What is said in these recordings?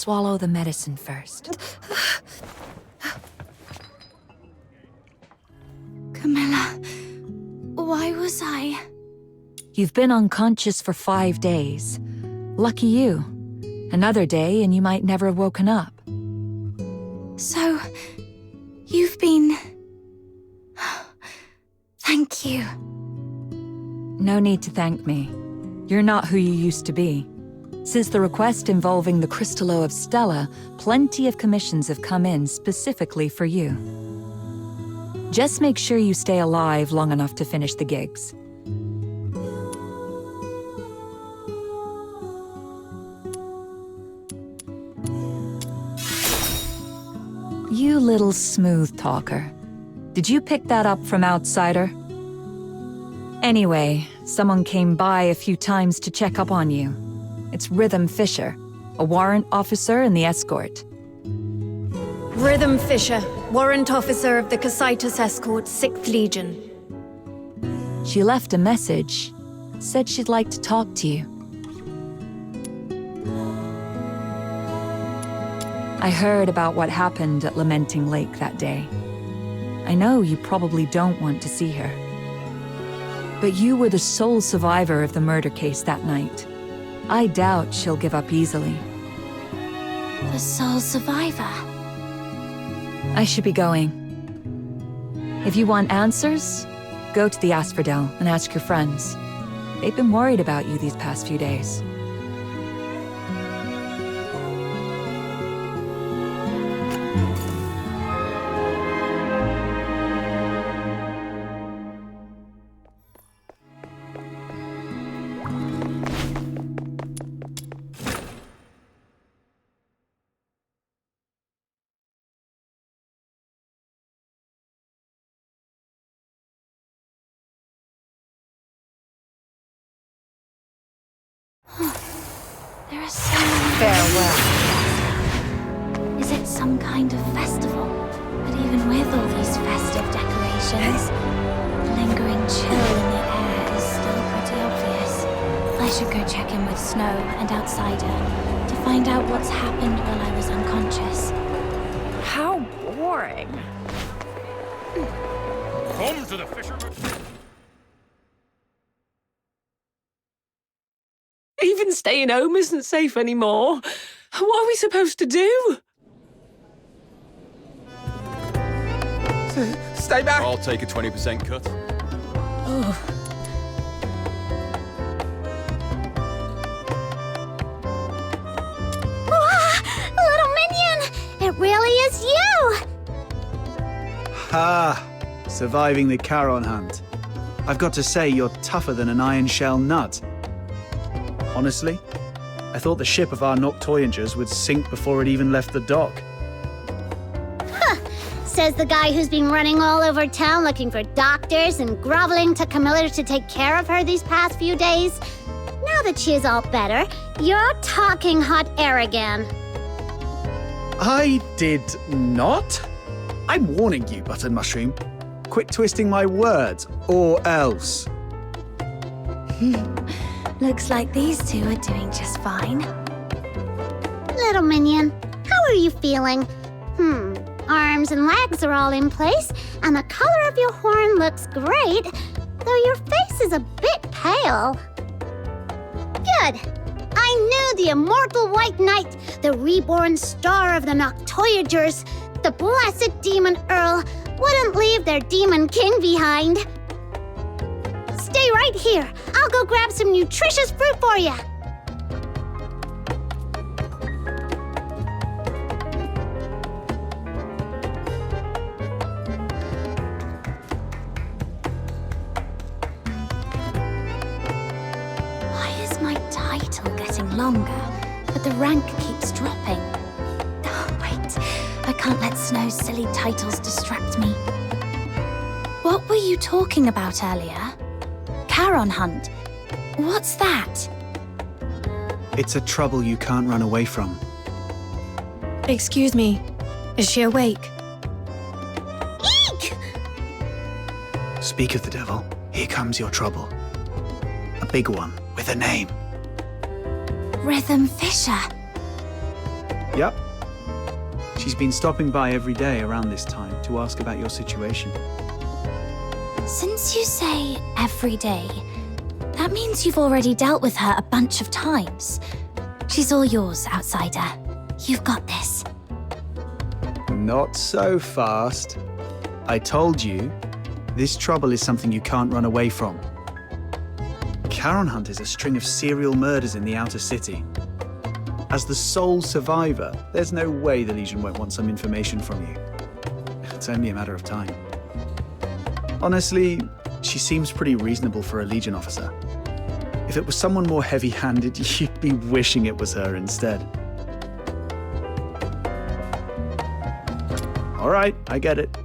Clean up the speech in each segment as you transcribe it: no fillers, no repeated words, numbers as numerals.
swallow the medicine first. Camilla, why was I? You've been unconscious for 5 days. Lucky you. Another day and you might never have woken up. So, you've been... Thank you. No need to thank me. You're not who you used to be. Since the request involving the Crystallo of Stella, plenty of commissions have come in specifically for you. Just make sure you stay alive long enough to finish the gigs. You little smooth talker. Did you pick that up from Outsider? Anyway, someone came by a few times to check up on you. It's Rhythm Fisher, a warrant officer in the escort. Rhythm Fisher, warrant officer of the Cocytus Escort, 6th Legion. She left a message. Said she'd like to talk to you. I heard about what happened at Lamenting Lake that day. I know you probably don't want to see her. But you were the sole survivor of the murder case that night. I doubt she'll give up easily. The sole survivor? I should be going. If you want answers, go to the Asphodel and ask your friends. They've been worried about you these past few days. There are so many... Farewell. Is it some kind of festival? But even with all these festive decorations, the lingering chill in the air is still pretty obvious. I should go check in with Snow and Outsider to find out what's happened while I was unconscious. How boring. Come to the fisherman. Even staying home isn't safe anymore. What are we supposed to do? Stay back! I'll take a 20% cut. Oh. Little minion! It really is you! Ha! Surviving the Charon hunt. I've got to say, you're tougher than an iron shell nut. Honestly, I thought the ship of our Noctoyagers would sink before it even left the dock. Says the guy who's been running all over town looking for doctors and groveling to Camilla to take care of her these past few days. Now that she is all better, you're talking hot air again. I did not? I'm warning you, Button Mushroom. Quit twisting my words, or else. Looks like these two are doing just fine. Little minion, how are you feeling? Arms and legs are all in place, and the color of your horn looks great, though your face is a bit pale. Good. I knew the immortal White Knight, the reborn star of the Noctoyagers, the blessed Demon Earl, wouldn't leave their Demon King behind. Stay right here. I'll go grab some nutritious fruit for you. Why is my title getting longer, but the rank keeps dropping? Oh, wait. I can't let Snow's silly titles distract me. What were you talking about earlier? Charon hunt? What's that? It's a trouble you can't run away from. Excuse me. Is she awake? Eek! Speak of the devil, here comes your trouble. A big one with a name. Rhythm Fisher. Yep. She's been stopping by every day around this time to ask about your situation. Since you say every day, that means you've already dealt with her a bunch of times. She's all yours, outsider. You've got this. Not so fast. I told you, this trouble is something you can't run away from. Charon Hunt is a string of serial murders in the outer city. As the sole survivor, there's no way the Legion won't want some information from you. It's only a matter of time. Honestly, she seems pretty reasonable for a Legion officer. If it was someone more heavy-handed, you'd be wishing it was her instead. All right, I get it.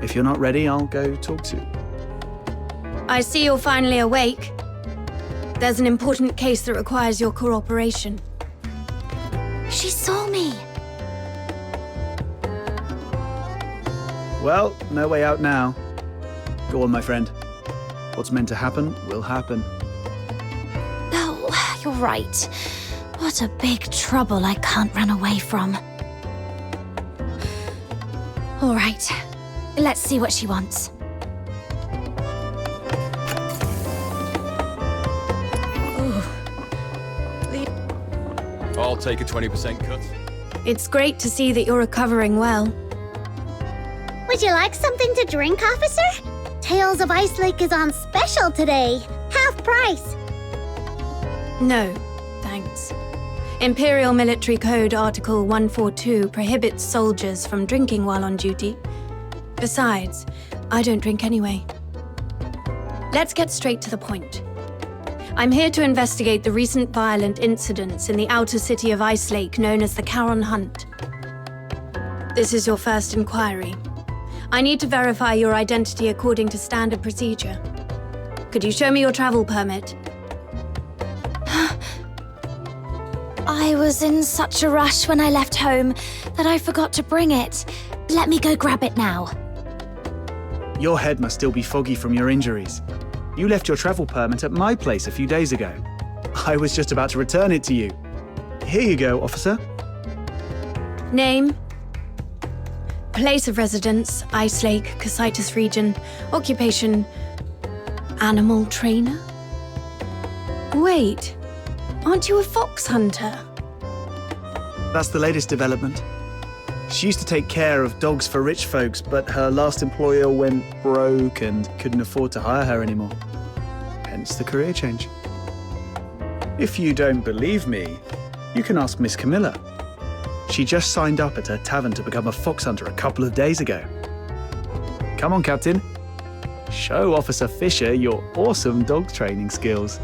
If you're not ready, I'll go talk to. I see you're finally awake. There's an important case that requires your cooperation. She saw me. Well, no way out now. Go on, my friend. What's meant to happen will happen. Oh, you're right. What a big trouble I can't run away from. All right, let's see what she wants. I'll take a 20% cut. It's great to see that you're recovering well. Would you like something to drink, officer? Tales of Ice Lake is on special today. Half price. No, thanks. Imperial Military Code Article 142 prohibits soldiers from drinking while on duty. Besides, I don't drink anyway. Let's get straight to the point. I'm here to investigate the recent violent incidents in the outer city of Ice Lake known as the Charon Hunt. This is your first inquiry. I need to verify your identity according to standard procedure. Could you show me your travel permit? I was in such a rush when I left home that I forgot to bring it. Let me go grab it now. Your head must still be foggy from your injuries. You left your travel permit at my place a few days ago. I was just about to return it to you. Here you go, officer. Name? Place of residence, Ice Lake, Cocytus region. Occupation, animal trainer? Wait, aren't you a fox hunter? That's the latest development. She used to take care of dogs for rich folks, but her last employer went broke and couldn't afford to hire her anymore. Hence the career change. If you don't believe me, you can ask Miss Camilla. She just signed up at her tavern to become a fox hunter a couple of days ago. Come on, Captain. Show Officer Fisher your awesome dog training skills.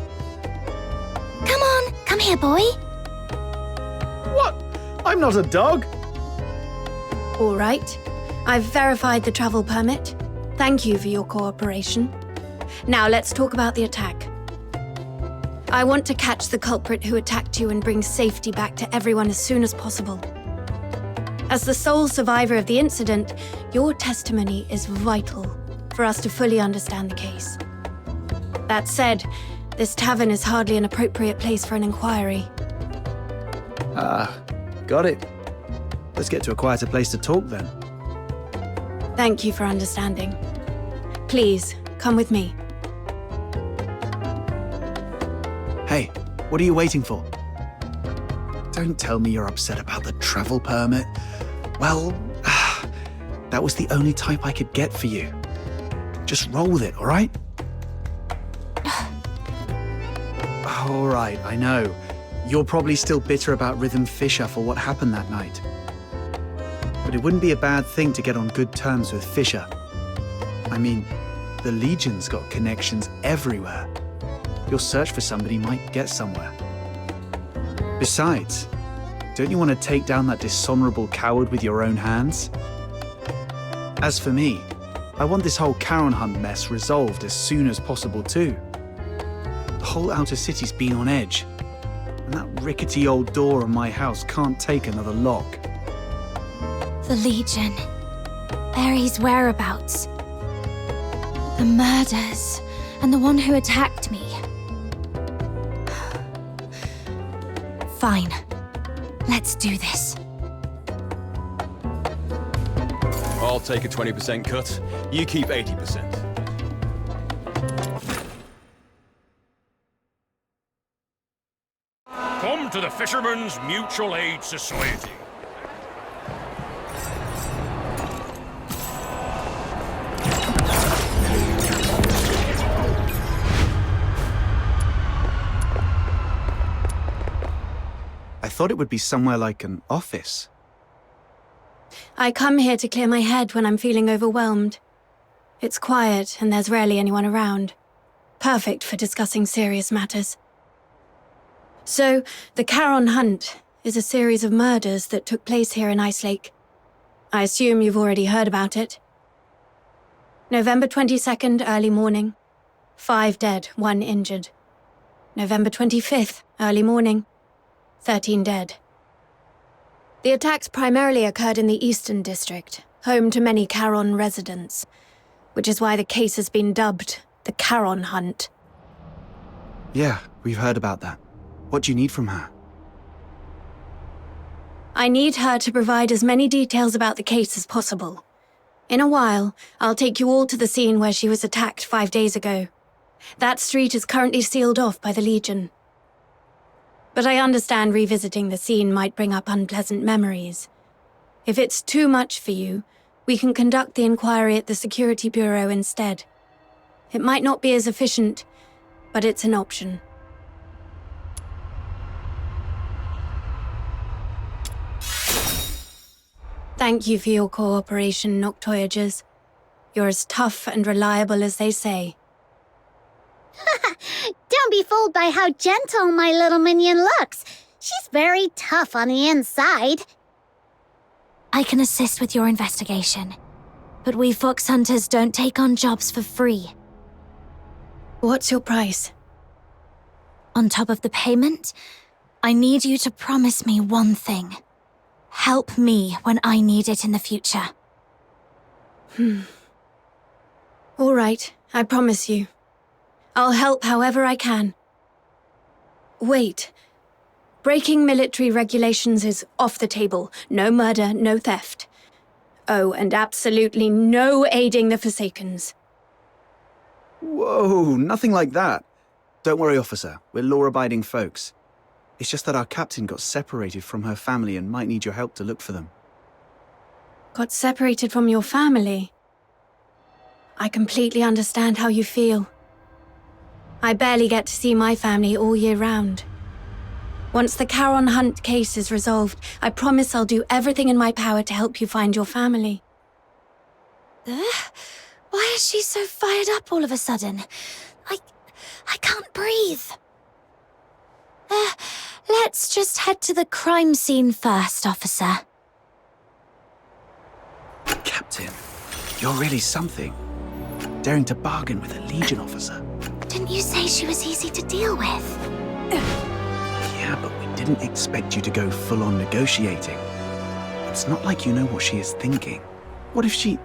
Come on, come here, boy. What? I'm not a dog. All right. I've verified the travel permit. Thank you for your cooperation. Now let's talk about the attack. I want to catch the culprit who attacked you and bring safety back to everyone as soon as possible. As the sole survivor of the incident, your testimony is vital for us to fully understand the case. That said, this tavern is hardly an appropriate place for an inquiry. Got it. Let's get to a quieter place to talk then. Thank you for understanding. Please, come with me. Hey, what are you waiting for? Don't tell me you're upset about the travel permit. Well, that was the only type I could get for you. Just roll with it, all right? All right, I know. You're probably still bitter about Rhythm Fisher for what happened that night. But it wouldn't be a bad thing to get on good terms with Fisher. I mean, the Legion's got connections everywhere. Your search for somebody might get somewhere. Besides, don't you want to take down that dishonorable coward with your own hands? As for me, I want this whole Charon Hunt mess resolved as soon as possible too. The whole outer city's been on edge, and that rickety old door on my house can't take another lock. The Legion. Barry's whereabouts. The murders. And the one who attacked me. Fine. Let's do this. I'll take a 20% cut. You keep 80%. Come to the Fishermen's Mutual Aid Society. I thought it would be somewhere like an office. I come here to clear my head when I'm feeling overwhelmed. It's quiet and there's rarely anyone around. Perfect for discussing serious matters. So, the Charon Hunt is a series of murders that took place here in Ice Lake. I assume you've already heard about it. November 22nd, early morning. 5 dead, 1 injured. November 25th, early morning. 13 dead. The attacks primarily occurred in the Eastern District, home to many Charon residents, which is why the case has been dubbed the Charon Hunt. Yeah, we've heard about that. What do you need from her? I need her to provide as many details about the case as possible. In a while, I'll take you all to the scene where she was attacked 5 days ago. That street is currently sealed off by the Legion. But I understand revisiting the scene might bring up unpleasant memories. If it's too much for you, we can conduct the inquiry at the Security Bureau instead. It might not be as efficient, but it's an option. Thank you for your cooperation, Noctoyagers. You're as tough and reliable as they say. Don't be fooled by how gentle my little minion looks. She's very tough on the inside. I can assist with your investigation, but we fox hunters don't take on jobs for free. What's your price? On top of the payment, I need you to promise me one thing. Help me when I need it in the future. All right, I promise you. I'll help however I can. Wait. Breaking military regulations is off the table. No murder, no theft. Oh, and absolutely no aiding the Forsakens. Whoa, nothing like that. Don't worry, officer. We're law-abiding folks. It's just that our captain got separated from her family and might need your help to look for them. Got separated from your family? I completely understand how you feel. I barely get to see my family all year round. Once the Charon Hunt case is resolved, I promise I'll do everything in my power to help you find your family. Why is she so fired up all of a sudden? I can't breathe. Let's just head to the crime scene first, officer. Captain, you're really something. Daring to bargain with a Legion officer. Didn't you say she was easy to deal with? Yeah, but we didn't expect you to go full-on negotiating. It's not like you know what she is thinking. What if she...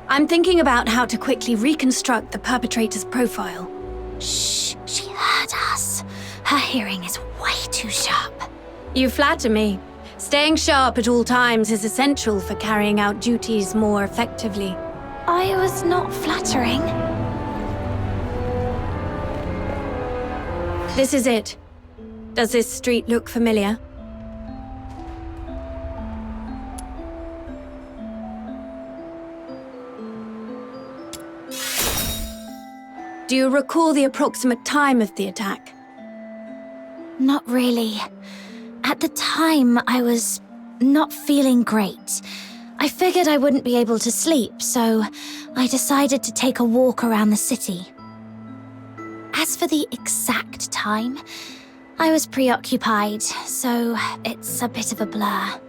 I'm thinking about how to quickly reconstruct the perpetrator's profile. Shh, she heard us. Her hearing is way too sharp. You flatter me. Staying sharp at all times is essential for carrying out duties more effectively. I was not flattering. This is it. Does this street look familiar? Do you recall the approximate time of the attack? Not really. At the time, I was not feeling great. I figured I wouldn't be able to sleep, so I decided to take a walk around the city. As for the exact time, I was preoccupied, so it's a bit of a blur.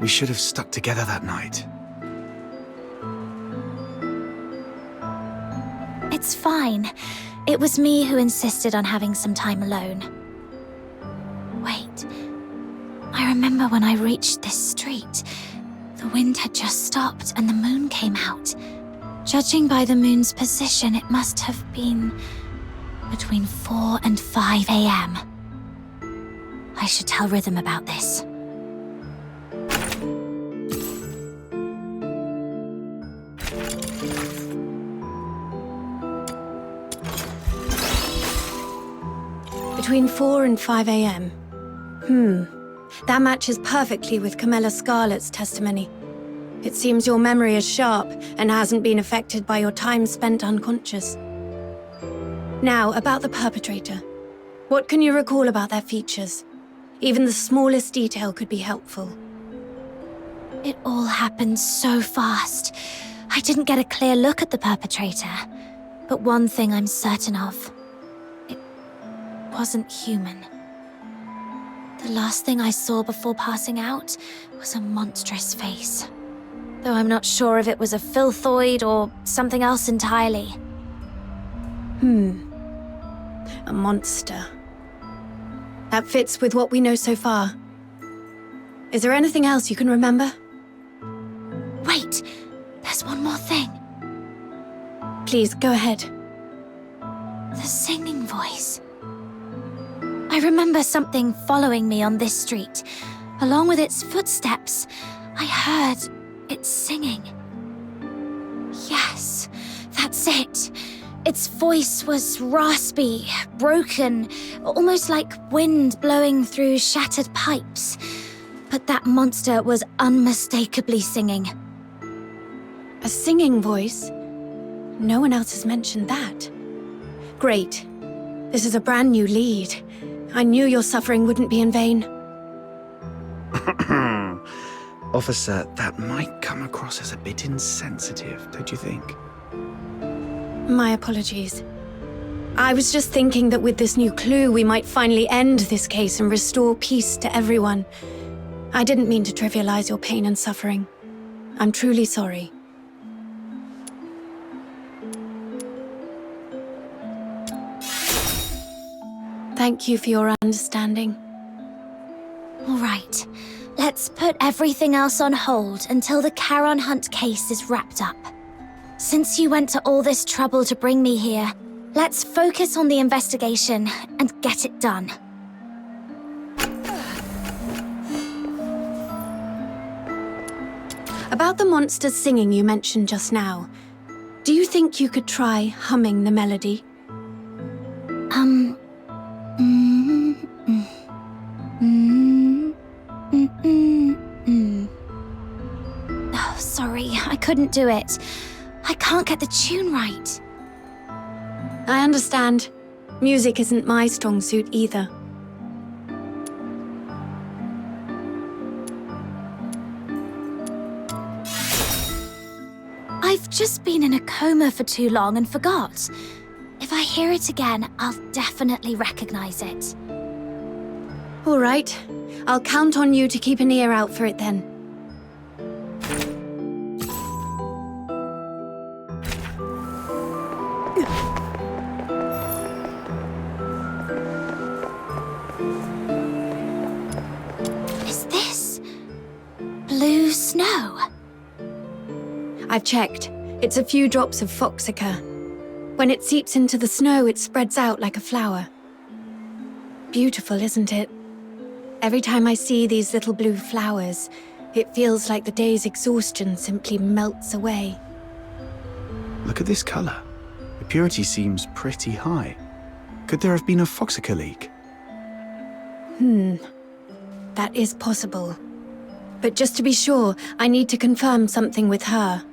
We should have stuck together that night. It's fine. It was me who insisted on having some time alone. Wait. I remember when I reached this street, the wind had just stopped and the moon came out. Judging by the moon's position, it must have been between 4 and 5 a.m. should tell Rhythm about this. Between 4 and 5 a.m. That matches perfectly with Camilla Scarlet's testimony. It seems your memory is sharp and hasn't been affected by your time spent unconscious. Now, about the perpetrator. What can you recall about their features? Even the smallest detail could be helpful. It all happened so fast. I didn't get a clear look at the perpetrator. But one thing I'm certain of. It wasn't human. The last thing I saw before passing out was a monstrous face. Though I'm not sure if it was a filthoid or something else entirely. A monster. That fits with what we know so far. Is there anything else you can remember? Wait, there's one more thing. Please, go ahead. The singing voice. I remember something following me on this street. Along with its footsteps, I heard it singing. Yes, that's it. Its voice was raspy, broken, almost like wind blowing through shattered pipes. But that monster was unmistakably singing. A singing voice? No one else has mentioned that. Great. This is a brand new lead. I knew your suffering wouldn't be in vain. Officer, that might come across as a bit insensitive, don't you think? My apologies. I was just thinking that with this new clue, we might finally end this case and restore peace to everyone. I didn't mean to trivialize your pain and suffering. I'm truly sorry. Thank you for your understanding. All right, let's put everything else on hold until the Charon Hunt case is wrapped up. Since you went to all this trouble to bring me here, let's focus on the investigation and get it done. About the monster singing you mentioned just now, do you think you could try humming the melody? Oh, sorry, I couldn't do it. I can't get the tune right. I understand. Music isn't my strong suit either. I've just been in a coma for too long and forgot. If I hear it again, I'll definitely recognize it. All right. I'll count on you to keep an ear out for it then. Is this blue snow? I've checked. It's a few drops of foxica. When it seeps into the snow, it spreads out like a flower. Beautiful, isn't it? Every time I see these little blue flowers, it feels like the day's exhaustion simply melts away. Look at this color. The purity seems pretty high. Could there have been a foxica leak? That is possible. But just to be sure, I need to confirm something with her.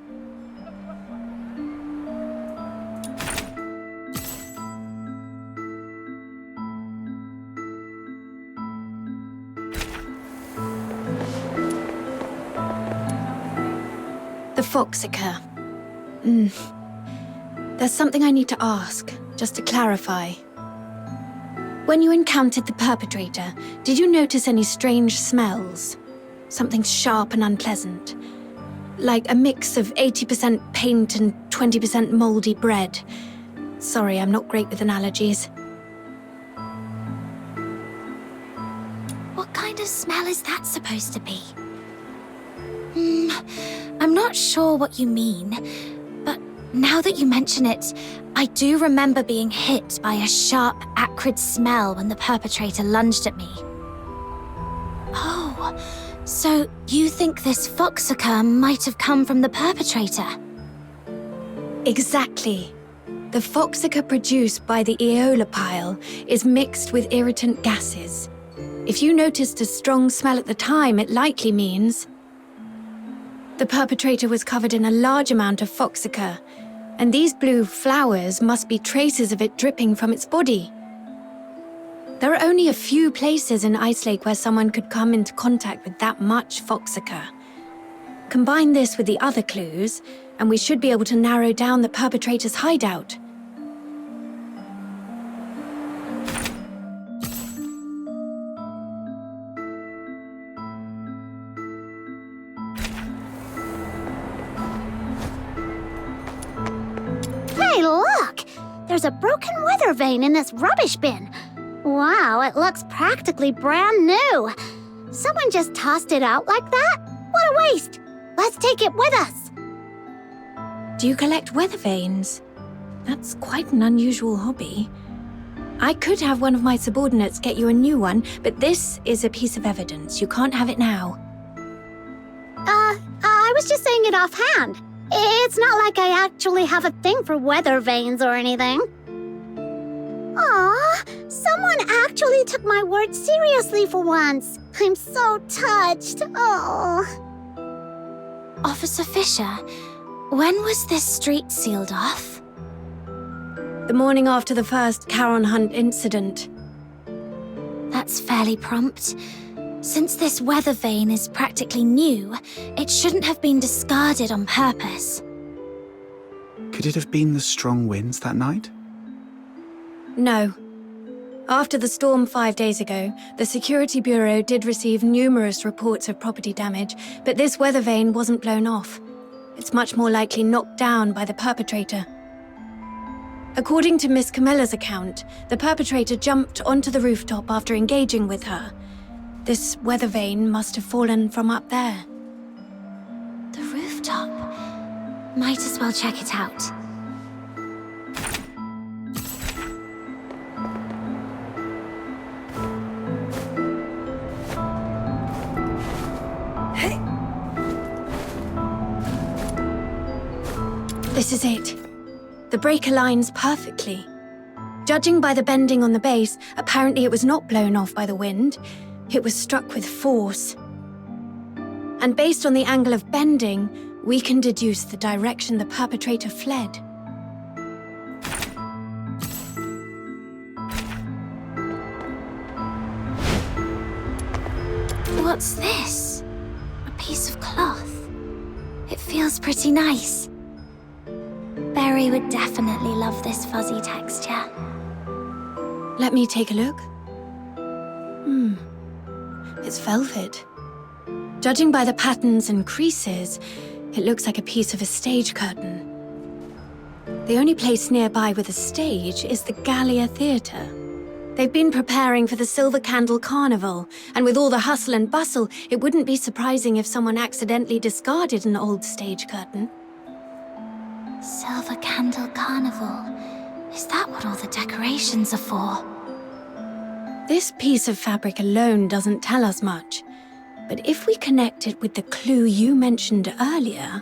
The foxica. There's something I need to ask, just to clarify. When you encountered the perpetrator, did you notice any strange smells? Something sharp and unpleasant? Like a mix of 80% paint and 20% moldy bread. Sorry, I'm not great with analogies. What kind of smell is that supposed to be? I'm not sure what you mean, but now that you mention it, I do remember being hit by a sharp, acrid smell when the perpetrator lunged at me. Oh, so you think this foxica might have come from the perpetrator? Exactly. The foxica produced by the Aeola pile is mixed with irritant gases. If you noticed a strong smell at the time, it likely means the perpetrator was covered in a large amount of foxica, and these blue flowers must be traces of it dripping from its body. There are only a few places in Ice Lake where someone could come into contact with that much foxica. Combine this with the other clues, and we should be able to narrow down the perpetrator's hideout. Hey, look! There's a broken weather vane in this rubbish bin. Wow, it looks practically brand new. Someone just tossed it out like that? What a waste! Let's take it with us. Do you collect weather vanes? That's quite an unusual hobby. I could have one of my subordinates get you a new one, but this is a piece of evidence. You can't have it now. I was just saying it offhand. It's not like I actually have a thing for weather vanes or anything. Aw, someone actually took my words seriously for once. I'm so touched. Oh. Officer Fisher, when was this street sealed off? The morning after the first Charon Hunt incident. That's fairly prompt. Since this weather vane is practically new, it shouldn't have been discarded on purpose. Could it have been the strong winds that night? No. After the storm 5 days ago, the Security Bureau did receive numerous reports of property damage, but this weather vane wasn't blown off. It's much more likely knocked down by the perpetrator. According to Miss Camilla's account, the perpetrator jumped onto the rooftop after engaging with her. This weather vane must have fallen from up there. The rooftop. Might as well check it out. This is it. The breaker lines perfectly. Judging by the bending on the base, apparently it was not blown off by the wind. It was struck with force. And based on the angle of bending, we can deduce the direction the perpetrator fled. What's this? A piece of cloth. It feels pretty nice. Berry would definitely love this fuzzy texture. Let me take a look. It's velvet. Judging by the patterns and creases, it looks like a piece of a stage curtain. The only place nearby with a stage is the Gallia Theatre. They've been preparing for the Silver Candle Carnival, and with all the hustle and bustle, it wouldn't be surprising if someone accidentally discarded an old stage curtain. Silver Candle Carnival. Is that what all the decorations are for? This piece of fabric alone doesn't tell us much, but if we connect it with the clue you mentioned earlier...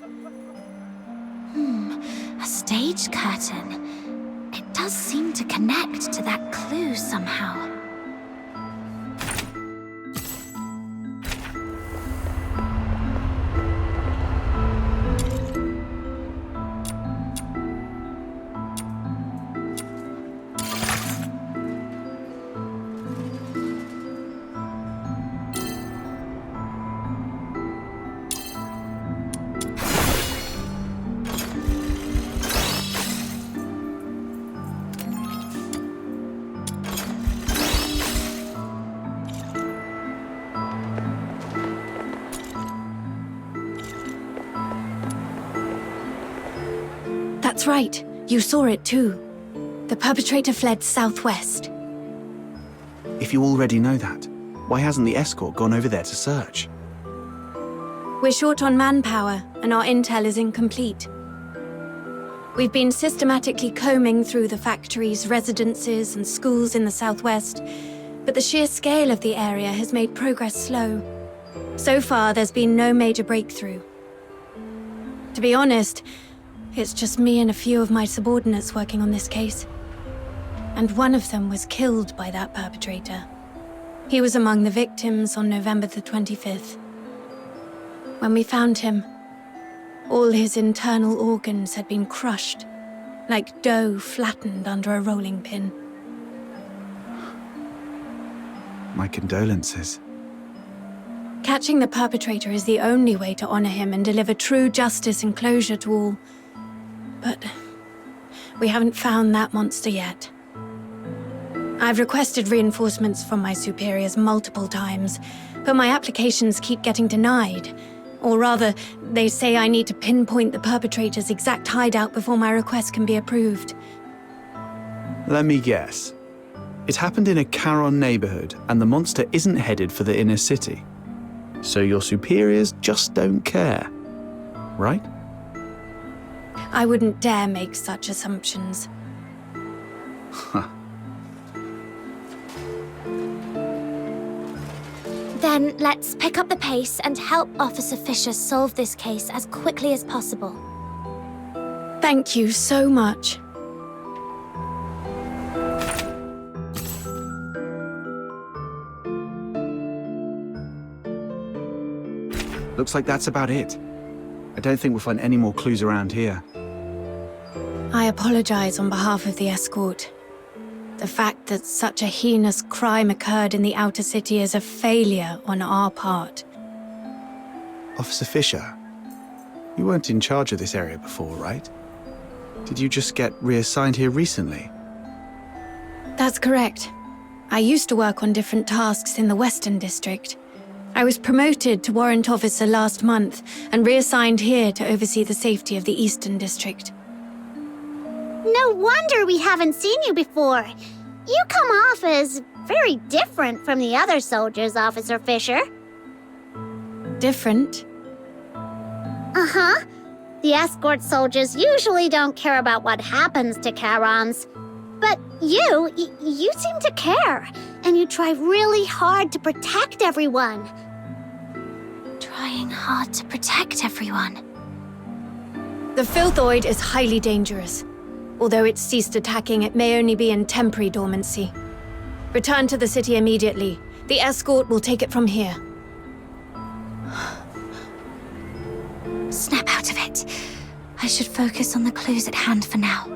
A stage curtain. It does seem to connect to that clue somehow. That's right. You saw it too. The perpetrator fled southwest. If you already know that, why hasn't the escort gone over there to search? We're short on manpower, and our intel is incomplete. We've been systematically combing through the factories, residences, and schools in the southwest, but the sheer scale of the area has made progress slow. So far, there's been no major breakthrough. To be honest, it's just me and a few of my subordinates working on this case. And one of them was killed by that perpetrator. He was among the victims on November the 25th. When we found him, all his internal organs had been crushed, like dough flattened under a rolling pin. My condolences. Catching the perpetrator is the only way to honor him and deliver true justice and closure to all. But we haven't found that monster yet. I've requested reinforcements from my superiors multiple times, but my applications keep getting denied. Or rather, they say I need to pinpoint the perpetrator's exact hideout before my request can be approved. Let me guess. It happened in a Charon neighborhood, and the monster isn't headed for the inner city. So your superiors just don't care, right? I wouldn't dare make such assumptions. Then let's pick up the pace and help Officer Fisher solve this case as quickly as possible. Thank you so much. Looks like that's about it. I don't think we'll find any more clues around here. I apologize on behalf of the escort. The fact that such a heinous crime occurred in the outer city is a failure on our part. Officer Fisher, you weren't in charge of this area before, right? Did you just get reassigned here recently? That's correct. I used to work on different tasks in the Western District. I was promoted to warrant officer last month and reassigned here to oversee the safety of the Eastern District. No wonder we haven't seen you before. You come off as very different from the other soldiers, Officer Fisher. Different? Uh-huh. The escort soldiers usually don't care about what happens to Charons. But you seem to care, and you try really hard to protect everyone. Trying hard to protect everyone. The Filthoid is highly dangerous. Although it's ceased attacking, it may only be in temporary dormancy. Return to the city immediately. The escort will take it from here. Snap out of it. I should focus on the clues at hand for now.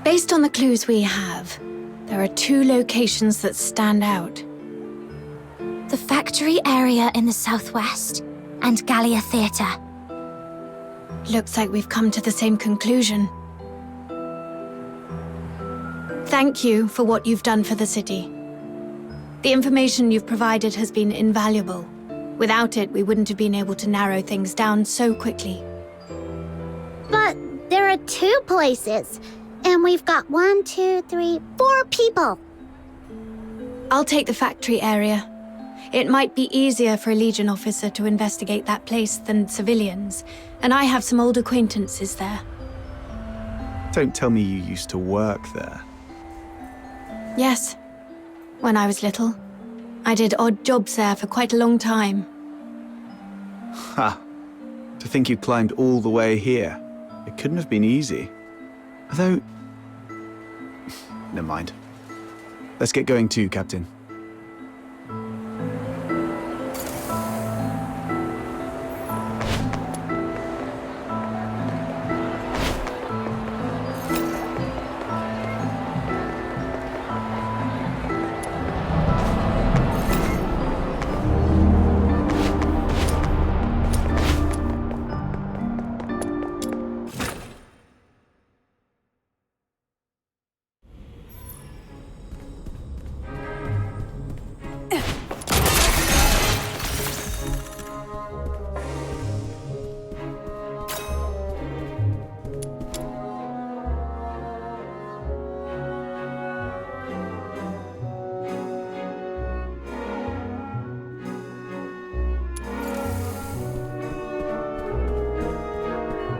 Based on the clues we have, there are two locations that stand out. The factory area in the southwest and Gallia Theatre. Looks like we've come to the same conclusion. Thank you for what you've done for the city. The information you've provided has been invaluable. Without it, we wouldn't have been able to narrow things down so quickly. But there are two places, and we've got 1, 2, 3, 4 people. I'll take the factory area. It might be easier for a Legion officer to investigate that place than civilians, and I have some old acquaintances there. Don't tell me you used to work there. Yes. When I was little, I did odd jobs there for quite a long time. Ha! To think you climbed all the way here. It couldn't have been easy. Though, Never mind. Let's get going too, Captain.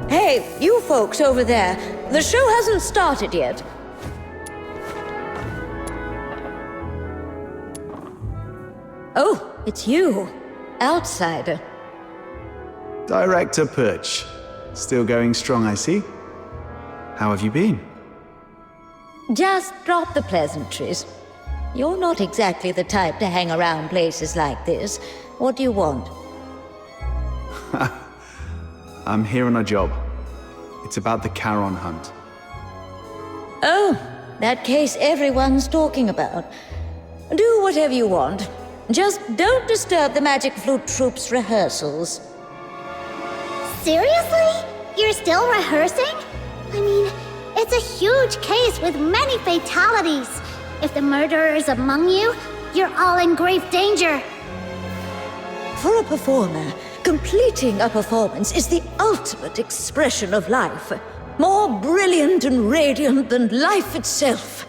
Hey, you folks over there. The show hasn't started yet. Oh, it's you. Outsider. Director Perch. Still going strong, I see. How have you been? Just drop the pleasantries. You're not exactly the type to hang around places like this. What do you want? I'm here on a job. It's about the Charon hunt. Oh, that case everyone's talking about. Do whatever you want. Just don't disturb the Magic Flute Troop's rehearsals. Seriously? You're still rehearsing? I mean, it's a huge case with many fatalities. If the murderer is among you, you're all in grave danger. For a performer, completing a performance is the ultimate expression of life. More brilliant and radiant than life itself.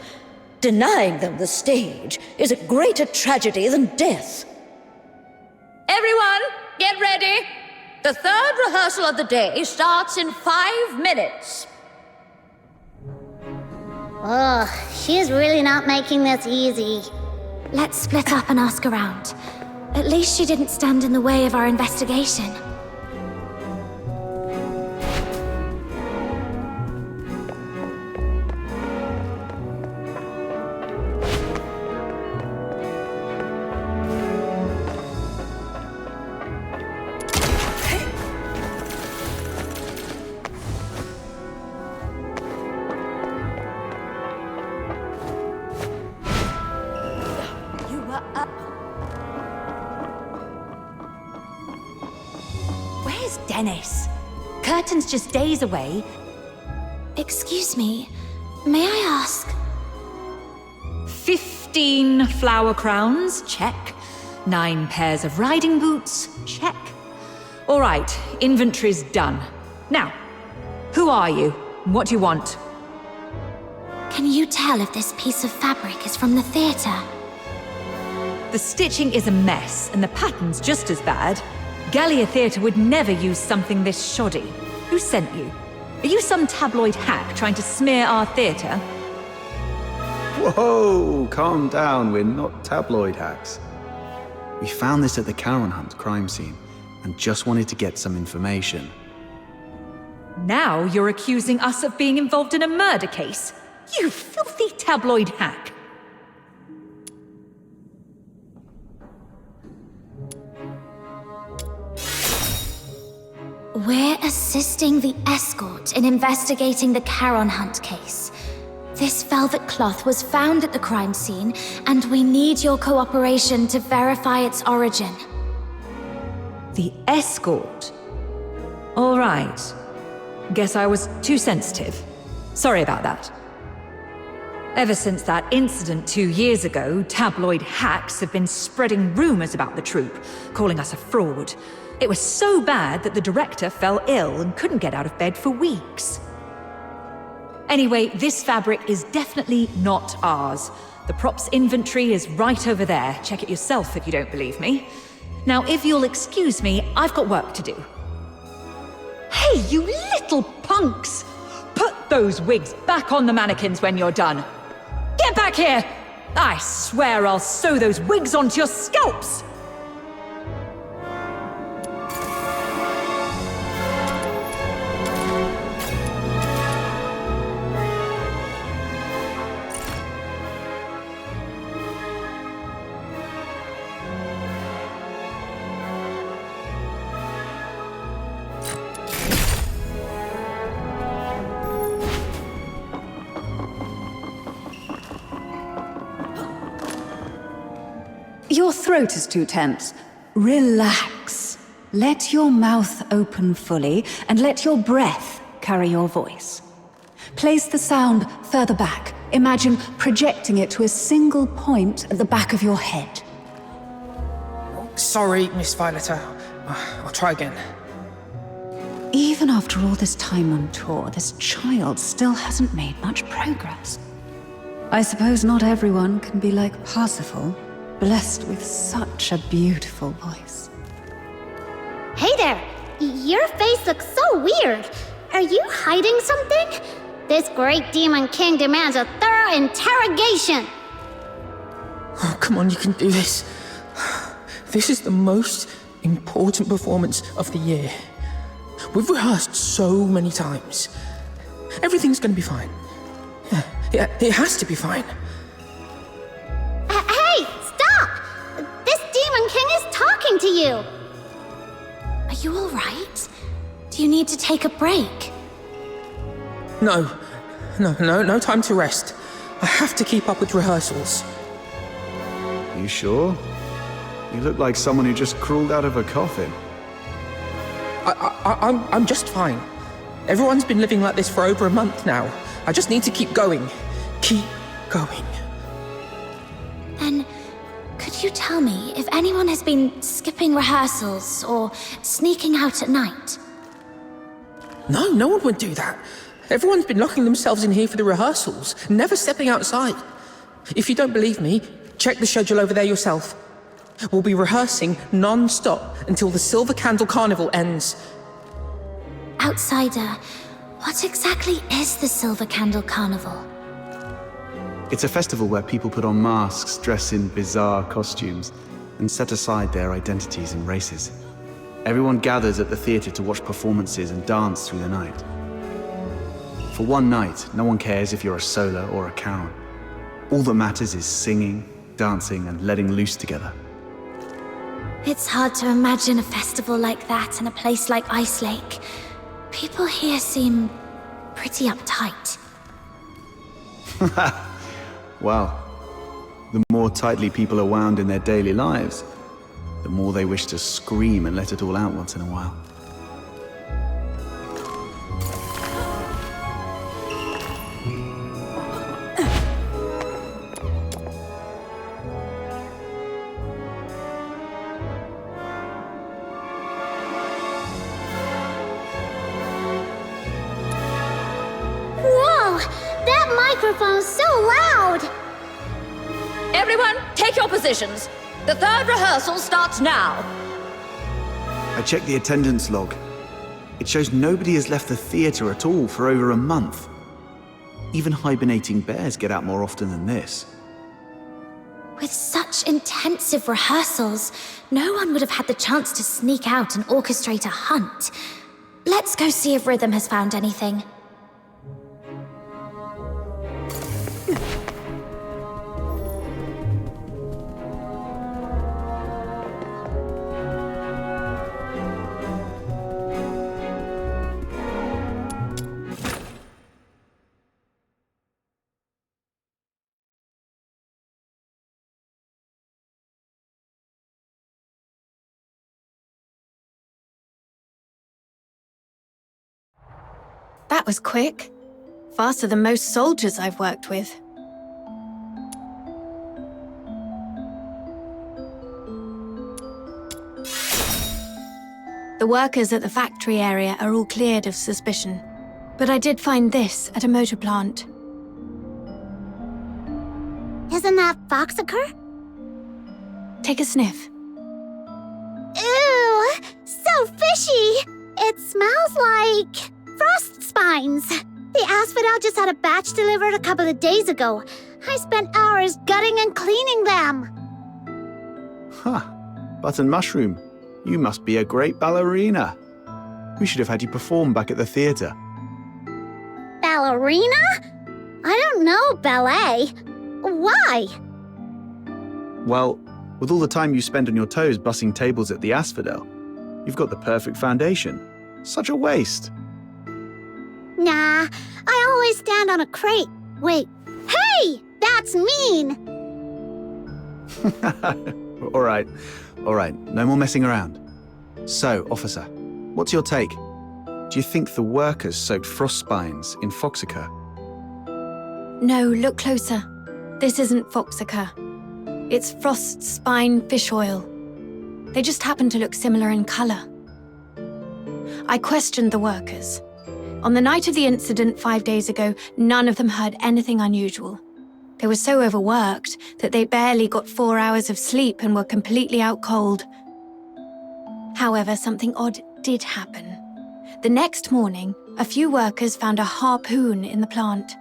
Denying them the stage is a greater tragedy than death. Everyone, get ready! The third rehearsal of the day starts in 5 minutes. Ugh, she's really not making this easy. Let's split up and ask around. At least she didn't stand in the way of our investigation. Where's Dennis? Curtain's just days away. Excuse me, may I ask? 15 flower crowns, check. 9 pairs of riding boots, check. All right, inventory's done. Now, who are you? What do you want? Can you tell if this piece of fabric is from the theater? The stitching is a mess, and the pattern's just as bad. Gallia Theatre would never use something this shoddy. Who sent you? Are you some tabloid hack trying to smear our theatre? Whoa, calm down, we're not tabloid hacks. We found this at the Charon Hunt crime scene, and just wanted to get some information. Now you're accusing us of being involved in a murder case? You filthy tabloid hack! We're assisting the escort in investigating the Charon Hunt case. This velvet cloth was found at the crime scene, and we need your cooperation to verify its origin. The escort? All right. Guess I was too sensitive. Sorry about that. Ever since that incident 2 years ago, tabloid hacks have been spreading rumors about the troupe, calling us a fraud. It was so bad that the director fell ill and couldn't get out of bed for weeks. Anyway, this fabric is definitely not ours. The props inventory is right over there. Check it yourself if you don't believe me. Now, if you'll excuse me, I've got work to do. Hey, you little punks! Put those wigs back on the mannequins when you're done. Get back here! I swear I'll sew those wigs onto your scalps! Your throat is too tense. Relax. Let your mouth open fully and let your breath carry your voice. Place the sound further back. Imagine projecting it to a single point at the back of your head. Sorry, Miss Violetta. I'll try again. Even after all this time on tour, this child still hasn't made much progress. I suppose not everyone can be like Parsifal, blessed with such a beautiful voice. Hey there! Your face looks so weird. Are you hiding something? This great demon king demands a thorough interrogation. Oh, come on, you can do this. This is the most important performance of the year. We've rehearsed so many times. Everything's gonna be fine. Yeah, it has to be fine. Hey, stop! This demon king is talking to you. Are you all right? Do you need to take a break? No time to rest. I have to keep up with rehearsals. You sure? You look like someone who just crawled out of a coffin. I'm just fine. Everyone's been living like this for over a month now. I just need to keep going. Keep going. Then, could you tell me if anyone has been skipping rehearsals or sneaking out at night? No one would do that. Everyone's been locking themselves in here for the rehearsals, never stepping outside. If you don't believe me, check the schedule over there yourself. We'll be rehearsing non-stop until the Silver Candle Carnival ends. Outsider, what exactly is the Silver Candle Carnival? It's a festival where people put on masks, dress in bizarre costumes, and set aside their identities and races. Everyone gathers at the theatre to watch performances and dance through the night. For one night, no one cares if you're a Sola or a Charon. All that matters is singing, dancing, and letting loose together. It's hard to imagine a festival like that in a place like Ice Lake. People here seem pretty uptight. Well, the more tightly people are wound in their daily lives, the more they wish to scream and let it all out once in a while. Whoa! That microphone's so loud! Everyone, take your positions. The third rehearsal starts now. I checked the attendance log. It shows nobody has left the theatre at all for over a month. Even hibernating bears get out more often than this. With such intensive rehearsals, no one would have had the chance to sneak out and orchestrate a hunt. Let's go see if Rhythm has found anything. That was quick. Faster than most soldiers I've worked with. The workers at the factory area are all cleared of suspicion. But I did find this at a motor plant. Isn't that Foxacre? Take a sniff. Ew! So fishy! It smells like frost spines. The asphodel just had a batch delivered a couple of days ago. I spent hours gutting and cleaning them. Huh. Button Mushroom, you must be a great ballerina. We should have had you perform back at the theatre. Ballerina? I don't know ballet. Why? Well, with all the time you spend on your toes bussing tables at the Asphodel, you've got the perfect foundation. Such a waste. Nah, I always stand on a crate. Wait, hey! That's mean! All right. No more messing around. So, officer, what's your take? Do you think the workers soaked frost spines in Foxica? No, look closer. This isn't Foxica. It's frost spine fish oil. They just happen to look similar in color. I questioned the workers. On the night of the incident 5 days ago, none of them heard anything unusual. They were so overworked that they barely got 4 hours of sleep and were completely out cold. However, something odd did happen. The next morning, a few workers found a harpoon in the plant.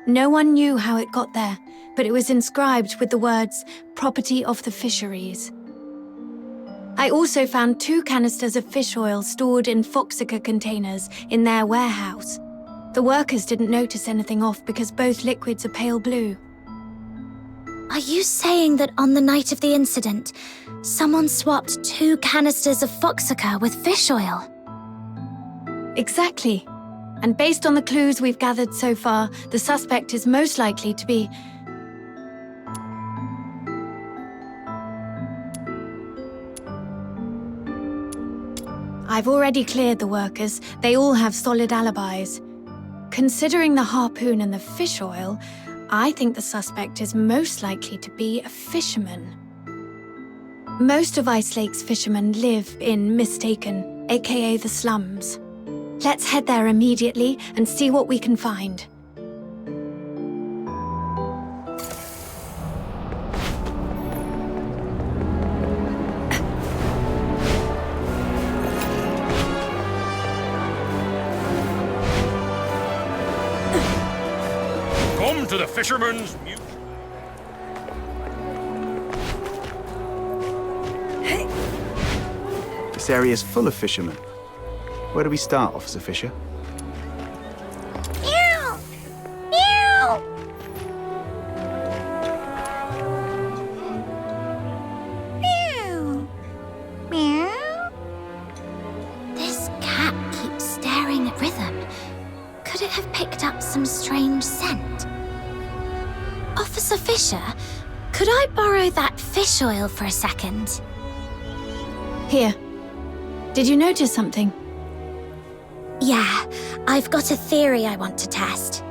No one knew how it got there, but it was inscribed with the words, "Property of the Fisheries." I also found 2 canisters of fish oil stored in Foxica containers in their warehouse. The workers didn't notice anything off because both liquids are pale blue. Are you saying that on the night of the incident, someone swapped 2 canisters of Foxica with fish oil? Exactly. And based on the clues we've gathered so far, the suspect is most likely to be... I've already cleared the workers. They all have solid alibis. Considering the harpoon and the fish oil, I think the suspect is most likely to be a fisherman. Most of Ice Lake's fishermen live in Mistaken, aka the slums. Let's head there immediately and see what we can find. Come to the fisherman's mute. This area's full of fishermen. Where do we start, Officer Fisher? Meow! Meow! Meow! Meow! This cat keeps staring at Rhythm. Could it have picked up some strange scent? Officer Fisher, could I borrow that fish oil for a second? Here. Did you notice something? Yeah, I've got a theory I want to test.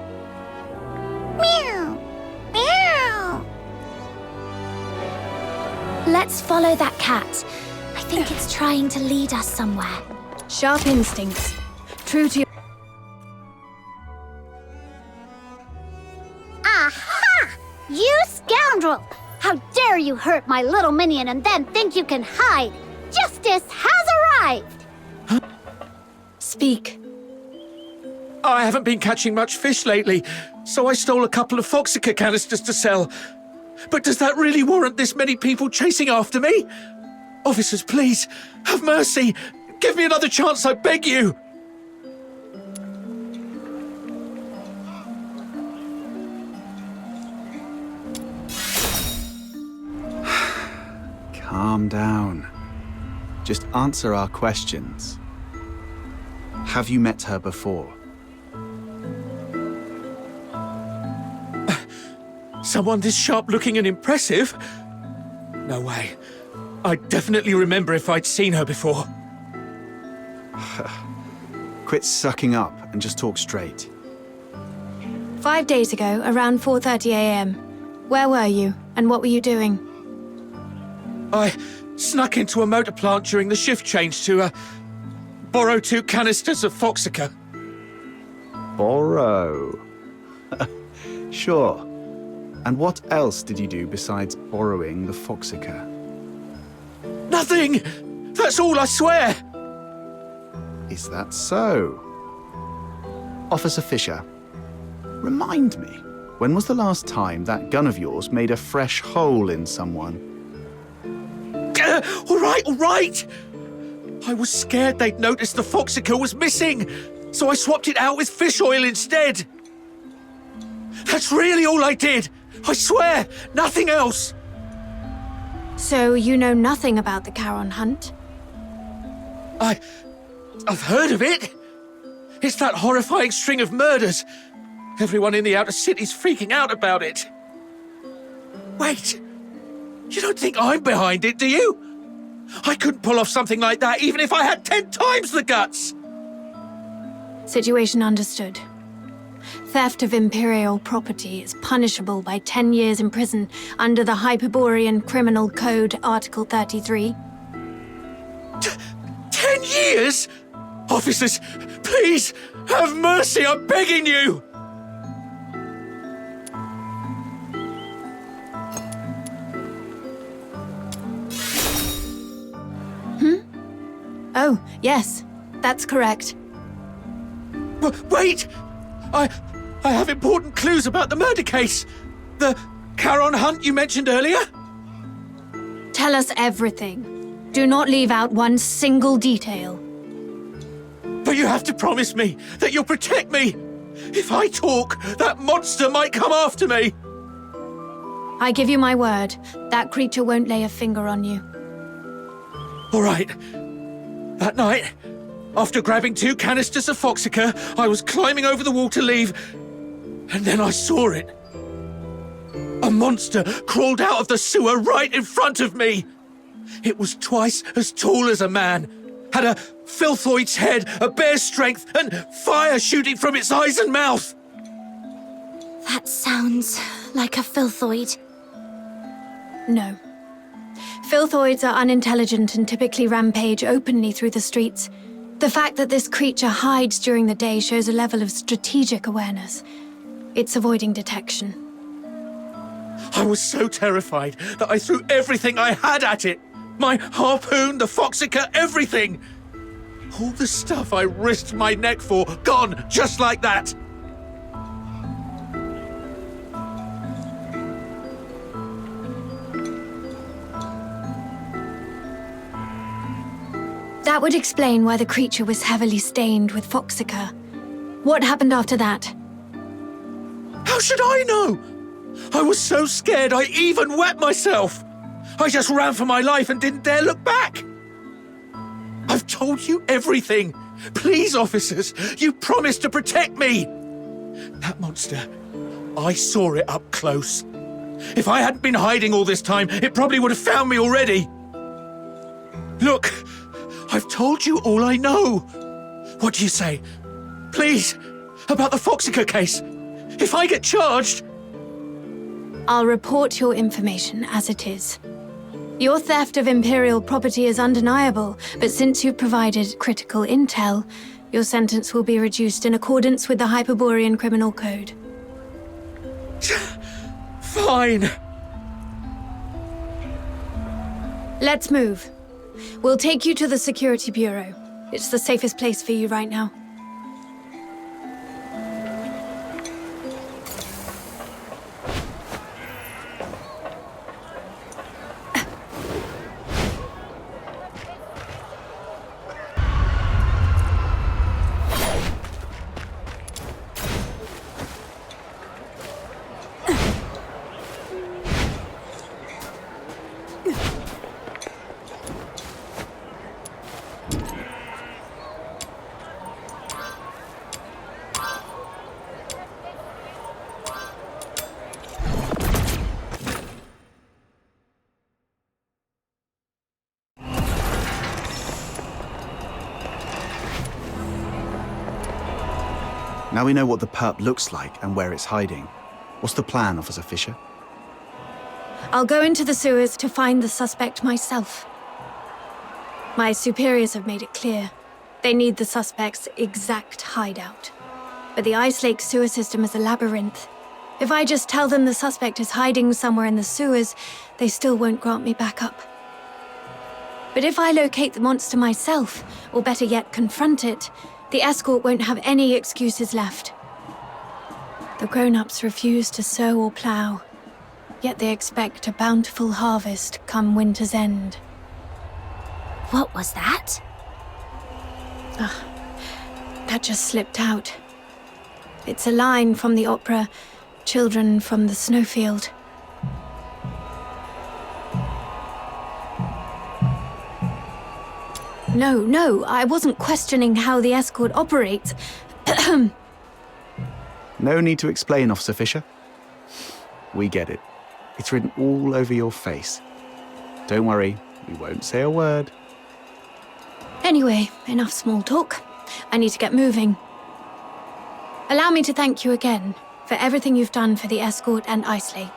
Meow! Meow! Let's follow that cat. I think it's trying to lead us somewhere. Sharp instincts. True to your... Aha! You scoundrel! How dare you hurt my little minion and then think you can hide! Justice has arrived! Speak. I haven't been catching much fish lately, so I stole a couple of Foxica canisters to sell. But does that really warrant this many people chasing after me? Officers, please, have mercy. Give me another chance, I beg you. Calm down. Just answer our questions. Have you met her before? Someone this sharp-looking and impressive? No way. I'd definitely remember if I'd seen her before. Quit sucking up and just talk straight. 5 days ago, around 4:30 a.m. Where were you, and what were you doing? I snuck into a motor plant during the shift change to, borrow 2 canisters of Foxica. Borrow? Sure. And what else did you do besides borrowing the Foxica? Nothing! That's all, I swear! Is that so? Officer Fisher, remind me, when was the last time that gun of yours made a fresh hole in someone? All right! I was scared they'd noticed the Foxica was missing, so I swapped it out with fish oil instead. That's really all I did! I swear, nothing else! So you know nothing about the Charon hunt? I've heard of it. It's that horrifying string of murders. Everyone in the outer city's freaking out about it. Wait, You don't think I'm behind it, do you? I couldn't pull off something like that even if I had 10 times the guts! Situation understood. Theft of Imperial property is punishable by 10 years in prison under the Hyperborean Criminal Code, Article 33. 10 years? Officers, please, have mercy, I'm begging you! Oh, yes, that's correct. Wait! I have important clues about the murder case. The Charon hunt you mentioned earlier? Tell us everything. Do not leave out one single detail. But you have to promise me that you'll protect me. If I talk, that monster might come after me. I give you my word, that creature won't lay a finger on you. All right. That night, after grabbing 2 canisters of Foxica, I was climbing over the wall to leave, and then I saw it. A monster crawled out of the sewer right in front of me. It was twice as tall as a man, had a filthoid's head, a bear's strength, and fire shooting from its eyes and mouth. That sounds like a filthoid. No. Filthoids are unintelligent and typically rampage openly through the streets. The fact that this creature hides during the day shows a level of strategic awareness. It's avoiding detection. I was so terrified that I threw everything I had at it. My harpoon, the Foxica, everything. All the stuff I risked my neck for, gone just like that. That would explain why the creature was heavily stained with Foxica. What happened after that? How should I know? I was so scared I even wet myself. I just ran for my life and didn't dare look back. I've told you everything. Please, officers, you promised to protect me. That monster, I saw it up close. If I hadn't been hiding all this time, it probably would have found me already. Look, I've told you all I know. What do you say? Please, about the Foxica case. If I get charged... I'll report your information as it is. Your theft of Imperial property is undeniable, but since you provided critical intel, your sentence will be reduced in accordance with the Hyperborean Criminal Code. Fine. Let's move. We'll take you to the Security Bureau. It's the safest place for you right now. Now we know what the perp looks like and where it's hiding. What's the plan, Officer Fisher? I'll go into the sewers to find the suspect myself. My superiors have made it clear. They need the suspect's exact hideout. But the Ice Lake sewer system is a labyrinth. If I just tell them the suspect is hiding somewhere in the sewers, they still won't grant me backup. But if I locate the monster myself, or better yet, confront it, the escort won't have any excuses left. The grown-ups refuse to sow or plow, yet they expect a bountiful harvest come winter's end. What was that? That just slipped out. It's a line from the opera, Children from the Snowfield. No, I wasn't questioning how the escort operates. No need to explain, Officer Fisher. We get it. It's written all over your face. Don't worry, we won't say a word. Anyway, enough small talk. I need to get moving. Allow me to thank you again for everything you've done for the escort and Ice Lake.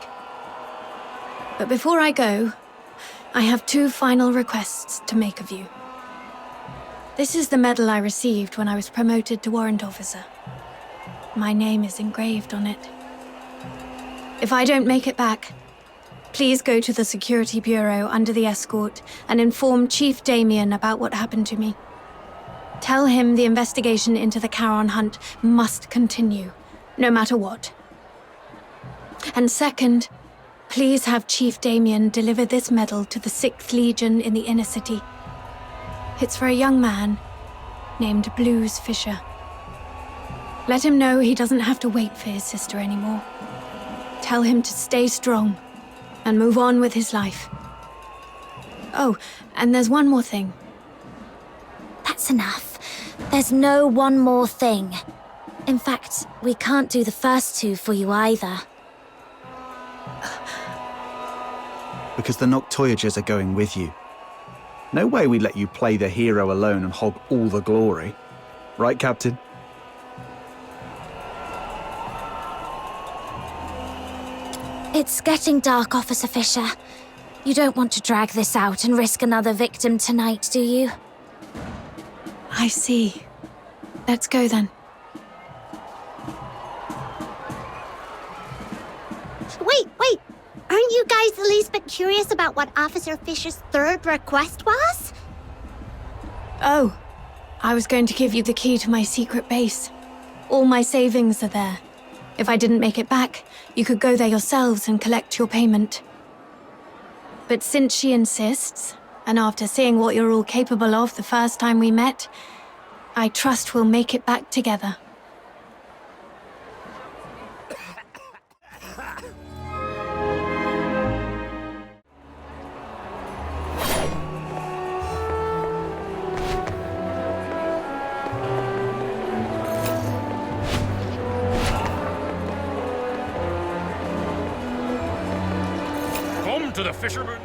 But before I go, I have 2 final requests to make of you. This is the medal I received when I was promoted to warrant officer. My name is engraved on it. If I don't make it back, please go to the Security Bureau under the escort and inform Chief Damien about what happened to me. Tell him the investigation into the Charon hunt must continue, no matter what. And second, please have Chief Damien deliver this medal to the 6th Legion in the inner city. It's for a young man named Blues Fisher. Let him know he doesn't have to wait for his sister anymore. Tell him to stay strong and move on with his life. Oh, and there's one more thing. That's enough. There's no one more thing. In fact, we can't do the first 2 for you either. Because the Noctoyagers are going with you. No way we'd let you play the hero alone and hog all the glory. Right, Captain? It's getting dark, Officer Fisher. You don't want to drag this out and risk another victim tonight, do you? I see. Let's go then. Wait! Aren't you guys the least bit curious about what Officer Fisher's 3rd request was? Oh, I was going to give you the key to my secret base. All my savings are there. If I didn't make it back, you could go there yourselves and collect your payment. But since she insists, and after seeing what you're all capable of the first time we met, I trust we'll make it back together. Come to the fisherman.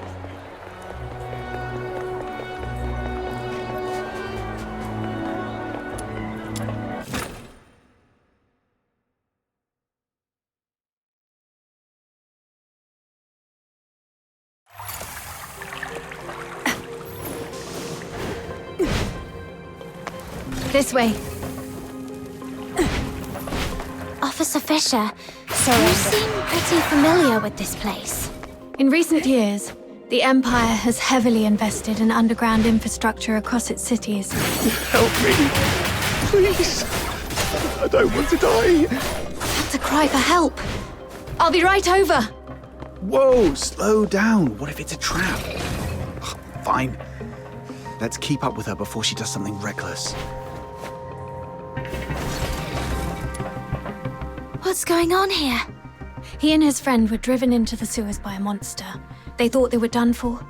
This way. Officer Fisher, so you seem pretty familiar with this place. In recent years, the Empire has heavily invested in underground infrastructure across its cities. Help me, please. I don't want to die. That's a cry for help. I'll be right over. Whoa, slow down. What if it's a trap? Ugh, fine. Let's keep up with her before she does something reckless. What's going on here? He and his friend were driven into the sewers by a monster. They thought they were done for,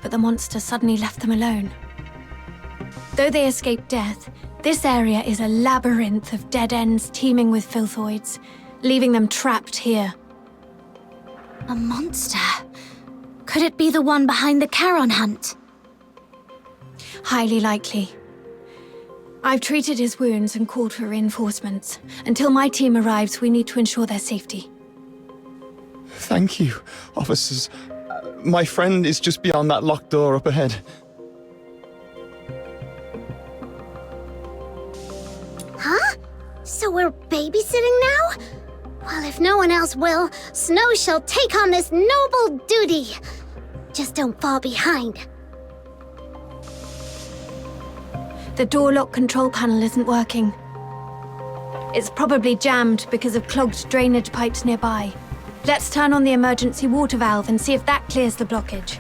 but the monster suddenly left them alone. Though they escaped death, this area is a labyrinth of dead ends teeming with filthoids, leaving them trapped here. A monster? Could it be the one behind the Charon hunt? Highly likely. I've treated his wounds and called for reinforcements. Until my team arrives, we need to ensure their safety. Thank you, officers. My friend is just beyond that locked door up ahead. Huh? So we're babysitting now? Well, if no one else will, Snow shall take on this noble duty. Just don't fall behind. The door lock control panel isn't working. It's probably jammed because of clogged drainage pipes nearby. Let's turn on the emergency water valve and see if that clears the blockage.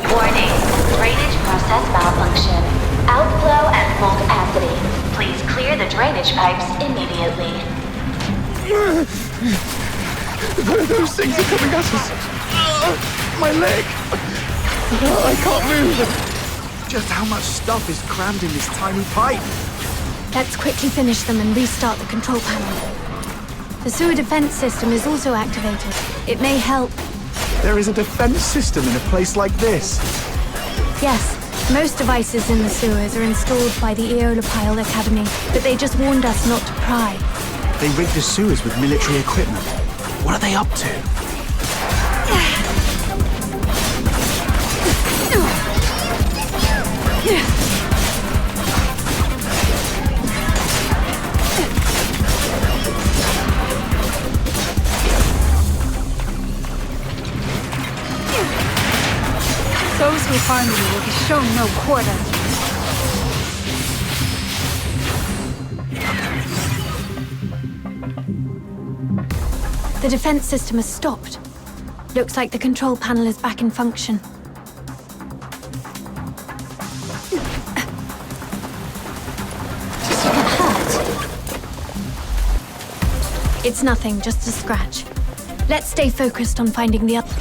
Warning, drainage process malfunction. Outflow at full capacity. Please clear the drainage pipes immediately. Those things are coming at us. My leg! I can't move! Just how much stuff is crammed in this tiny pipe? Let's quickly finish them and restart the control panel. The sewer defense system is also activated. It may help. There is a defense system in a place like this. Yes, most devices in the sewers are installed by the Eolopile Academy, but they just warned us not to pry. They rigged the sewers with military equipment. What are they up to? Those who harm you will be shown no quarter. The defense system has stopped. Looks like the control panel is back in function. Did you get hurt? It's nothing, just a scratch. Let's stay focused on finding the other.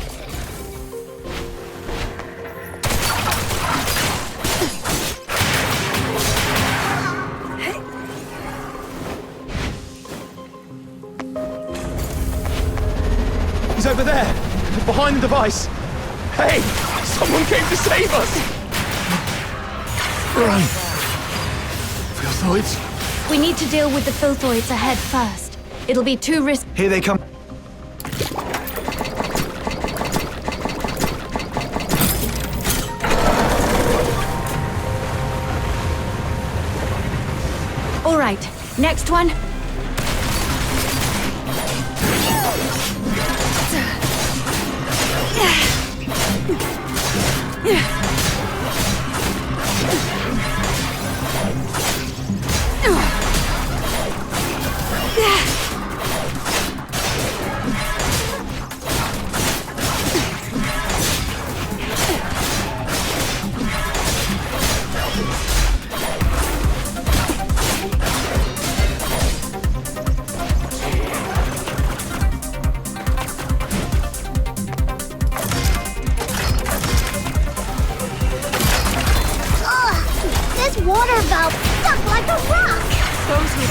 He's over there, behind the device. Hey, someone came to save us. Run. Filthoids? We need to deal with the filthoids ahead first. It'll be too risky. Here they come. All right, next one. Water valve stuck like a rock!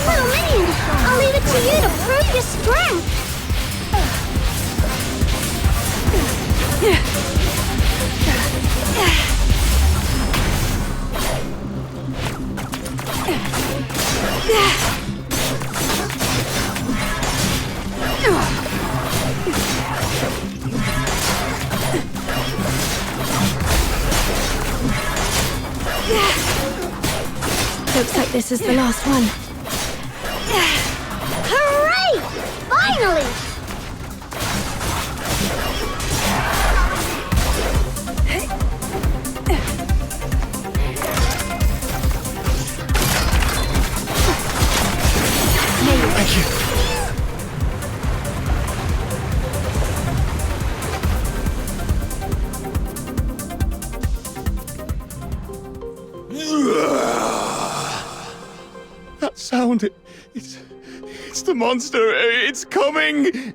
Little minion, I'll leave it to you to prove your strength! Looks like this is the last one. Hooray! Finally! Thank you. That sound, it's the monster. It's coming.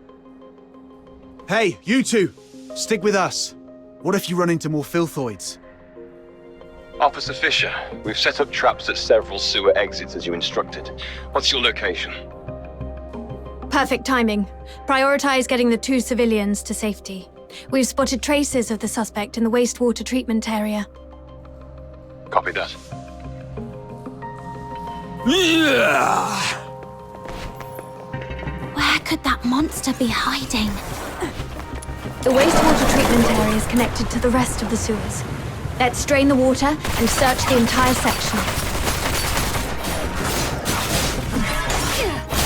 Hey, you two, stick with us. What if you run into more filthoids? Officer Fisher, we've set up traps at several sewer exits as you instructed. What's your location? Perfect timing. Prioritize getting the 2 civilians to safety. We've spotted traces of the suspect in the wastewater treatment area. Copy that. Where could that monster be hiding? The wastewater treatment area is connected to the rest of the sewers. Let's drain the water and search the entire section.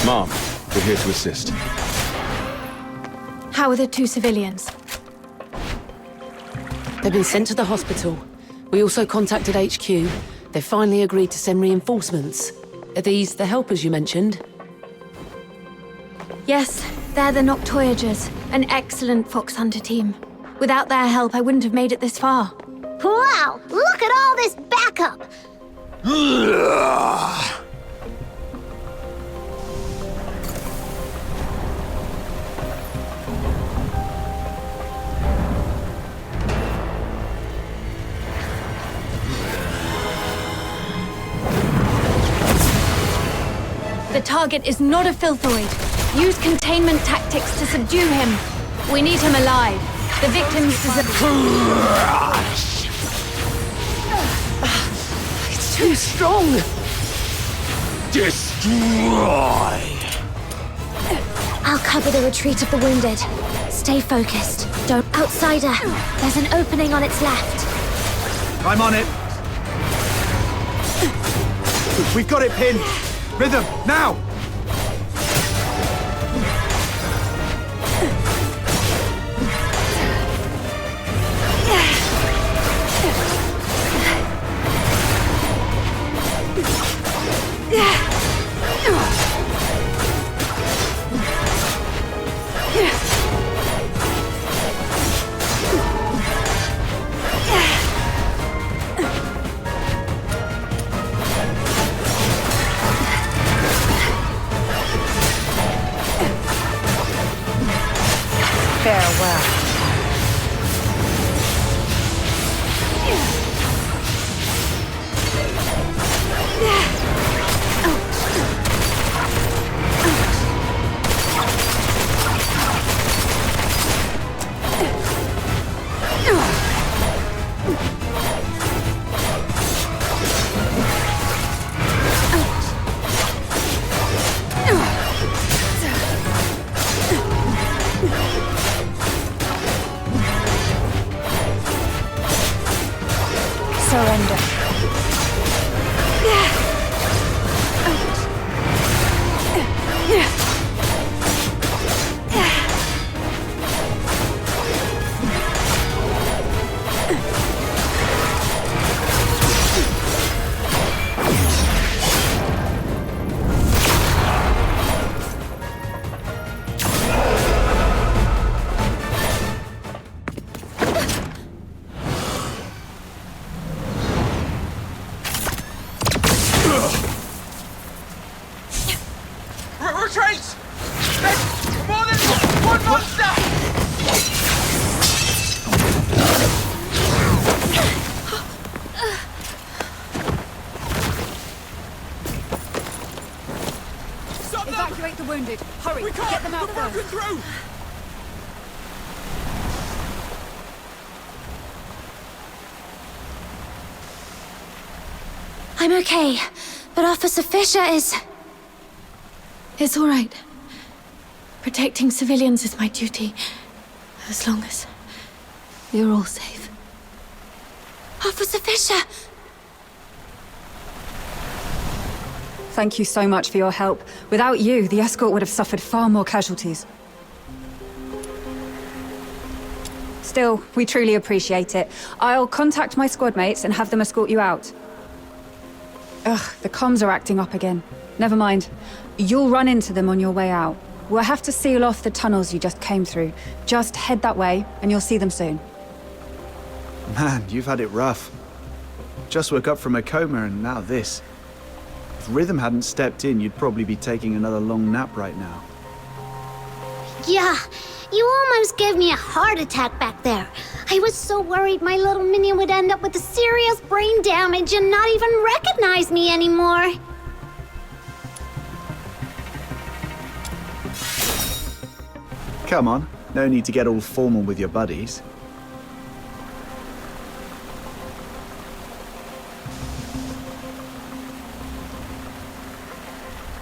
Mom, we're here to assist. How are the 2 civilians? They've been sent to the hospital. We also contacted HQ. They've finally agreed to send reinforcements. Are these the helpers you mentioned? Yes, they're the Noctoyagers, an excellent fox hunter team. Without their help, I wouldn't have made it this far. Wow! Look at all this backup! The target is not a filthoid. Use containment tactics to subdue him. We need him alive. The victims deserve... It's too strong! Destroy! I'll cover the retreat of the wounded. Stay focused. Don't... Outsider! There's an opening on its left. I'm on it. We've got it pinned. Rhythm, now! Farewell. Surrender. Retreat! There's more than one monster! Evacuate the wounded. Hurry, We can't! get them out We're broken first. through! I'm okay, but Officer Fisher is... It's all right. Protecting civilians is my duty. As long as you're all safe. Officer Fisher! Thank you so much for your help. Without you, the escort would have suffered far more casualties. Still, we truly appreciate it. I'll contact my squad mates and have them escort you out. Ugh, the comms are acting up again. Never mind. You'll run into them on your way out. We'll have to seal off the tunnels you just came through. Just head that way, and you'll see them soon. Man, you've had it rough. Just woke up from a coma and now this. If Rhythm hadn't stepped in, you'd probably be taking another long nap right now. Yeah, you almost gave me a heart attack back there. I was so worried my little minion would end up with a serious brain damage and not even recognize me anymore. Come on, no need to get all formal with your buddies.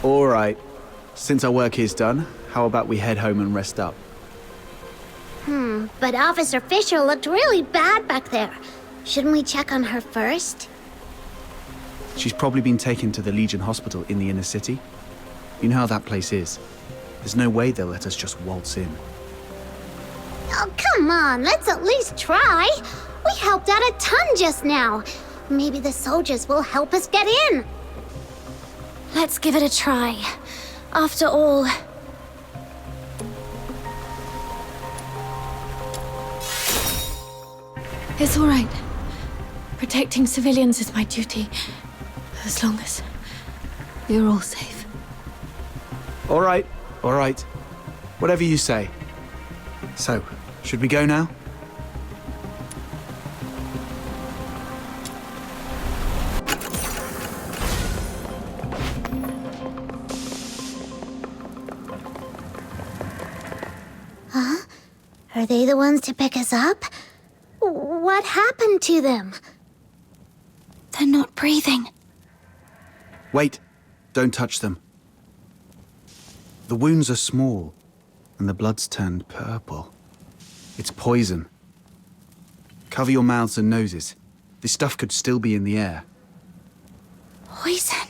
All right, since our work is done, how about we head home and rest up? But Officer Fisher looked really bad back there. Shouldn't we check on her first? She's probably been taken to the Legion Hospital in the inner city. You know how that place is. There's no way they'll let us just waltz in. Oh, come on, let's at least try. We helped out a ton just now. Maybe the soldiers will help us get in. Let's give it a try. After all... It's all right. Protecting civilians is my duty. As long as you're all safe. All right, all right. Whatever you say. So, should we go now? Are they the ones to pick us up? What happened to them? They're not breathing. Wait, don't touch them. The wounds are small, and the blood's turned purple. It's poison. Cover your mouths and noses. This stuff could still be in the air. Poison.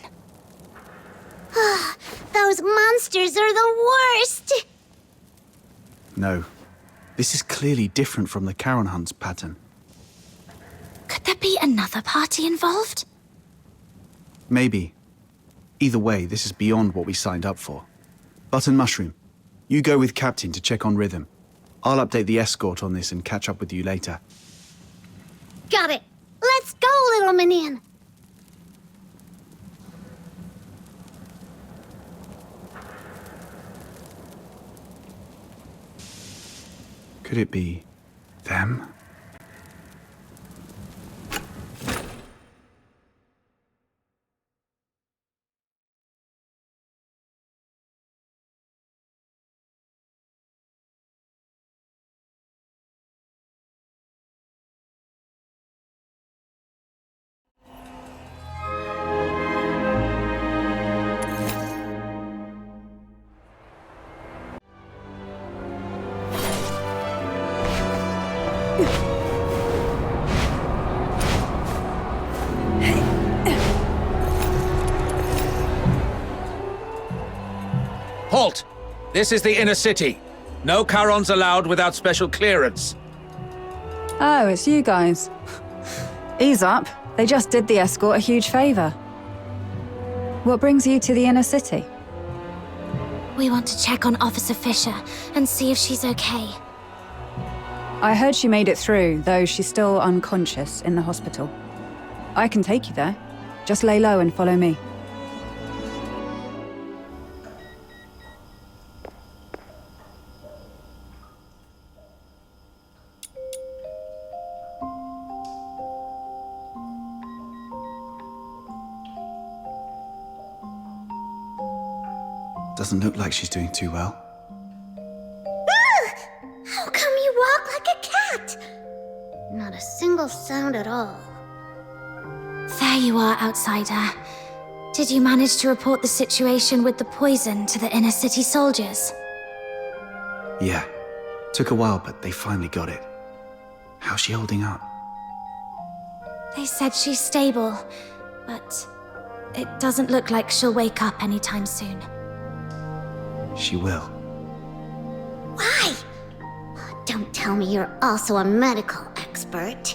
Those monsters are the worst! No, this is clearly different from the Charon Hunt's pattern. Could there be another party involved? Maybe. Either way, this is beyond what we signed up for. Button Mushroom, you go with Captain to check on rhythm. I'll update the escort on this and catch up with you later. Got it! Let's go, little minion! Could it be them? Halt! This is the inner city. No Charons allowed without special clearance. Oh, it's you guys. Ease up. They just did the escort a huge favor. What brings you to the inner city? We want to check on Officer Fisher and see if she's okay. I heard she made it through, though she's still unconscious in the hospital. I can take you there. Just lay low and follow me. Doesn't look like she's doing too well. How come you walk like a cat? Not a single sound at all. There you are, outsider. Did you manage to report the situation with the poison to the inner city soldiers? Yeah. Took a while, but they finally got it. How's she holding up? They said she's stable, but it doesn't look like she'll wake up anytime soon. She will. Why? Don't tell me you're also a medical expert.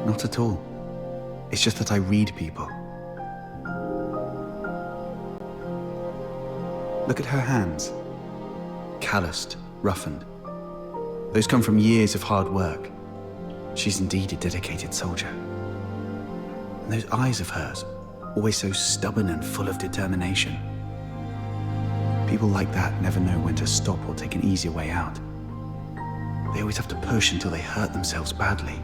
Not at all. It's just that I read people. Look at her hands. Calloused, roughened. Those come from years of hard work. She's indeed a dedicated soldier. And those eyes of hers, always so stubborn and full of determination. People like that never know when to stop or take an easier way out. They always have to push until they hurt themselves badly.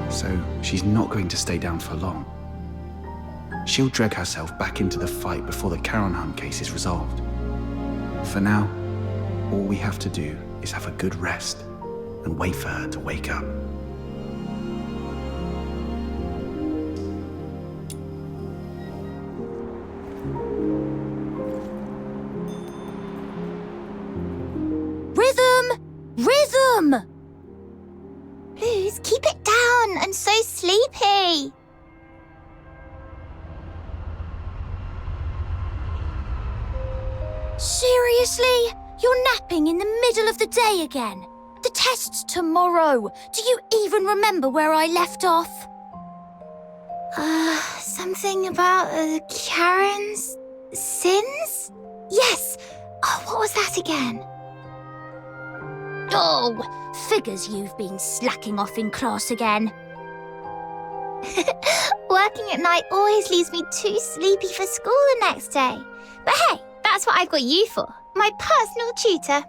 So she's not going to stay down for long. She'll drag herself back into the fight before the Charon Hunt case is resolved. For now, all we have to do is have a good rest and wait for her to wake up. Rhythm! Please, keep it down. I'm so sleepy. Seriously? You're napping in the middle of the day again? The test's tomorrow. Do you even remember where I left off? Something about Karen's sins? Yes! Oh, what was that again? Oh, figures you've been slacking off in class again. Working at night always leaves me too sleepy for school the next day. But hey, that's what I've got you for. My personal tutor.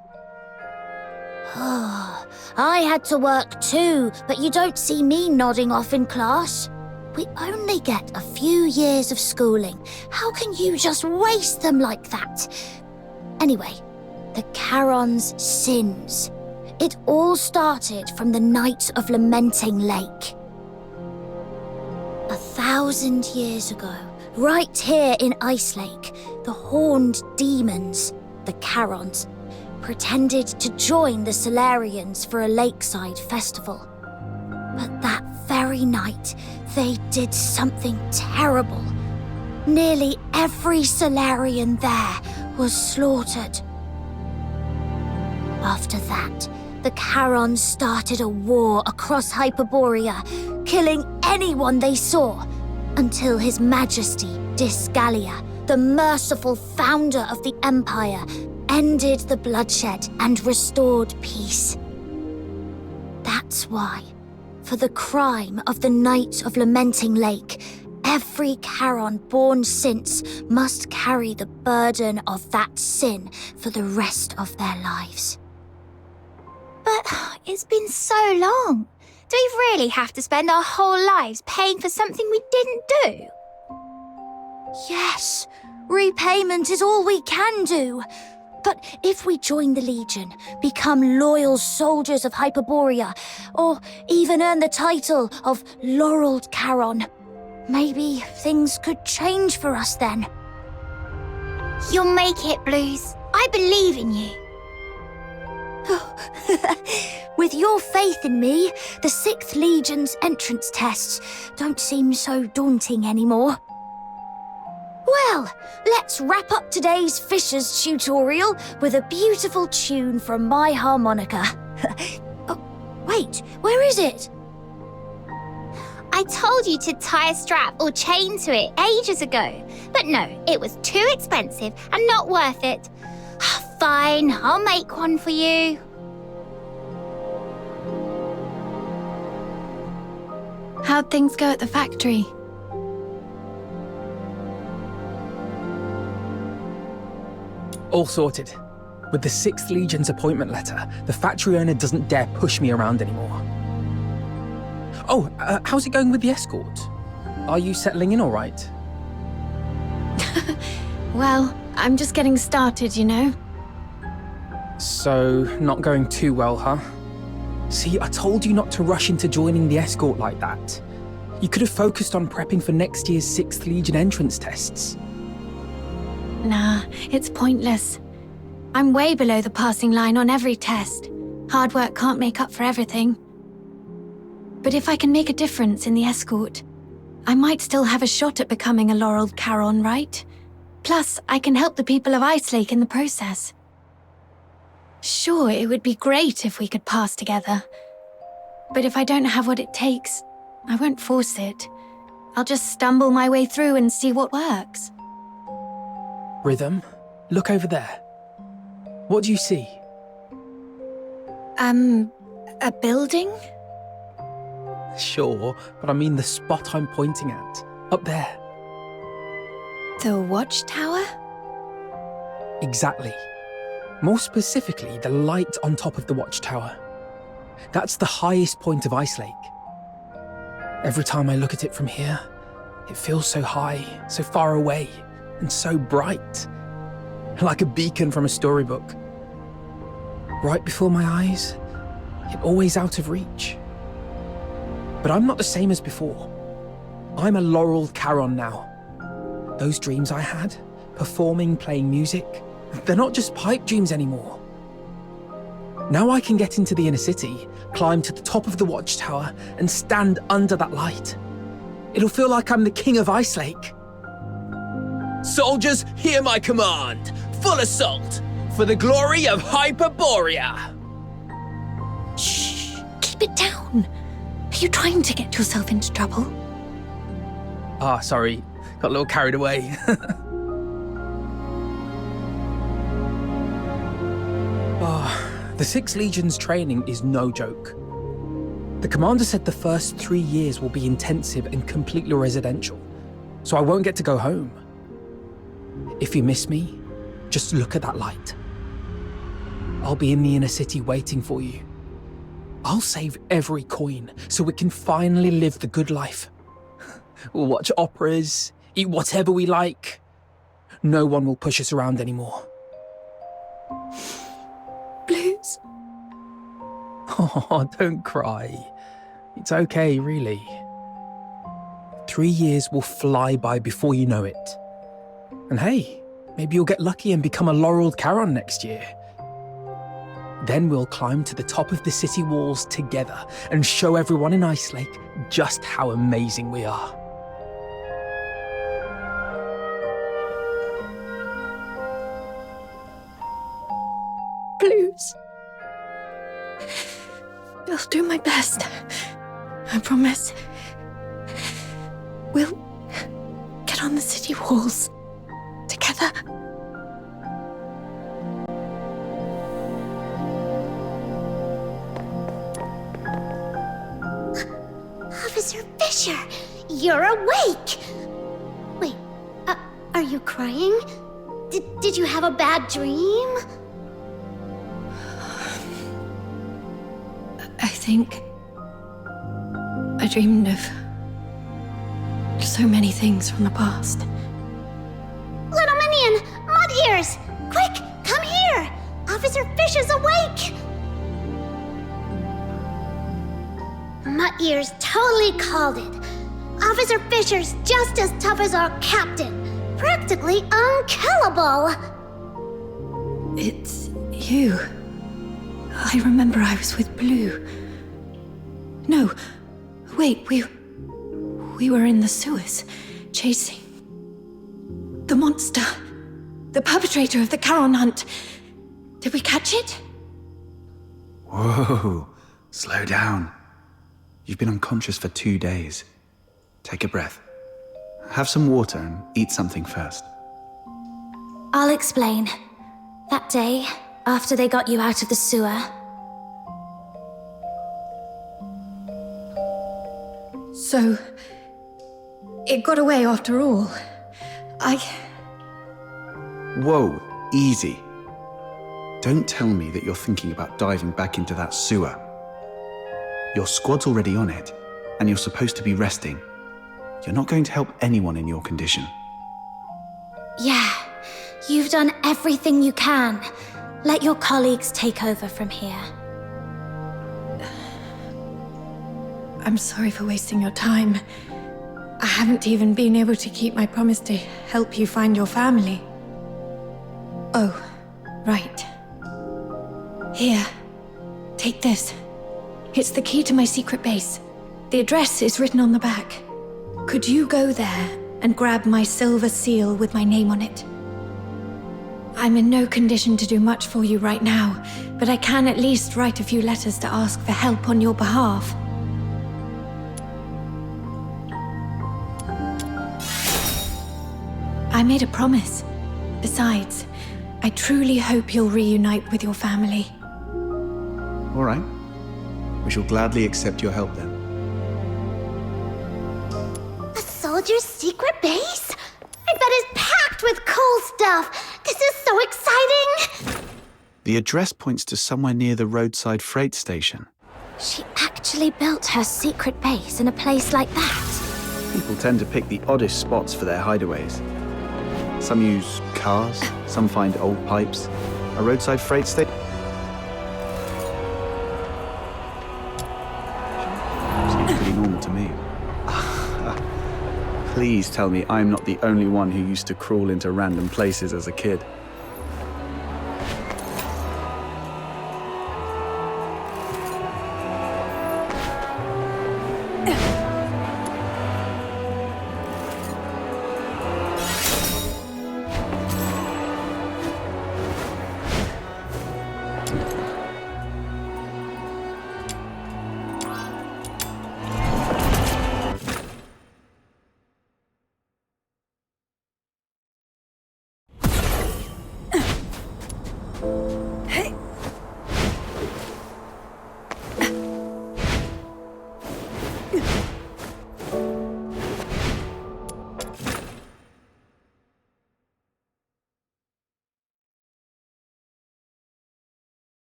I had to work too, but you don't see me nodding off in class. We only get a few years of schooling. How can you just waste them like that? Anyway, The Charon's sins. It all started from the night of Lamenting Lake. 1,000 years ago, right here in Ice Lake, the horned demons, the Charons, pretended to join the Solarians for a lakeside festival. But that very night, they did something terrible. Nearly every Solarian there was slaughtered. After that, the Charons started a war across Hyperborea, killing anyone they saw, until His Majesty Disgalia, the merciful founder of the Empire, ended the bloodshed and restored peace. That's why, for the crime of the Night of Lamenting Lake, every Charon born since must carry the burden of that sin for the rest of their lives. But it's been so long. Do we really have to spend our whole lives paying for something we didn't do? Yes, repayment is all we can do. But if we join the Legion, become loyal soldiers of Hyperborea, or even earn the title of Laureled Charon, maybe things could change for us then. You'll make it, Blues. I believe in you. With your faith in me, the 6th Legion's entrance tests don't seem so daunting anymore. Well, let's wrap up today's Fisher's tutorial with a beautiful tune from my harmonica. Oh, wait, where is it? I told you to tie a strap or chain to it ages ago. But no, it was too expensive and not worth it. Fine, I'll make one for you. How'd things go at the factory? All sorted. With the 6th Legion's appointment letter, the factory owner doesn't dare push me around anymore. Oh, how's it going with the escort? Are you settling in all right? Well, I'm just getting started, you know. So, not going too well, huh? See, I told you not to rush into joining the escort like that. You could have focused on prepping for next year's 6th Legion entrance tests. Nah, it's pointless. I'm way below the passing line on every test. Hard work can't make up for everything. But if I can make a difference in the escort, I might still have a shot at becoming a Laureled Charon, right? Plus, I can help the people of Ice Lake in the process. Sure, it would be great if we could pass together. But if I don't have what it takes, I won't force it. I'll just stumble my way through and see what works. Rhythm, look over there. What do you see? A building? Sure, but I mean the spot I'm pointing at. Up there. The watchtower? Exactly. More specifically, the light on top of the watchtower. That's the highest point of Ice Lake. Every time I look at it from here, it feels so high, so far away, and so bright. Like a beacon from a storybook. Right before my eyes, yet always out of reach. But I'm not the same as before. I'm a Laureled Charon now. Those dreams I had, performing, playing music, they're not just pipe dreams anymore. Now I can get into the inner city, climb to the top of the watchtower, and stand under that light. It'll feel like I'm the king of Ice Lake. Soldiers, hear my command! Full assault! For the glory of Hyperborea! Shh! Keep it down! Are you trying to get yourself into trouble? Ah, sorry. Got a little carried away. The 6th Legion's training is no joke. The commander said the first 3 years will be intensive and completely residential, so I won't get to go home. If you miss me, just look at that light. I'll be in the inner city waiting for you. I'll save every coin so we can finally live the good life. We'll watch operas, eat whatever we like. No one will push us around anymore. Oh, don't cry. It's okay, really. 3 years will fly by before you know it. And hey, maybe you'll get lucky and become a laureled Charon next year. Then we'll climb to the top of the city walls together and show everyone in Ice Lake just how amazing we are. Please. I'll do my best. I promise. We'll get on the city walls together. Officer Fisher, you're awake! Wait, are you crying? Did you have a bad dream? I think I dreamed of so many things from the past. Little Minion, Mud Ears! Quick, come here! Officer Fisher's awake! Mud Ears totally called it. Officer Fisher's just as tough as our captain. Practically unkillable. It's you. I remember I was with Blue. No, wait, we were in the sewers, chasing the monster, the perpetrator of the Charon hunt. Did we catch it? Whoa, slow down. You've been unconscious for 2 days. Take a breath. Have some water and eat something first. I'll explain. That day, after they got you out of the sewer. So, it got away after all. Whoa, easy. Don't tell me that you're thinking about diving back into that sewer. Your squad's already on it, and you're supposed to be resting. You're not going to help anyone in your condition. Yeah, you've done everything you can. Let your colleagues take over from here. I'm sorry for wasting your time. I haven't even been able to keep my promise to help you find your family. Oh, right. Here, take this. It's the key to my secret base. The address is written on the back. Could you go there and grab my silver seal with my name on it? I'm in no condition to do much for you right now, but I can at least write a few letters to ask for help on your behalf. I made a promise. Besides, I truly hope you'll reunite with your family. All right. We shall gladly accept your help then. A soldier's secret base? I bet it's packed with cool stuff. This is so exciting. The address points to somewhere near the roadside freight station. She actually built her secret base in a place like that. People tend to pick the oddest spots for their hideaways. Some use cars, some find old pipes. A roadside freight station seems pretty normal to me. Please tell me I'm not the only one who used to crawl into random places as a kid.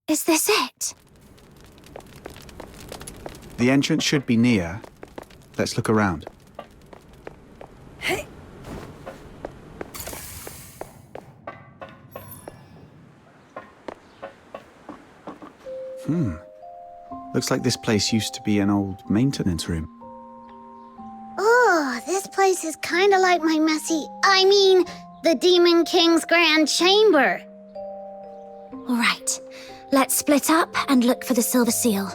Is this it? The entrance should be near. Let's look around. Looks like this place used to be an old maintenance room. Oh, this place is kinda like my the Demon King's Grand Chamber. All right, let's split up and look for the Silver Seal.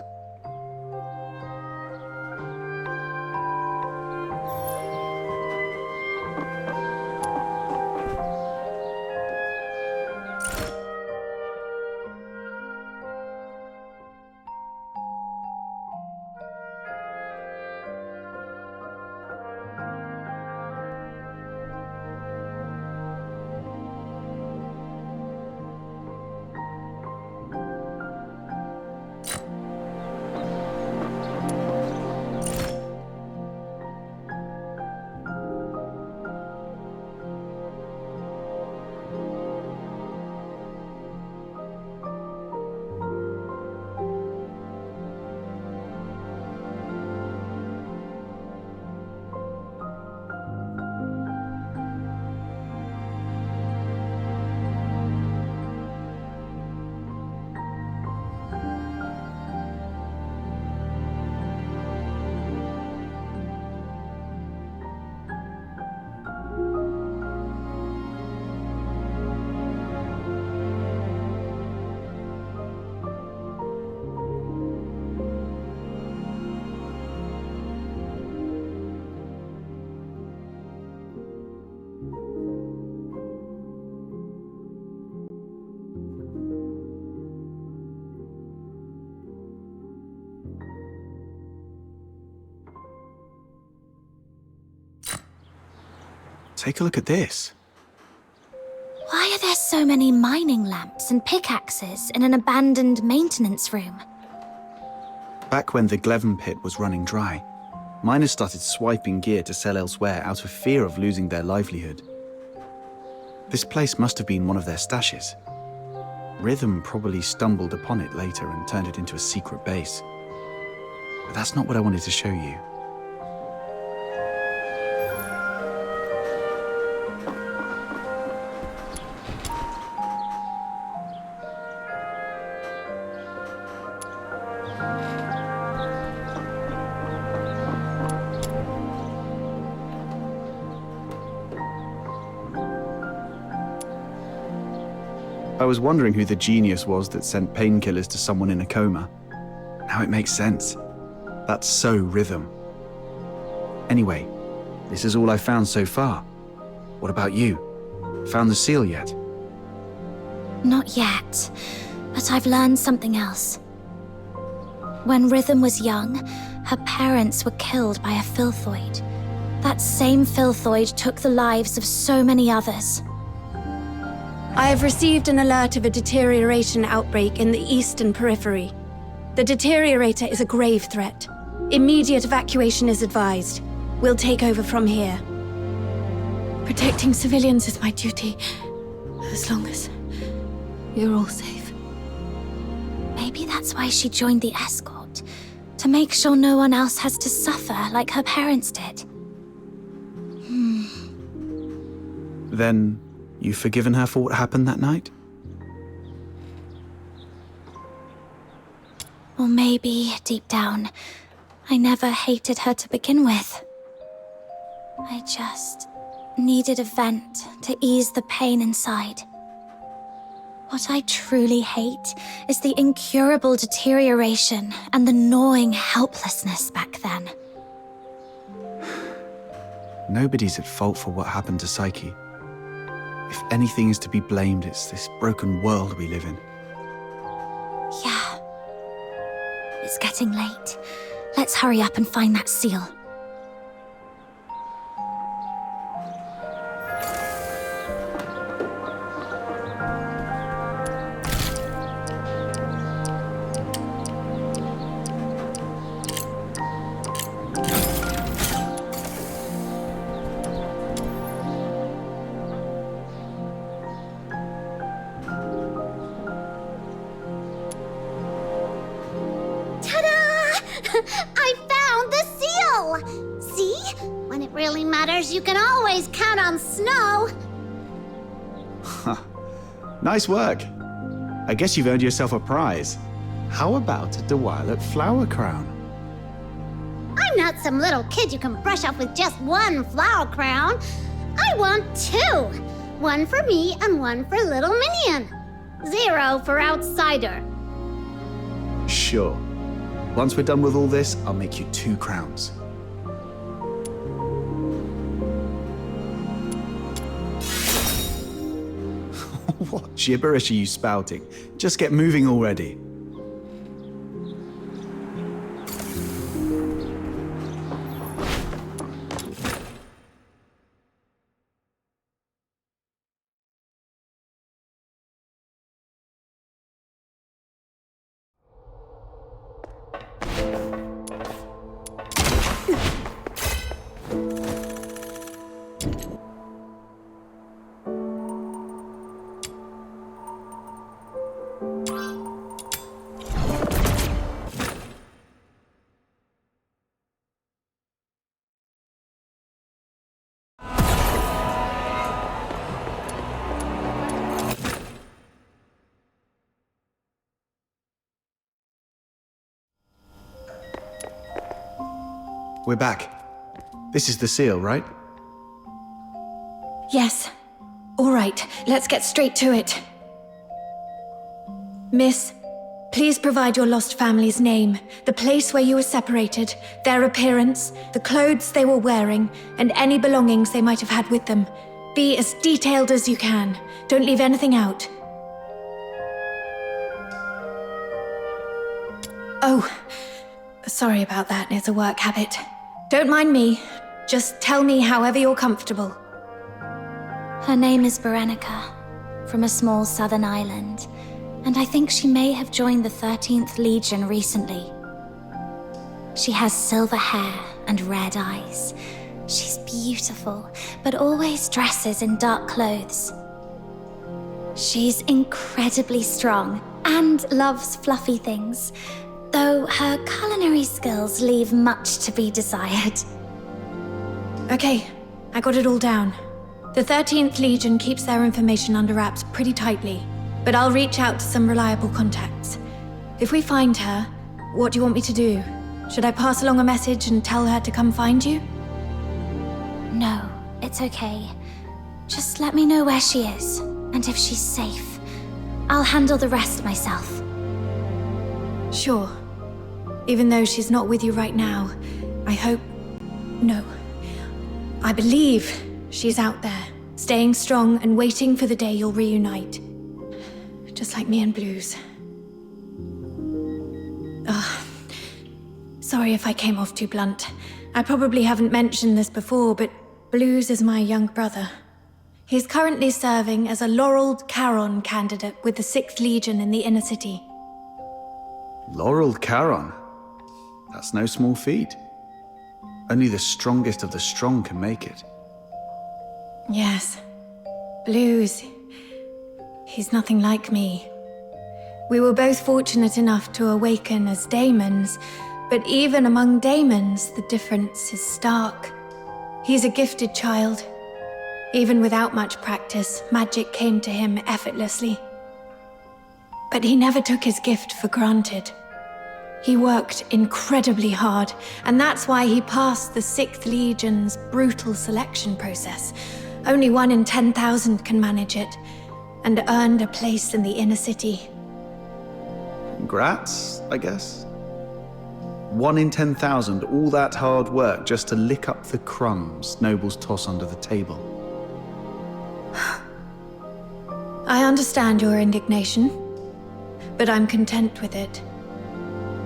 Take a look at this. Why are there so many mining lamps and pickaxes in an abandoned maintenance room? Back when the Gleven pit was running dry, miners started swiping gear to sell elsewhere out of fear of losing their livelihood. This place must have been one of their stashes. Rhythm probably stumbled upon it later and turned it into a secret base. But that's not what I wanted to show you. I was wondering who the genius was that sent painkillers to someone in a coma. Now it makes sense. That's so Rhythm. Anyway, this is all I found so far. What about you? Found the seal yet? Not yet, but I've learned something else. When Rhythm was young, her parents were killed by a filthoid. That same filthoid took the lives of so many others. I have received an alert of a deterioration outbreak in the eastern periphery. The deteriorator is a grave threat. Immediate evacuation is advised. We'll take over from here. Protecting civilians is my duty, as long as you're all safe. Maybe that's why she joined the escort, to make sure no one else has to suffer like her parents did. Then, you've forgiven her for what happened that night? Or maybe, deep down, I never hated her to begin with. I just needed a vent to ease the pain inside. What I truly hate is the incurable deterioration and the gnawing helplessness back then. Nobody's at fault for what happened to Psyche. If anything is to be blamed, it's this broken world we live in. Yeah. It's getting late. Let's hurry up and find that seal. I found the seal! See? When it really matters, you can always count on snow. Nice work. I guess you've earned yourself a prize. How about a Duet flower crown? I'm not some little kid you can brush off with just one flower crown. I want 2. One for me and one for little minion. 0 for outsider. Sure. Once we're done with all this, I'll make you 2 crowns. What gibberish are you spouting? Just get moving already. We're back. This is the seal, right? Yes. All right, let's get straight to it. Miss, please provide your lost family's name, the place where you were separated, their appearance, the clothes they were wearing, and any belongings they might have had with them. Be as detailed as you can. Don't leave anything out. Oh, sorry about that. It's a work habit. Don't mind me. Just tell me however you're comfortable. Her name is Berenica, from a small southern island, and I think she may have joined the 13th Legion recently. She has silver hair and red eyes. She's beautiful, but always dresses in dark clothes. She's incredibly strong and loves fluffy things, though her culinary skills leave much to be desired. Okay, I got it all down. The 13th Legion keeps their information under wraps pretty tightly, but I'll reach out to some reliable contacts. If we find her, what do you want me to do? Should I pass along a message and tell her to come find you? No, it's okay. Just let me know where she is, and if she's safe. I'll handle the rest myself. Sure. Even though she's not with you right now, I hope... No. I believe she's out there, staying strong and waiting for the day you'll reunite. Just like me and Blues. Sorry if I came off too blunt. I probably haven't mentioned this before, but Blues is my young brother. He's currently serving as a laureled Charon candidate with the 6th Legion in the inner city. Laureled Charon? That's no small feat. Only the strongest of the strong can make it. Yes. Blues. He's nothing like me. We were both fortunate enough to awaken as daemons, but even among daemons, the difference is stark. He's a gifted child. Even without much practice, magic came to him effortlessly. But he never took his gift for granted. He worked incredibly hard, and that's why he passed the 6th Legion's brutal selection process. Only 1 in 10,000 can manage it, and earned a place in the inner city. Congrats, I guess. 1 in 10,000, all that hard work just to lick up the crumbs nobles toss under the table. I understand your indignation, but I'm content with it.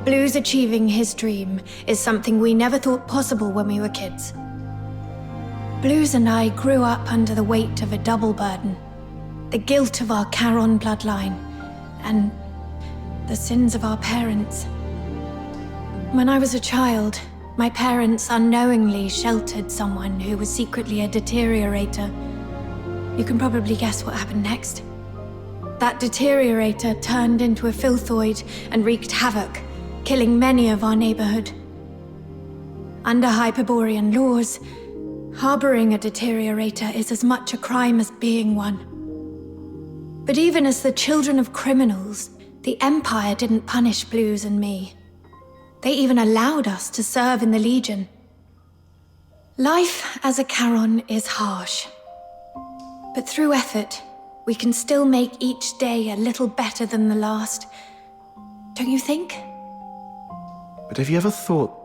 Blues achieving his dream is something we never thought possible when we were kids. Blues and I grew up under the weight of a double burden. The guilt of our Charon bloodline, and the sins of our parents. When I was a child, my parents unknowingly sheltered someone who was secretly a deteriorator. You can probably guess what happened next. That deteriorator turned into a filthoid and wreaked havoc, killing many of our neighborhood. Under Hyperborean laws, harboring a deteriorator is as much a crime as being one. But even as the children of criminals, The Empire didn't punish Blues and me. They even allowed us to serve in the Legion. Life as a Charon is harsh. But through effort, we can still make each day a little better than the last. Don't you think? But have you ever thought...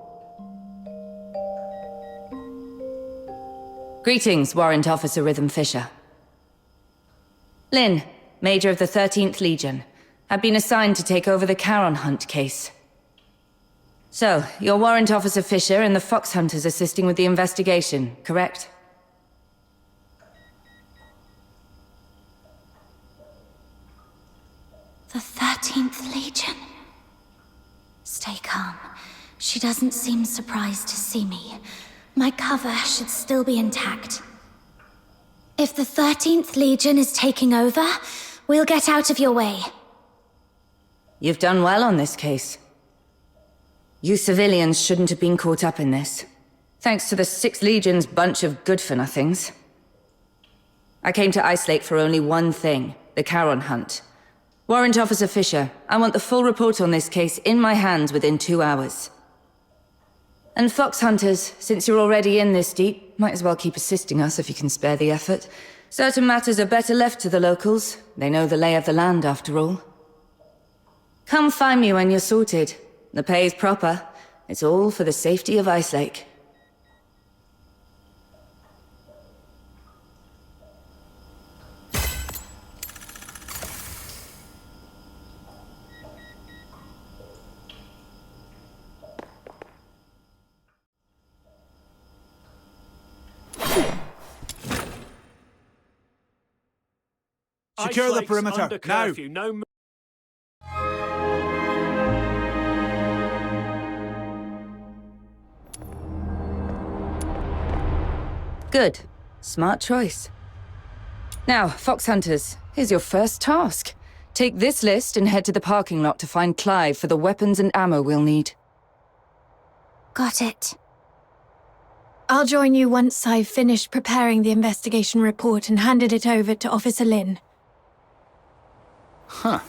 Greetings, Warrant Officer Rhythm Fisher. Lynn, Major of the 13th Legion. I've been assigned to take over the Charon Hunt case. So, you're Warrant Officer Fisher and the Fox Hunters assisting with the investigation, correct? The 13th Legion. Stay calm. She doesn't seem surprised to see me. My cover should still be intact. If the 13th Legion is taking over, we'll get out of your way. You've done well on this case. You civilians shouldn't have been caught up in this. Thanks to the 6th Legion's bunch of good-for-nothings. I came to Ice Lake for only one thing, the Charon Hunt. Warrant Officer Fisher, I want the full report on this case in my hands within 2 hours. And Fox Hunters, since you're already in this deep, might as well keep assisting us if you can spare the effort. Certain matters are better left to the locals. They know the lay of the land, after all. Come find me when you're sorted. The pay's proper. It's all for the safety of Ice Lake. Secure the perimeter, now! Good. Smart choice. Now, Fox Hunters, here's your first task. Take this list and head to the parking lot to find Clive for the weapons and ammo we'll need. Got it. I'll join you once I've finished preparing the investigation report and handed it over to Officer Lynn. Huh.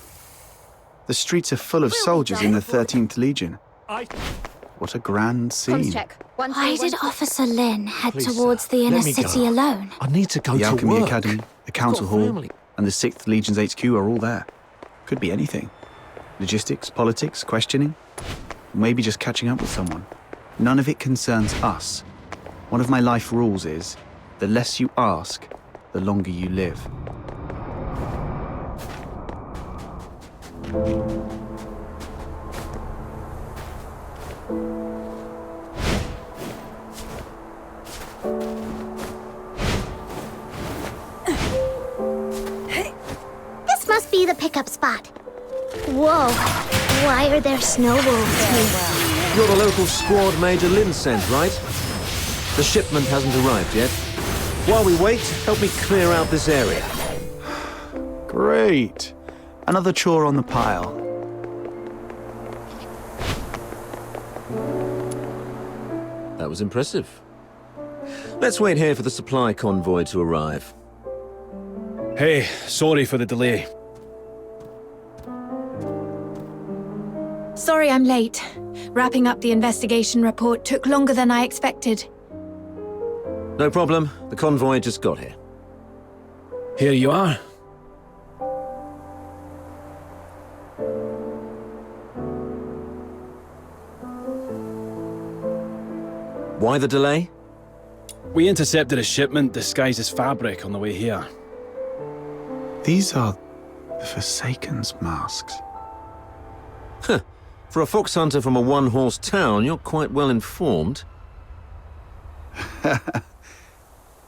The streets are full of soldiers in the 13th Legion. What a grand scene. Why did Officer Lynn head towards the inner city alone? I need to go the to Alchemy work. Academy, the Council Hall, and the 6th Legion's HQ are all there. Could be anything. Logistics, politics, questioning. Maybe just catching up with someone. None of it concerns us. One of my life rules is, the less you ask, the longer you live. This must be the pickup spot. Whoa, why are there snow wolves here? You're the local squad Major Lynn sent, right? The shipment hasn't arrived yet. While we wait, help me clear out this area. Great. Another chore on the pile. That was impressive. Let's wait here for the supply convoy to arrive. Hey, sorry for the delay. Sorry I'm late. Wrapping up the investigation report took longer than I expected. No problem. The convoy just got here. Here you are. Why the delay? We intercepted a shipment disguised as fabric on the way here. These are the Forsaken's masks. Huh. For a fox hunter from a one-horse town, you're quite well informed.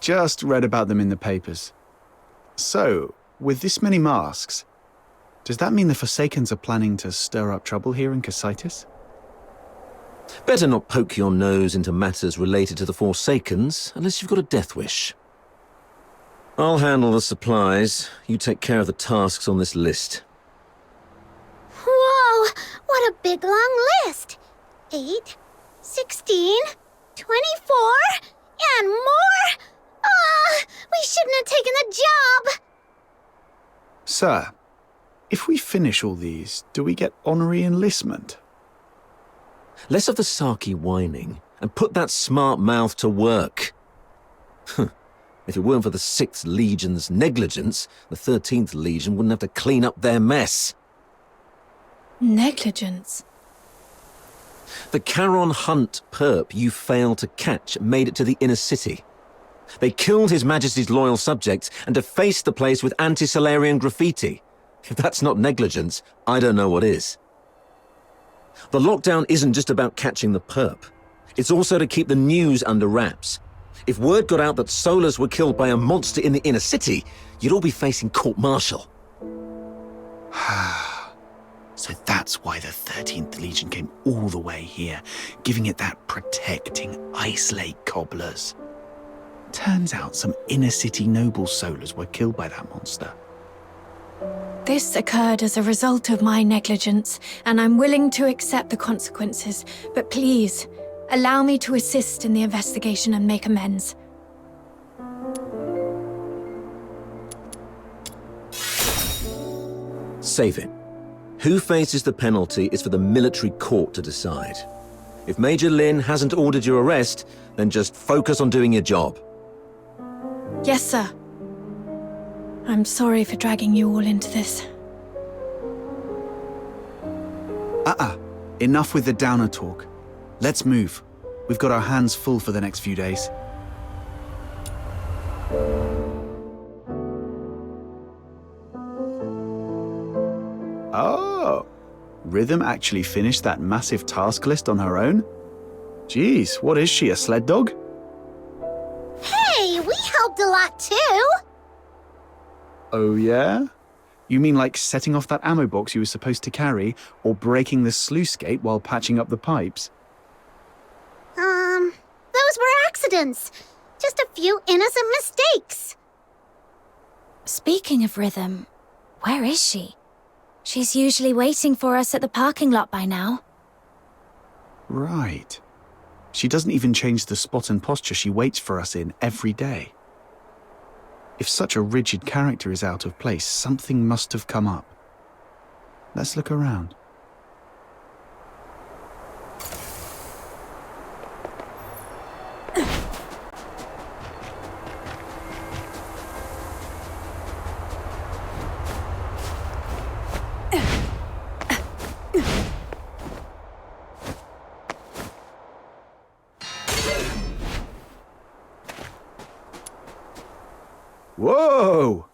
Just read about them in the papers. So, with this many masks, does that mean the Forsakens are planning to stir up trouble here in Cocytus? Better not poke your nose into matters related to the Forsakens, unless you've got a death wish. I'll handle the supplies. You take care of the tasks on this list. Whoa, what a big long list. 8, 16, 24, and more? We shouldn't have taken the job. Sir, If we finish all these, do we get honorary enlistment? Less of the sarky whining, and put that smart mouth to work. If it weren't for the 6th Legion's negligence, the 13th Legion wouldn't have to clean up their mess. Negligence? The Charon Hunt perp you failed to catch made it to the inner city. They killed His Majesty's loyal subjects and defaced the place with anti-Solarian graffiti. If that's not negligence, I don't know what is. The lockdown isn't just about catching the perp. It's also to keep the news under wraps. If word got out that Solars were killed by a monster in the inner city, you'd all be facing court-martial. So that's why the 13th Legion came all the way here, giving it that protecting Ice Lake cobblers. Turns out some inner city noble Solars were killed by that monster. This occurred as a result of my negligence, and I'm willing to accept the consequences. But please, allow me to assist in the investigation and make amends. Save it. Who faces the penalty is for the military court to decide. If Major Lin hasn't ordered your arrest, then just focus on doing your job. Yes, sir. I'm sorry for dragging you all into this. Enough with the downer talk. Let's move. We've got our hands full for the next few days. Oh, Rhythm actually finished that massive task list on her own? Jeez, what is she, a sled dog? Hey, we helped a lot too! Oh yeah? You mean like setting off that ammo box you were supposed to carry, or breaking the sluice gate while patching up the pipes? Those were accidents. Just a few innocent mistakes. Speaking of Rhythm, where is she? She's usually waiting for us at the parking lot by now. Right. She doesn't even change the spot and posture she waits for us in every day. If such a rigid character is out of place, something must have come up. Let's look around. Whoa!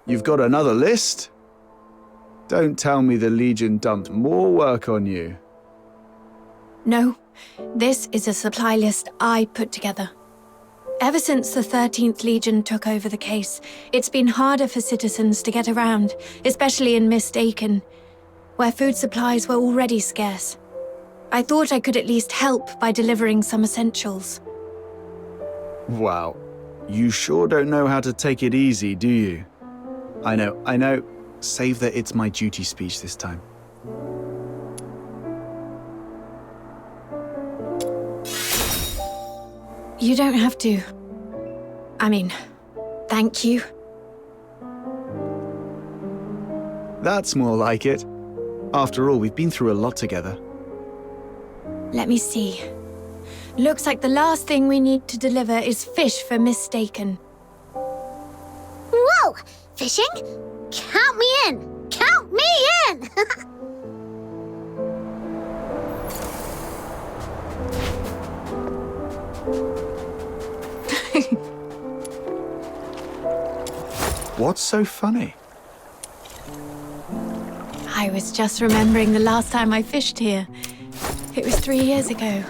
You've got another list? Don't tell me the Legion dumped more work on you. No, this is a supply list I put together. Ever since the 13th Legion took over the case, it's been harder for citizens to get around, especially in Mist Aiken, where food supplies were already scarce. I thought I could at least help by delivering some essentials. Wow. You sure don't know how to take it easy, do you? I know. Save the "it's my duty" speech this time. You don't have to. I mean, thank you. That's more like it. After all, we've been through a lot together. Let me see. Looks like the last thing we need to deliver is fish for Mist Aiken. Whoa! Fishing? Count me in! Count me in! What's so funny? I was just remembering the last time I fished here. It was 3 years ago.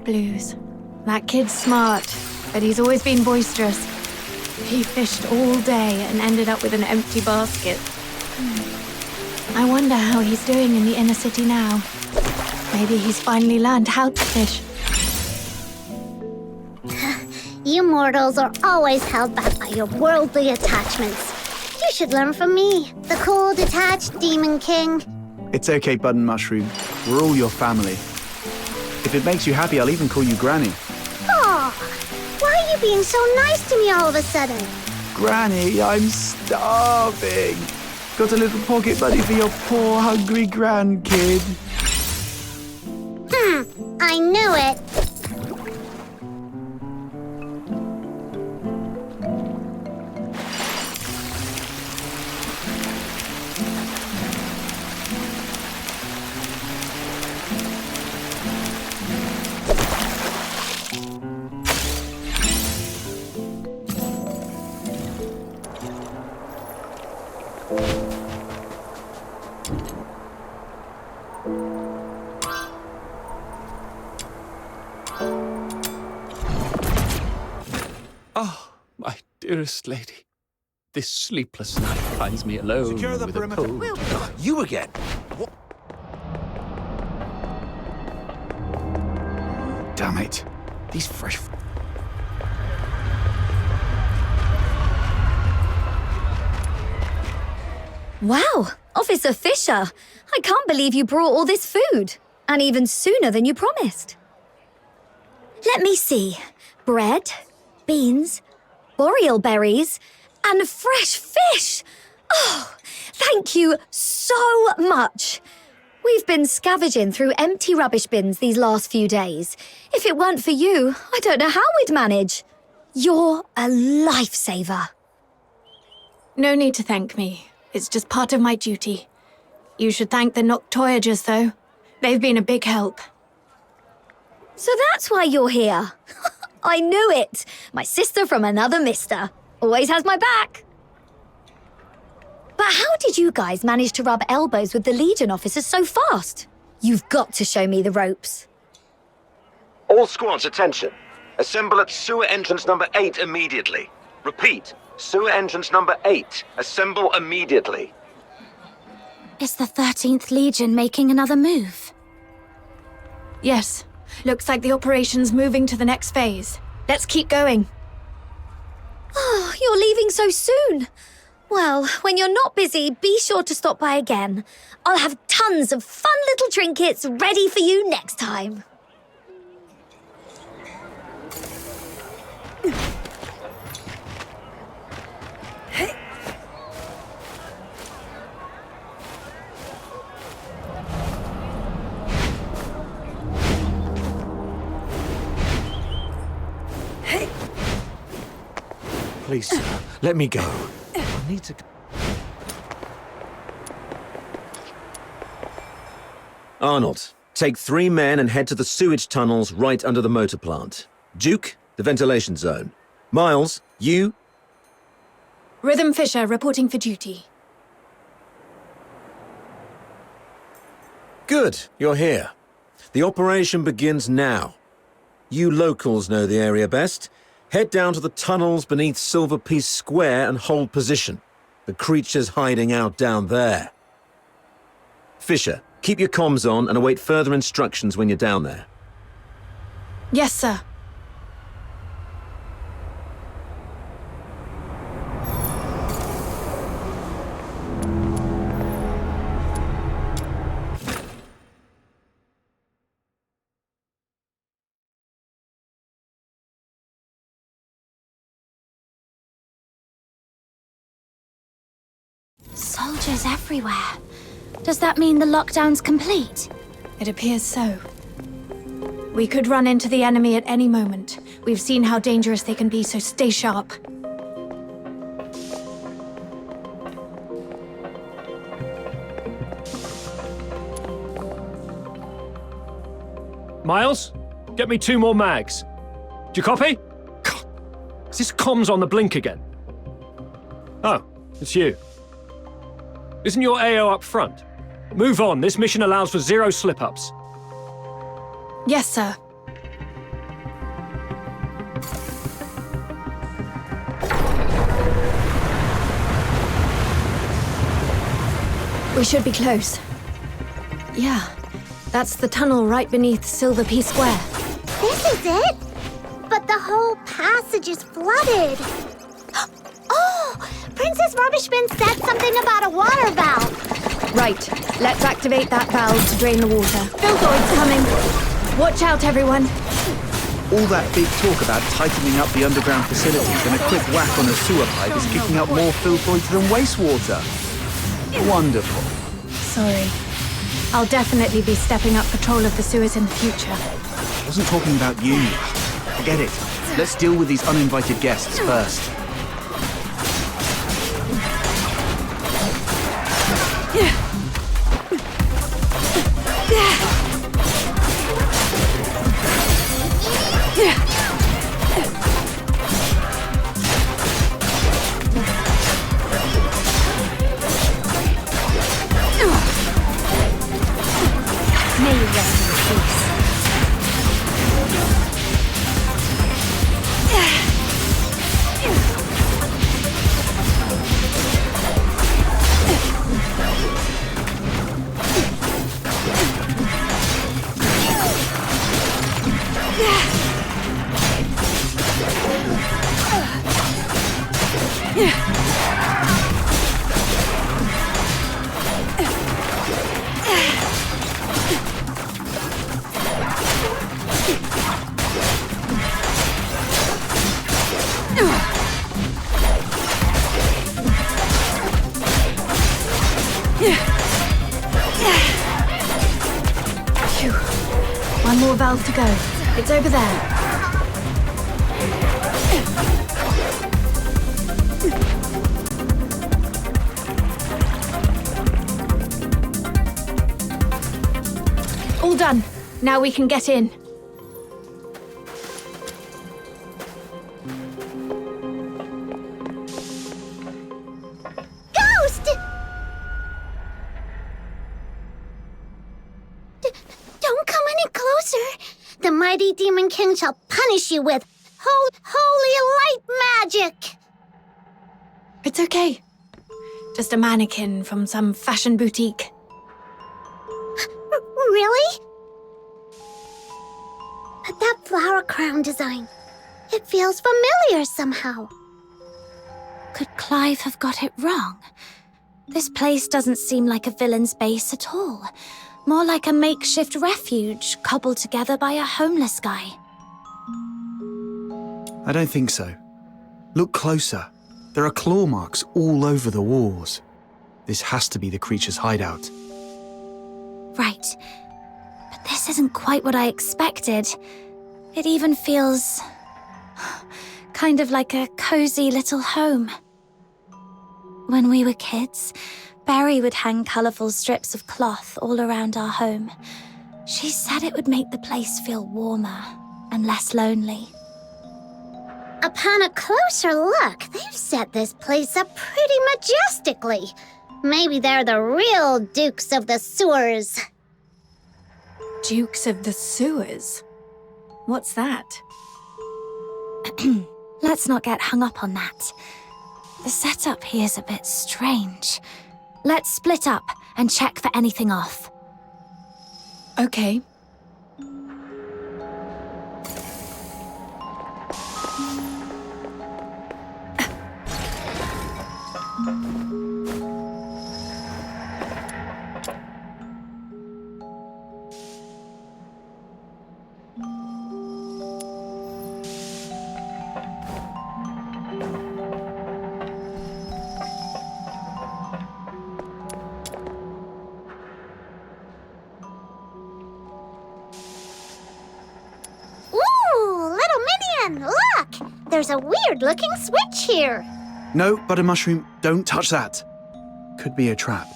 Blues. That kid's smart, but he's always been boisterous. He fished all day and ended up with an empty basket. I wonder how he's doing in the inner city now. Maybe he's finally learned how to fish. You mortals are always held back by your worldly attachments. You should learn from me, the cool, detached Demon King. It's okay, Button Mushroom. We're all your family. If it makes you happy, I'll even call you Granny. Aw, why are you being so nice to me all of a sudden? Granny, I'm starving. Got a little pocket money for your poor, hungry grandkid. I knew it. Oh, my dearest lady. This sleepless night finds me alone with a cold. You again? What? Damn it. These fresh... Wow, Officer Fisher. I can't believe you brought all this food. And even sooner than you promised. Let me see. Bread, beans, boreal berries, and fresh fish. Oh, thank you so much. We've been scavenging through empty rubbish bins these last few days. If it weren't for you, I don't know how we'd manage. You're a lifesaver. No need to thank me. It's just part of my duty. You should thank the Noctoyagers, though. They've been a big help. So that's why you're here. I knew it. My sister from another mister. Always has my back. But how did you guys manage to rub elbows with the Legion officers so fast? You've got to show me the ropes. All squads, attention. Assemble at sewer entrance number 8 immediately. Repeat, sewer entrance number 8. Assemble immediately. Is the 13th Legion making another move? Yes. Looks like the operation's moving to the next phase. Let's keep going. Oh, you're leaving so soon. Well, when you're not busy, be sure to stop by again. I'll have tons of fun little trinkets ready for you next time. Please, sir, let me go. I need to... Arnold, take 3 men and head to the sewage tunnels right under the motor plant. Duke, the ventilation zone. Miles, you... Rhythm Fisher reporting for duty. Good, you're here. The operation begins now. You locals know the area best. Head down to the tunnels beneath Silver Piece Square and hold position. The creature's hiding out down there. Fisher, keep your comms on and await further instructions when you're down there. Yes, sir. Soldiers everywhere. Does that mean the lockdown's complete? It appears so. We could run into the enemy at any moment. We've seen how dangerous they can be, so stay sharp. Miles, get me 2 more mags. Do you copy? God, is this comms on the blink again? Oh, it's you. Isn't your AO up front? Move on, this mission allows for 0 slip-ups. Yes, sir. We should be close. Yeah, that's the tunnel right beneath Silver Piece Square. This is it? But the whole passage is flooded. Oh! Princess Rubbish Bin said something about a water valve. Right, let's activate that valve to drain the water. Filthoid's coming. Watch out, everyone. All that big talk about tightening up the underground facilities and a quick whack on a sewer pipe is kicking up more filthoids than wastewater. Wonderful. Sorry. I'll definitely be stepping up patrol of the sewers in the future. I wasn't talking about you. Forget it. Let's deal with these uninvited guests first. May you rest in peace. Phew. One more valve to go. It's over there. All done. Now we can get in. Ghost! Don't come any closer. The mighty Demon King shall punish you with holy light magic. It's okay. Just a mannequin from some fashion boutique. Really? But that flower crown design, it feels familiar somehow. Could Clive have got it wrong? This place doesn't seem like a villain's base at all. More like a makeshift refuge cobbled together by a homeless guy. I don't think so. Look closer. There are claw marks all over the walls. This has to be the creature's hideout. Right. But this isn't quite what I expected. It even feels kind of like a cozy little home. When we were kids, Berry would hang colourful strips of cloth all around our home. She said it would make the place feel warmer and less lonely. Upon a closer look, they've set this place up pretty majestically. Maybe they're the real Dukes of the Sewers. Dukes of the Sewers? What's that? Let's not get hung up on that. The setup here's a bit strange. Let's split up and check for anything off. Okay. Look! There's a weird-looking switch here. No, Butter Mushroom, don't touch that. Could be a trap.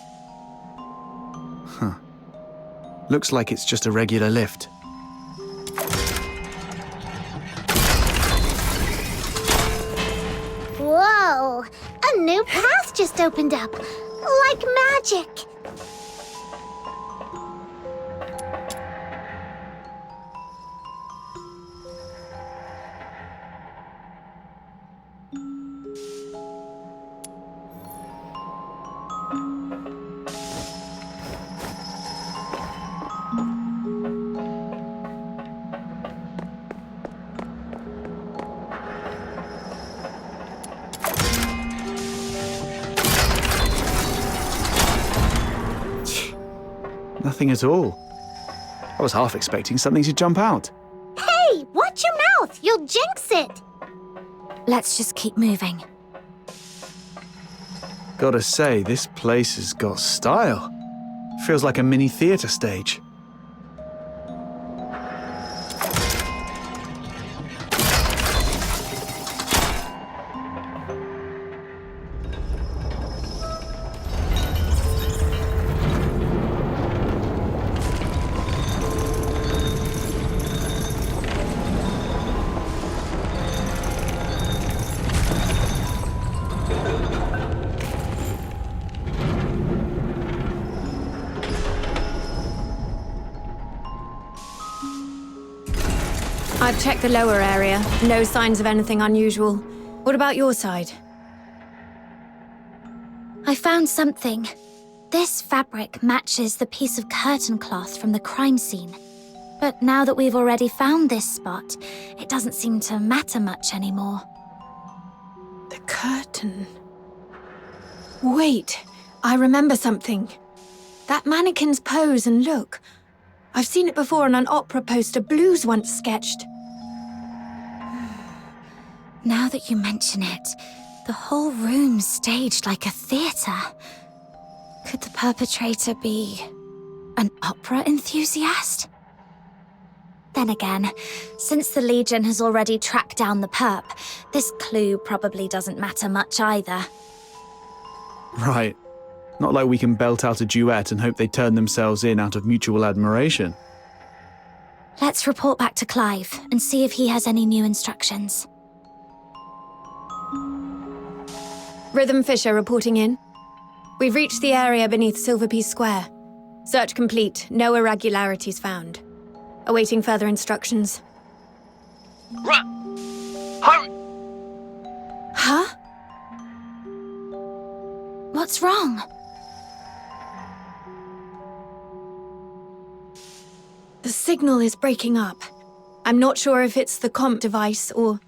Huh. Looks like it's just a regular lift. Whoa! A new path just opened up. Like magic. Nothing at all. I was half expecting something to jump out. Hey, watch your mouth! You'll jinx it! Let's just keep moving. Gotta say, this place has got style. Feels like a mini theatre stage. I've checked the lower area. No signs of anything unusual. What about your side? I found something. This fabric matches the piece of curtain cloth from the crime scene. But now that we've already found this spot, it doesn't seem to matter much anymore. The curtain. Wait, I remember something. That mannequin's pose and look. I've seen it before on an opera poster Blues once sketched. Now that you mention it, the whole room's staged like a theatre. Could the perpetrator be an opera enthusiast? Then again, since the Legion has already tracked down the perp, this clue probably doesn't matter much either. Right. Not like we can belt out a duet and hope they turn themselves in out of mutual admiration. Let's report back to Clive and see if he has any new instructions. Rhythm Fisher reporting in. We've reached the area beneath Silverpiece Square. Search complete, no irregularities found. Awaiting further instructions. Hurry! Huh? What's wrong? The signal is breaking up. I'm not sure if it's the comp device or...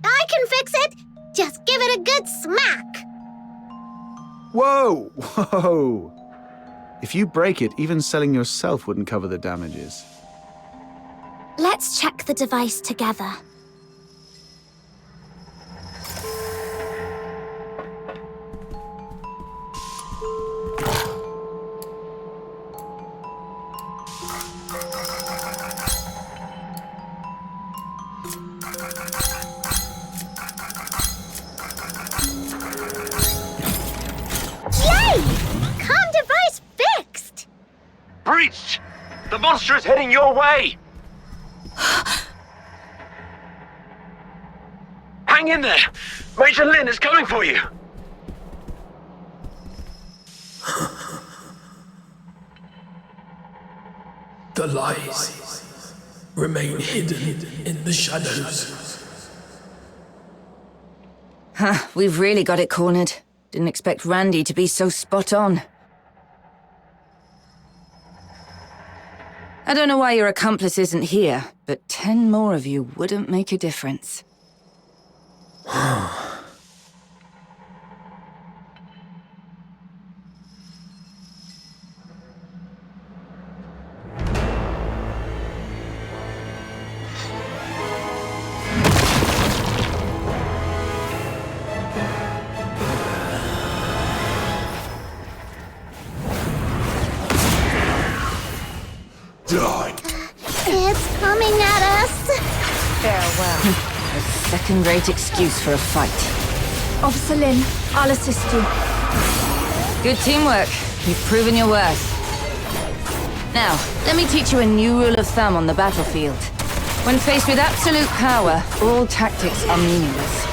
I can fix it! Just give it a good smack! Whoa! Whoa! If you break it, even selling yourself wouldn't cover the damages. Let's check the device together. Breached! The monster is heading your way! Hang in there! Major Lin is coming for you! The lies remain hidden in the shadows. Huh, we've really got it cornered. Didn't expect Randy to be so spot on. I don't know why your accomplice isn't here, but 10 more of you wouldn't make a difference. It's coming at us! Farewell. A second-rate excuse for a fight. Officer Lin, I'll assist you. Good teamwork. You've proven your worth. Now, let me teach you a new rule of thumb on the battlefield. When faced with absolute power, all tactics are meaningless.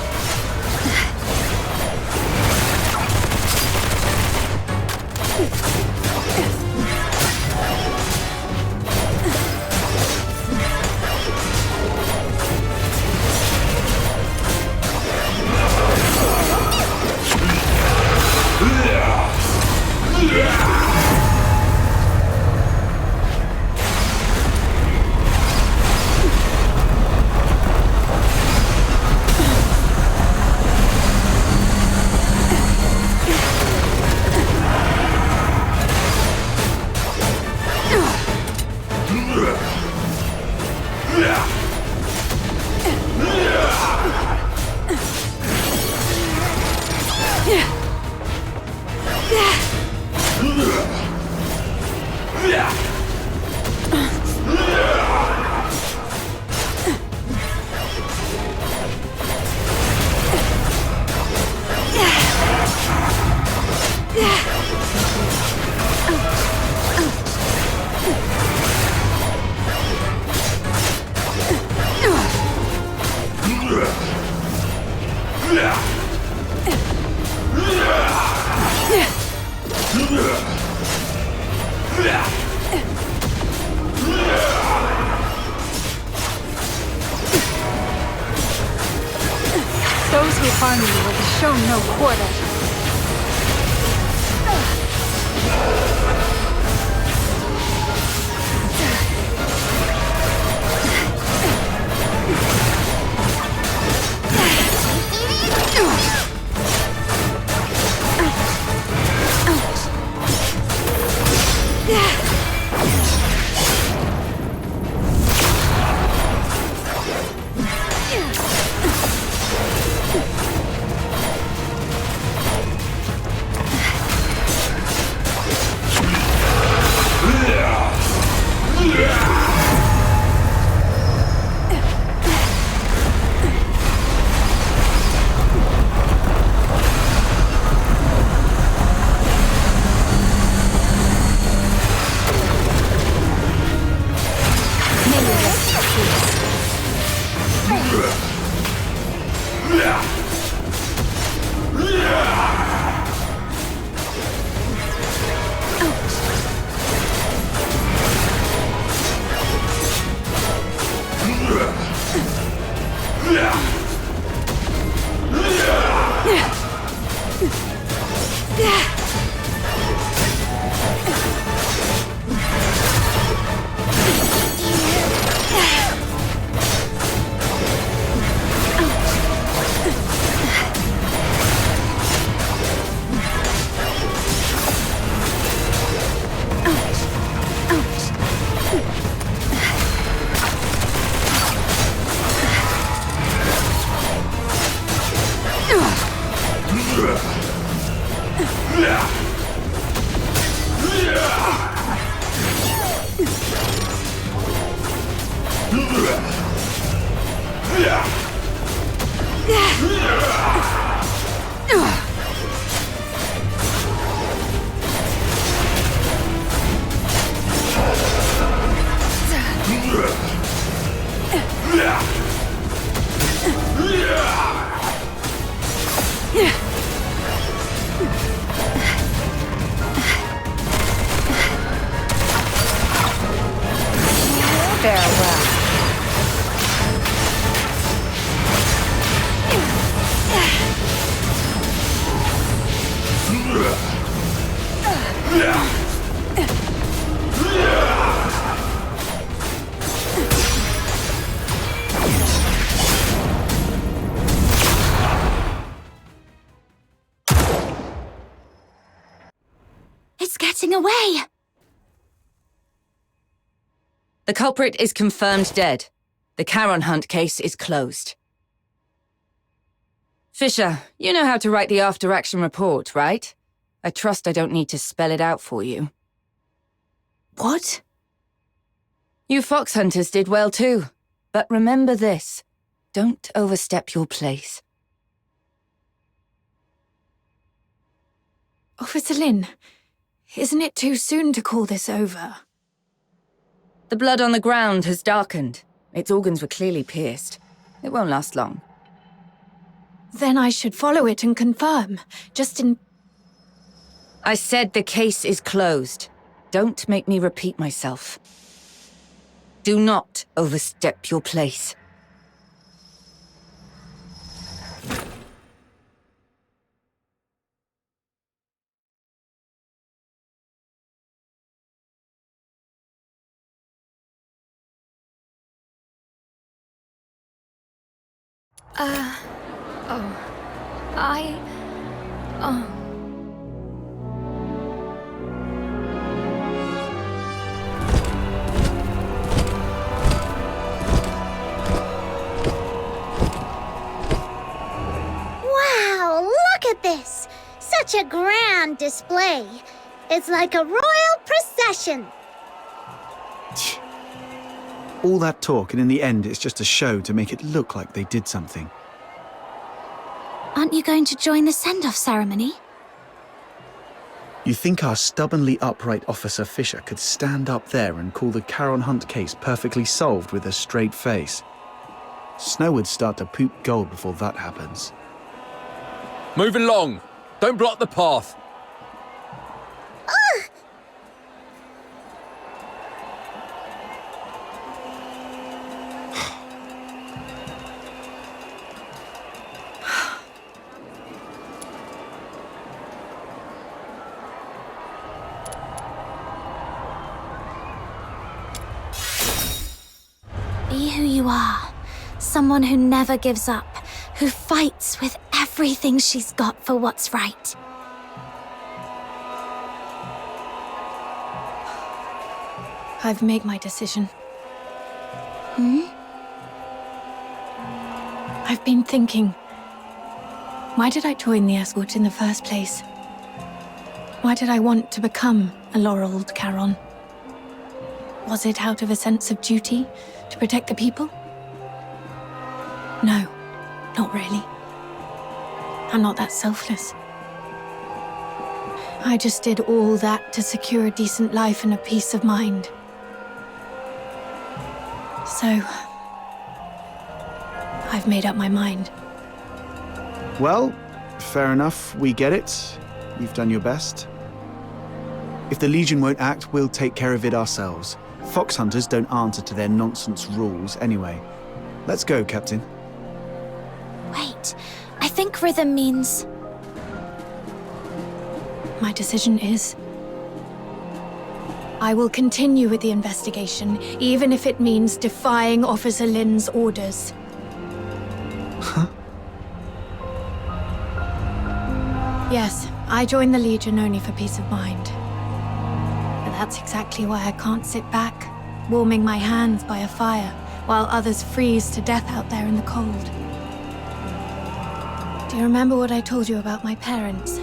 stone no quarter. It's getting away! The culprit is confirmed dead. The Charon Hunt case is closed. Fisher, you know how to write the after-action report, right? I trust I don't need to spell it out for you. What? You fox hunters did well too. But remember this. Don't overstep your place. Officer Lin, isn't it too soon to call this over? The blood on the ground has darkened. Its organs were clearly pierced. It won't last long. Then I should follow it and confirm, just in... I said the case is closed. Don't make me repeat myself. Do not overstep your place. Wow, look at this! Such a grand display. It's like a royal procession. All that talk, and in the end, it's just a show to make it look like they did something. Aren't you going to join the send-off ceremony? You think our stubbornly upright Officer Fisher could stand up there and call the Charon Hunt case perfectly solved with a straight face? Snow would start to poop gold before that happens. Move along. Don't block the path. who you are. Someone who never gives up, who fights with everything she's got for what's right. I've made my decision. I've been thinking, why did I join the escort in the first place? Why did I want to become a laureled Charon? Was it out of a sense of duty to protect the people? No, not really. I'm not that selfless. I just did all that to secure a decent life and a peace of mind. So, I've made up my mind. Well, fair enough, we get it. You've done your best. If the Legion won't act, we'll take care of it ourselves. Fox hunters don't answer to their nonsense rules anyway. Let's go, Captain. Wait, I think rhythm means... My decision is... I will continue with the investigation, even if it means defying Officer Lin's orders. Huh? Yes, I joined the Legion only for peace of mind. But that's exactly why I can't sit back, warming my hands by a fire, while others freeze to death out there in the cold. Do you remember what I told you about my parents?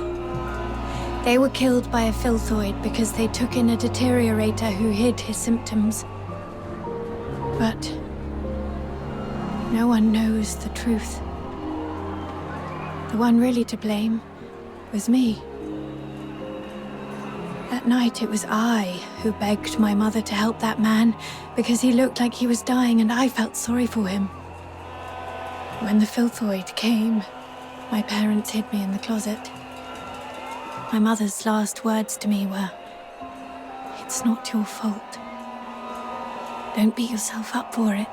They were killed by a filthoid because they took in a deteriorator who hid his symptoms. But no one knows the truth. The one really to blame was me. That night it was I who begged my mother to help that man because he looked like he was dying and I felt sorry for him. When the filthoid came, my parents hid me in the closet. My mother's last words to me were, "It's not your fault. Don't beat yourself up for it.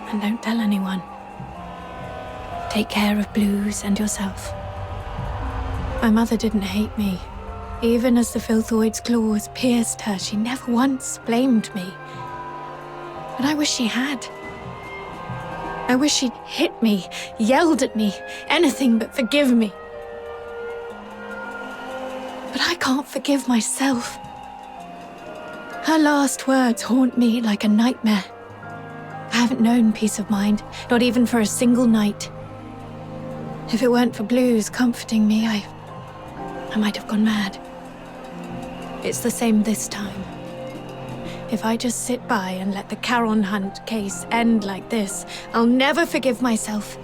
And don't tell anyone. Take care of Blues and yourself." My mother didn't hate me. Even as the filthoid's claws pierced her, she never once blamed me. But I wish she had. I wish she'd hit me, yelled at me, anything but forgive me. But I can't forgive myself. Her last words haunt me like a nightmare. I haven't known peace of mind, not even for a single night. If it weren't for Blues comforting me, I might have gone mad. It's the same this time. If I just sit by and let the Charon Hunt case end like this, I'll never forgive myself.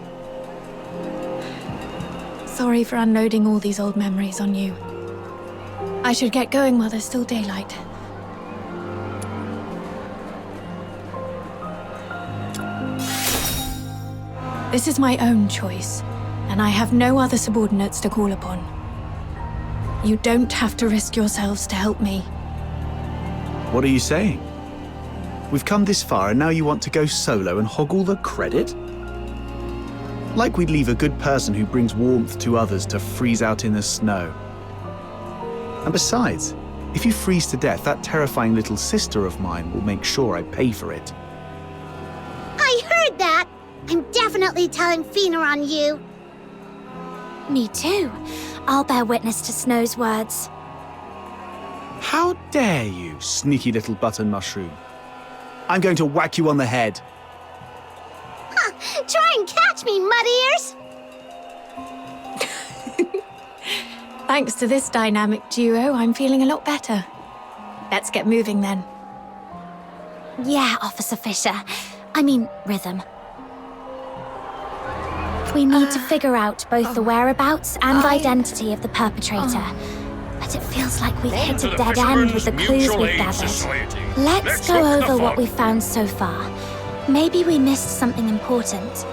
Sorry for unloading all these old memories on you. I should get going while there's still daylight. This is my own choice, and I have no other subordinates to call upon. You don't have to risk yourselves to help me. What are you saying? We've come this far and now you want to go solo and hog all the credit? Like we'd leave a good person who brings warmth to others to freeze out in the snow. And besides, if you freeze to death, that terrifying little sister of mine will make sure I pay for it. I heard that! I'm definitely telling Fina on you. Me too. I'll bear witness to Snow's words. How dare you, sneaky little button mushroom? I'm going to whack you on the head. Ha! Try and catch me, mud ears! Thanks to this dynamic duo, I'm feeling a lot better. Let's get moving then. Yeah, Officer Fisher. I mean, Rhythm. We need to figure out both the whereabouts and identity of the perpetrator. But it feels like we've hit a dead end with the clues we've gathered. Let's go over what we've found so far. Maybe we missed something important.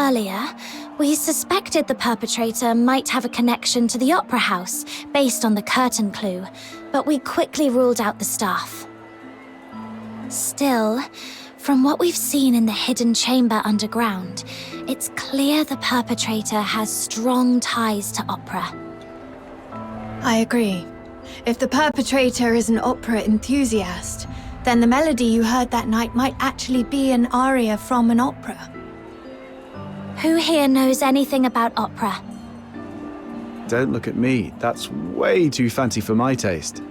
Earlier, We suspected the perpetrator might have a connection to the Opera House, based on the curtain clue, but we quickly ruled out the staff. Still, from what we've seen in the hidden chamber underground, it's clear the perpetrator has strong ties to opera. I agree. If the perpetrator is an opera enthusiast, then the melody you heard that night might actually be an aria from an opera. Who here knows anything about opera? Don't look at me. That's way too fancy for my taste.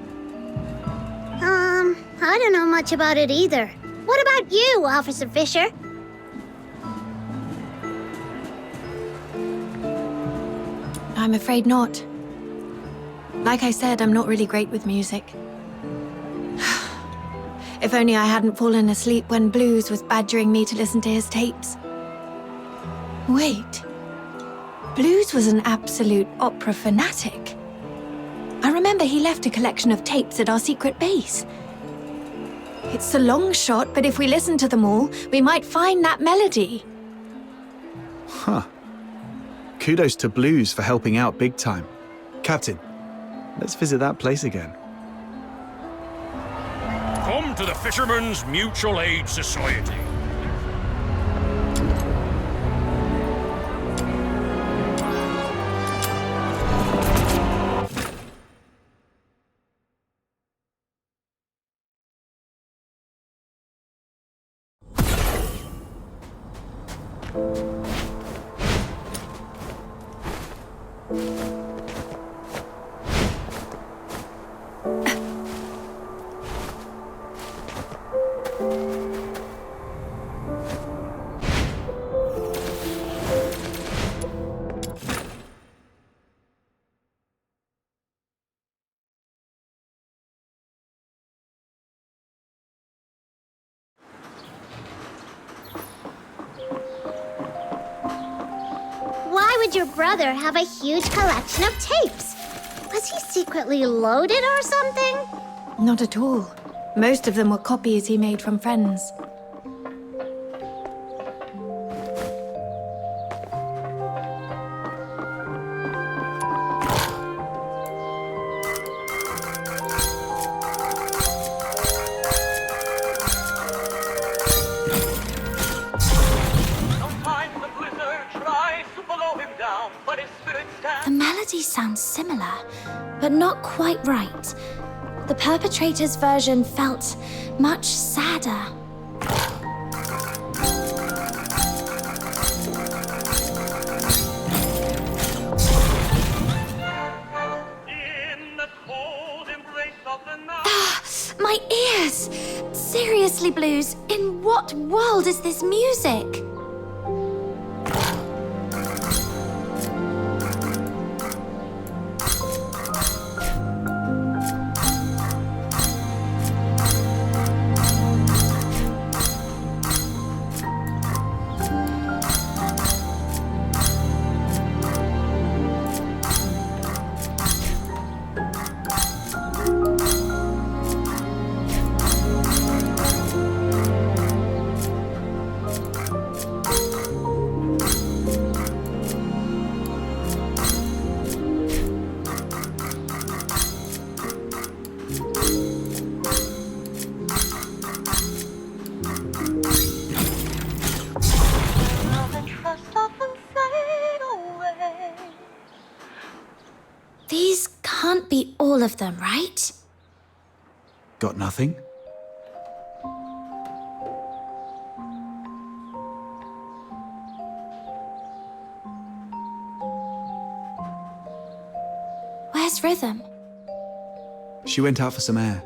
I don't know much about it either. What about you, Officer Fisher? I'm afraid not. Like I said, I'm not really great with music. If only I hadn't fallen asleep when Blues was badgering me to listen to his tapes. Wait. Blues was an absolute opera fanatic. I remember he left a collection of tapes at our secret base. It's a long shot, but if we listen to them all, we might find that melody. Huh. Kudos to Blues for helping out big time. Captain, let's visit that place again. Come to the Fishermen's Mutual Aid Society. Why would your brother have a huge collection of tapes? Was he secretly loaded or something? Not at all. Most of them were copies he made from friends. The melody sounds similar, but not quite right. The perpetrator's version felt much sadder. My ears! Seriously, Blues, in what world is this music? These can't be all of them, right? Got nothing? Where's Rhythm? She went out for some air.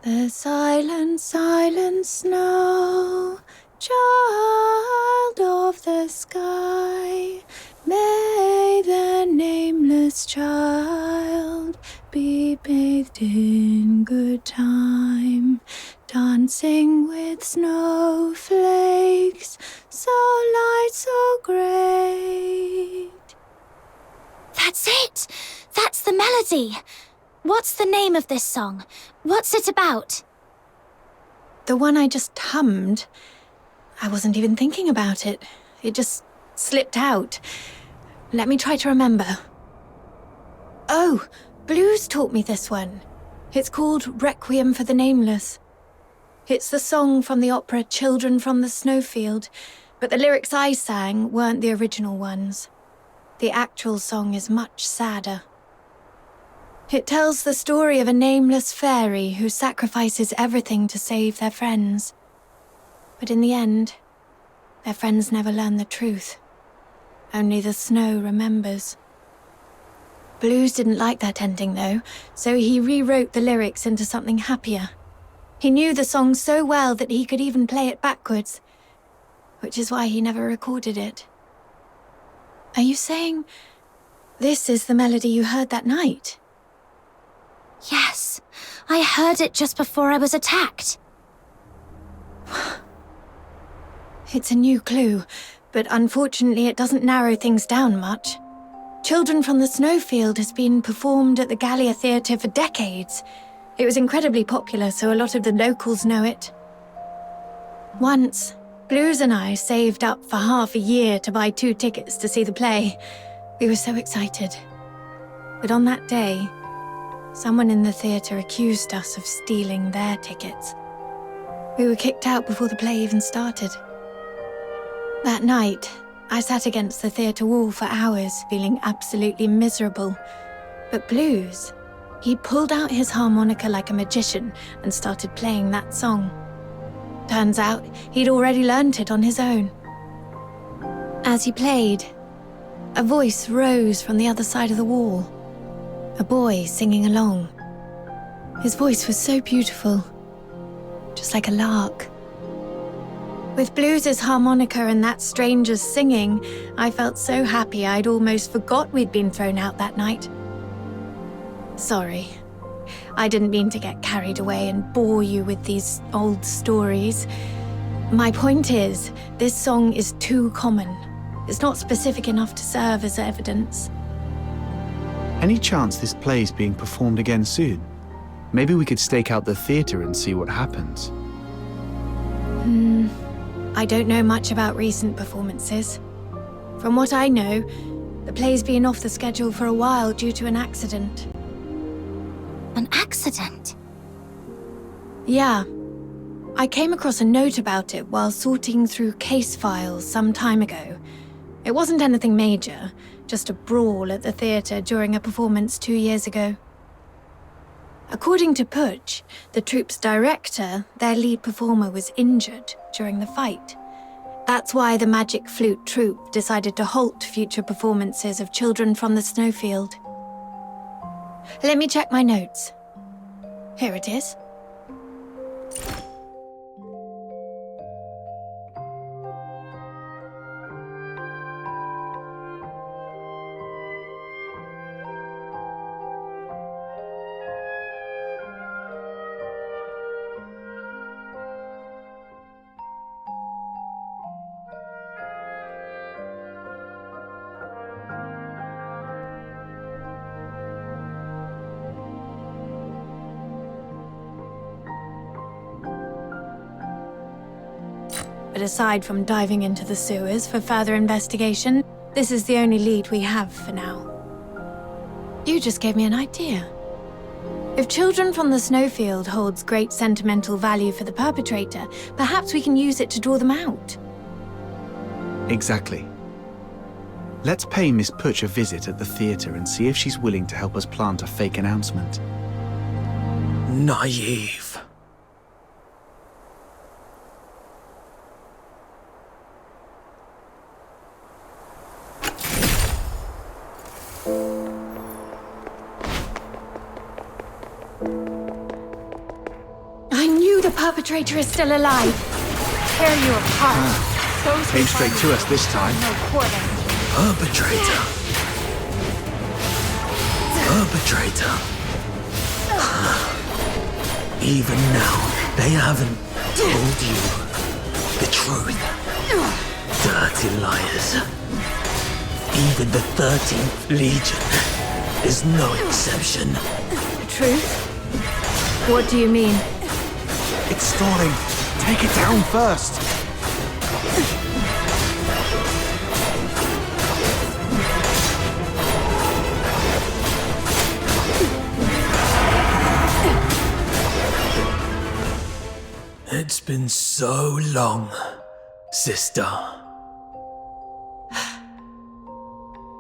The silent, silent snow, child of the sky, may the nameless child be bathed in good time, dancing with snowflakes, so light, so great. That's it! That's the melody! What's the name of this song? What's it about? The one I just hummed, I wasn't even thinking about it. It just slipped out. Let me try to remember. Oh, Blues taught me this one. It's called Requiem for the Nameless. It's the song from the opera Children from the Snowfield, but the lyrics I sang weren't the original ones. The actual song is much sadder. It tells the story of a nameless fairy who sacrifices everything to save their friends. But in the end, their friends never learn the truth. Only the snow remembers. Blues didn't like that ending, though, so he rewrote the lyrics into something happier. He knew the song so well that he could even play it backwards, which is why he never recorded it. Are you saying this is the melody you heard that night? Yes, I heard it just before I was attacked. It's a new clue, but unfortunately it doesn't narrow things down much. Children from the Snowfield has been performed at the Gallia Theatre for decades. It was incredibly popular, so a lot of the locals know it. Once, Blues and I saved up for half a year to buy 2 tickets to see the play. We were so excited. But on that day, someone in the theatre accused us of stealing their tickets. We were kicked out before the play even started. That night, I sat against the theatre wall for hours, feeling absolutely miserable. But Blues, he pulled out his harmonica like a magician and started playing that song. Turns out, he'd already learnt it on his own. As he played, a voice rose from the other side of the wall. A boy singing along. His voice was so beautiful, just like a lark. With Blues' harmonica and that stranger's singing, I felt so happy I'd almost forgot we'd been thrown out that night. Sorry, I didn't mean to get carried away and bore you with these old stories. My point is, this song is too common. It's not specific enough to serve as evidence. Any chance this play's being performed again soon? Maybe we could stake out the theatre and see what happens. I don't know much about recent performances. From what I know, the play's been off the schedule for a while due to an accident. An accident? Yeah. I came across a note about it while sorting through case files some time ago. It wasn't anything major, just a brawl at the theatre during a performance 2 years ago. According to Putsch, the troupe's director, their lead performer was injured during the fight. That's why the Magic Flute troupe decided to halt future performances of Children from the Snowfield. Let me check my notes. Here it is. But aside from diving into the sewers for further investigation, this is the only lead we have for now. You just gave me an idea. If Children from the Snowfield holds great sentimental value for the perpetrator, perhaps we can use it to draw them out. Exactly. Let's pay Miss Putsch a visit at the theatre and see if she's willing to help us plant a fake announcement. Naive. I knew the perpetrator is still alive. Tear you apart. Came straight to us this time. No quarter. Perpetrator. Perpetrator. Even now, they haven't told you the truth. Dirty liars. Even the 13th Legion is no exception. The truth? What do you mean? It's stalling. Take it down first. It's been so long, sister.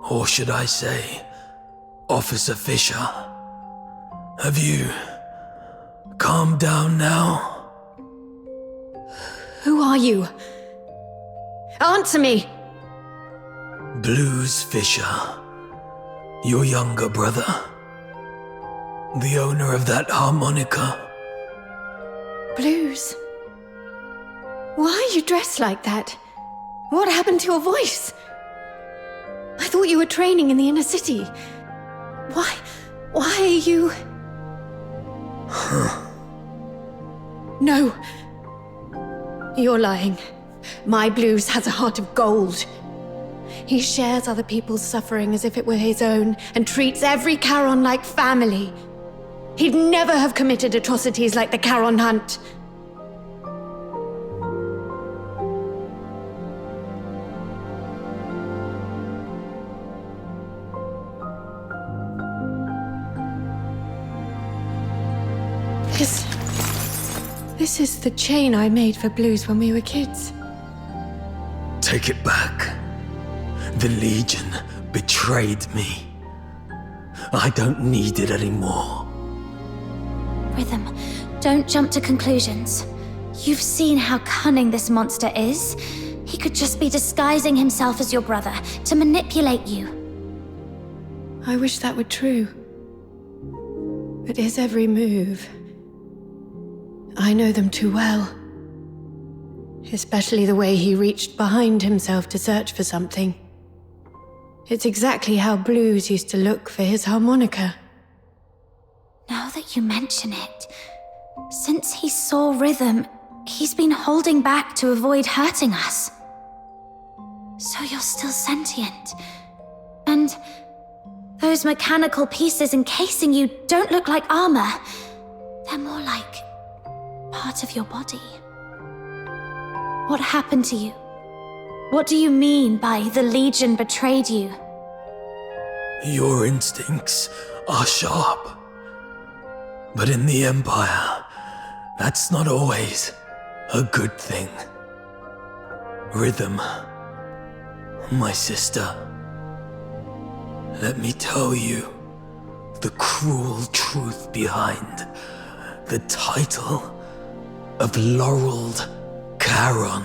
Or should I say, Officer Fisher? Have you calmed down now? Who are you? Answer me! Blues Fisher, your younger brother. The owner of that harmonica. Blues? Why are you dressed like that? What happened to your voice? I thought you were training in the inner city. Why are you... No. You're lying. My Blues has a heart of gold. He shares other people's suffering as if it were his own, and treats every Charon like family. He'd never have committed atrocities like the Charon Hunt. This is the chain I made for Blues when we were kids. Take it back. The Legion betrayed me. I don't need it anymore. Rhythm, don't jump to conclusions. You've seen how cunning this monster is. He could just be disguising himself as your brother to manipulate you. I wish that were true. But his every move... I know them too well. Especially the way he reached behind himself to search for something. It's exactly how Blues used to look for his harmonica. Now that you mention it, since he saw Rhythm, he's been holding back to avoid hurting us. So you're still sentient. And those mechanical pieces encasing you don't look like armor. They're more like part of your body. What happened to you? What do you mean by the Legion betrayed you? Your instincts are sharp. But in the Empire, that's not always a good thing. Rhythm, my sister, let me tell you the cruel truth behind the title of Laureled Charon.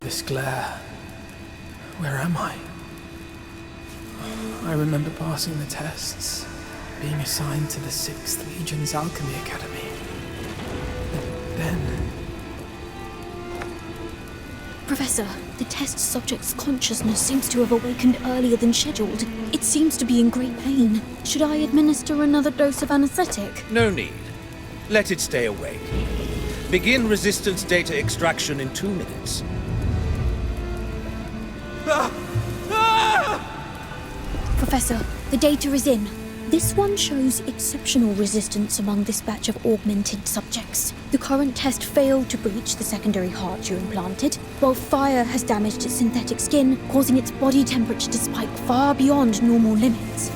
This glare. Where am I? I remember passing the tests, being assigned to the 6th Legion's Alchemy Academy. But then... Professor, the test subject's consciousness seems to have awakened earlier than scheduled. It seems to be in great pain. Should I administer another dose of anesthetic? No need. Let it stay awake. Begin resistance data extraction in 2 minutes. Professor, the data is in. This one shows exceptional resistance among this batch of augmented subjects. The current test failed to breach the secondary heart you implanted, while fire has damaged its synthetic skin, causing its body temperature to spike far beyond normal limits.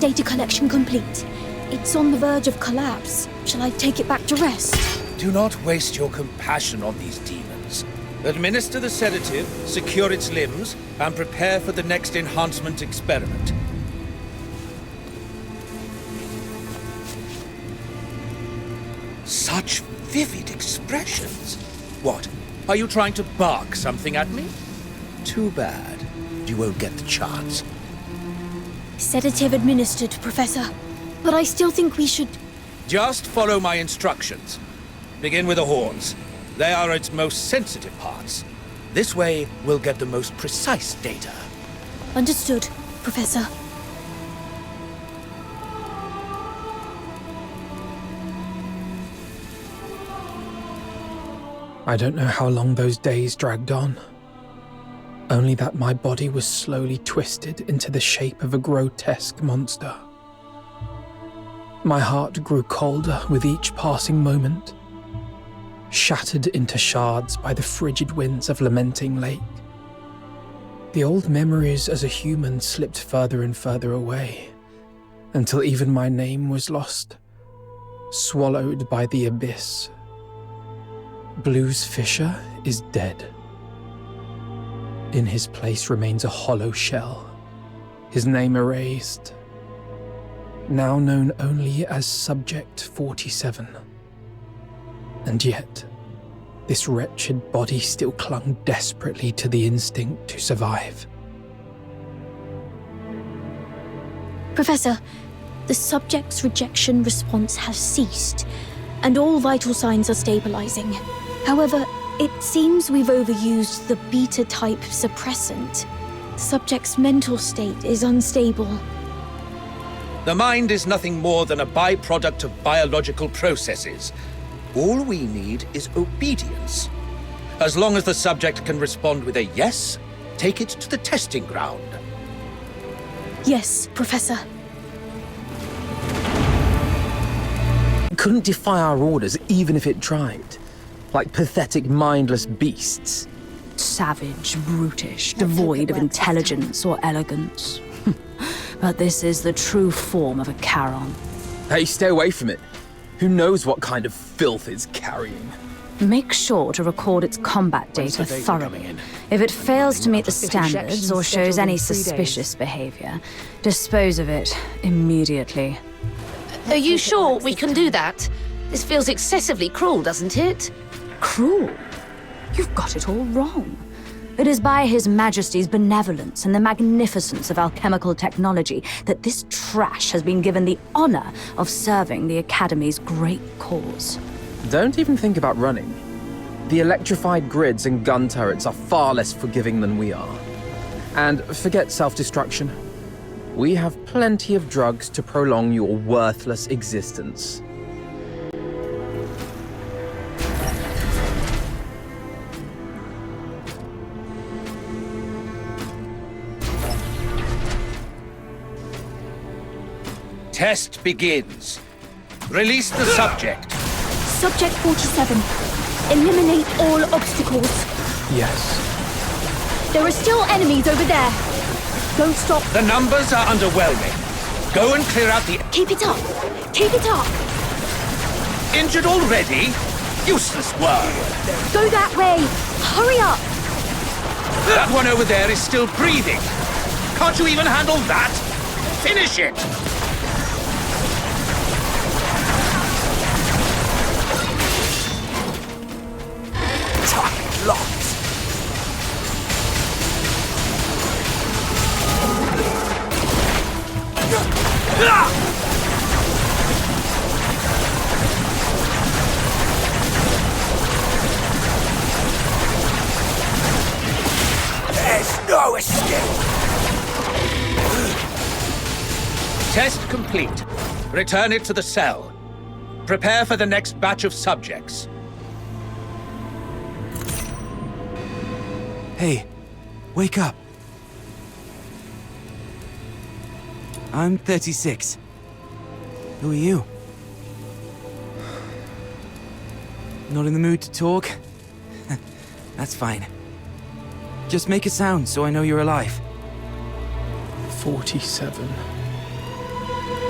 Data collection complete. It's on the verge of collapse. Shall I take it back to rest? Do not waste your compassion on these demons. Administer the sedative, secure its limbs, and prepare for the next enhancement experiment. Such vivid expressions. What? Are you trying to bark something at me? Too bad. You won't get the chance. Sedative administered, Professor. But I still think we should... Just follow my instructions. Begin with the horns. They are its most sensitive parts. This way, we'll get the most precise data. Understood, Professor. I don't know how long those days dragged on. Only that my body was slowly twisted into the shape of a grotesque monster. My heart grew colder with each passing moment, shattered into shards by the frigid winds of Lamenting Lake. The old memories as a human slipped further and further away, until even my name was lost, swallowed by the abyss. Blues Fisher is dead. In his place remains a hollow shell, his name erased, now known only as Subject 47. And yet, this wretched body still clung desperately to the instinct to survive. Professor, the subject's rejection response has ceased, and all vital signs are stabilizing. However, it seems we've overused the beta-type suppressant. The subject's mental state is unstable. The mind is nothing more than a byproduct of biological processes. All we need is obedience. As long as the subject can respond with a yes, take it to the testing ground. Yes, Professor. It couldn't defy our orders even if it tried. Like pathetic, mindless beasts. Savage, brutish, devoid of intelligence or elegance. But this is the true form of a Charon. Hey, stay away from it. Who knows what kind of filth it's carrying? Make sure to record its combat data thoroughly. If it fails to meet the standards or shows any suspicious behavior, dispose of it immediately. Are you sure we can do that? This feels excessively cruel, doesn't it? Cruel? You've got it all wrong. It is by His Majesty's benevolence and the magnificence of alchemical technology that this trash has been given the honor of serving the Academy's great cause. Don't even think about running. The electrified grids and gun turrets are far less forgiving than we are. And forget self-destruction. We have plenty of drugs to prolong your worthless existence. Test begins. Release the subject. Subject 47. Eliminate all obstacles. Yes. There are still enemies over there. Don't stop. The numbers are underwhelming. Go and clear out the... Keep it up. Keep it up. Injured already? Useless work. Go that way. Hurry up. That one over there is still breathing. Can't you even handle that? Finish it. Locked. There's no escape. Test complete. Return it to the cell. Prepare for the next batch of subjects. Hey, wake up. I'm 36. Who are you? Not in the mood to talk? That's fine. Just make a sound so I know you're alive. 47.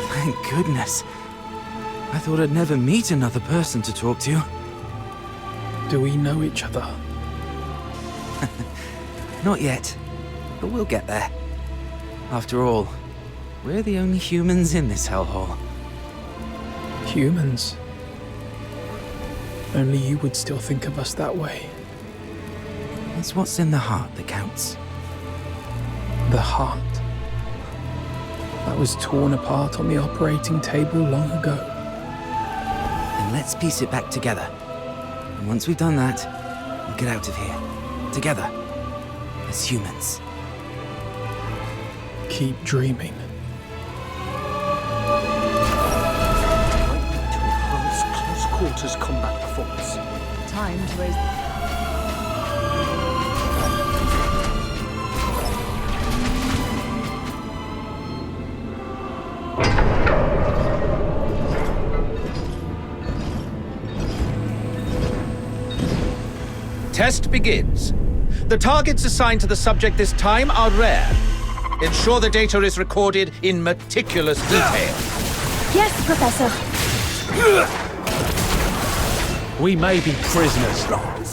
Thank goodness. I thought I'd never meet another person to talk to. Do we know each other? Not yet, but we'll get there. After all, we're the only humans in this hellhole. Humans? Only you would still think of us that way. It's what's in the heart that counts. The heart. That was torn apart on the operating table long ago. Then let's piece it back together. And once we've done that, we'll get out of here. Together. As humans. Keep dreaming. To enhance close quarters combat performance. Time to raise... Test begins. The targets assigned to the subject this time are rare. Ensure the data is recorded in meticulous detail. Yes, Professor. We may be prisoners,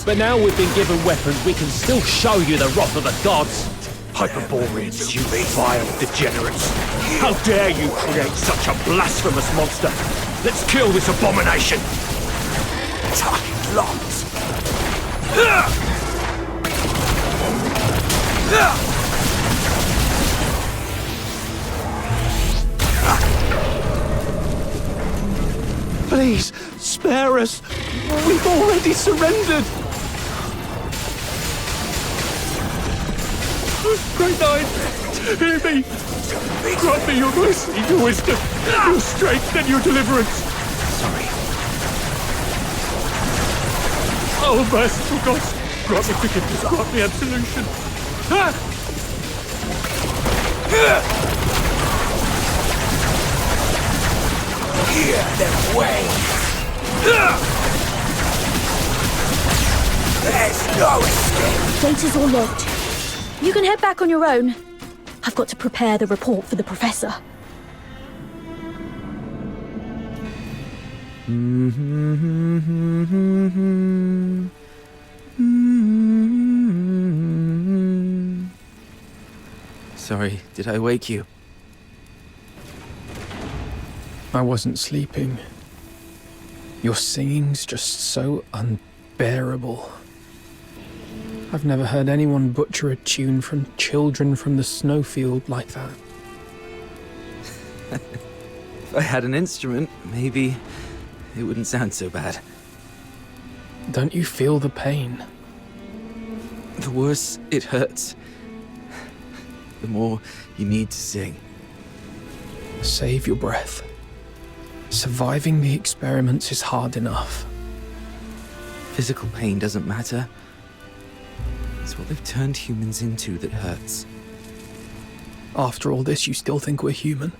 but now we've been given weapons, we can still show you the wrath of the gods. Hyperboreans, you vile degenerates! How dare you create such a blasphemous monster! Let's kill this abomination! Time locked! Please, spare us! We've already surrendered! Great Nine, hear me! Grant me your mercy, your wisdom, your strength, and your deliverance! Sorry. Oh, merciful gods! Grant me forgiveness, grant me absolution! Hear them wail! There's no escape! Data's all logged. You can head back on your own. I've got to prepare the report for the Professor. Sorry, did I wake you? I wasn't sleeping. Your singing's just so unbearable. I've never heard anyone butcher a tune from Children from the Snowfield like that. If I had an instrument, maybe it wouldn't sound so bad. Don't you feel the pain? The worse it hurts, the more you need to sing. Save your breath. Surviving the experiments is hard enough. Physical pain doesn't matter. It's what they've turned humans into that hurts. After all this, you still think we're human?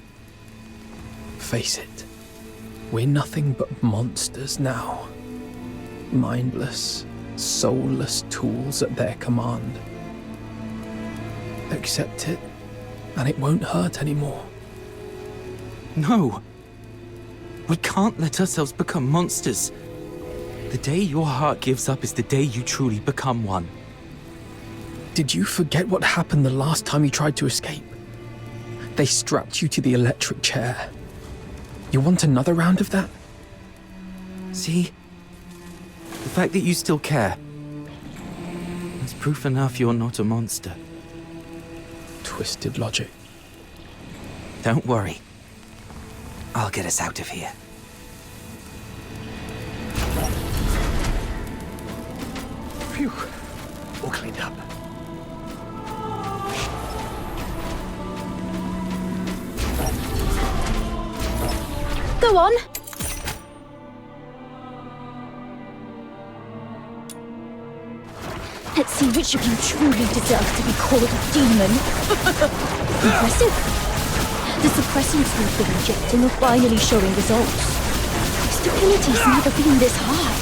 Face it. We're nothing but monsters now. Mindless, soulless tools at their command. Accept it, and it won't hurt anymore. No! We can't let ourselves become monsters. The day your heart gives up is the day you truly become one. Did you forget what happened the last time you tried to escape? They strapped you to the electric chair. You want another round of that? See? The fact that you still care. That's proof enough you're not a monster. Twisted logic. Don't worry. I'll get us out of here. Phew. All cleaned up. Go on. Let's see which of you truly deserves to be called a demon. Impressive. The suppressants we've been injecting are finally showing results. Stability's never been this high.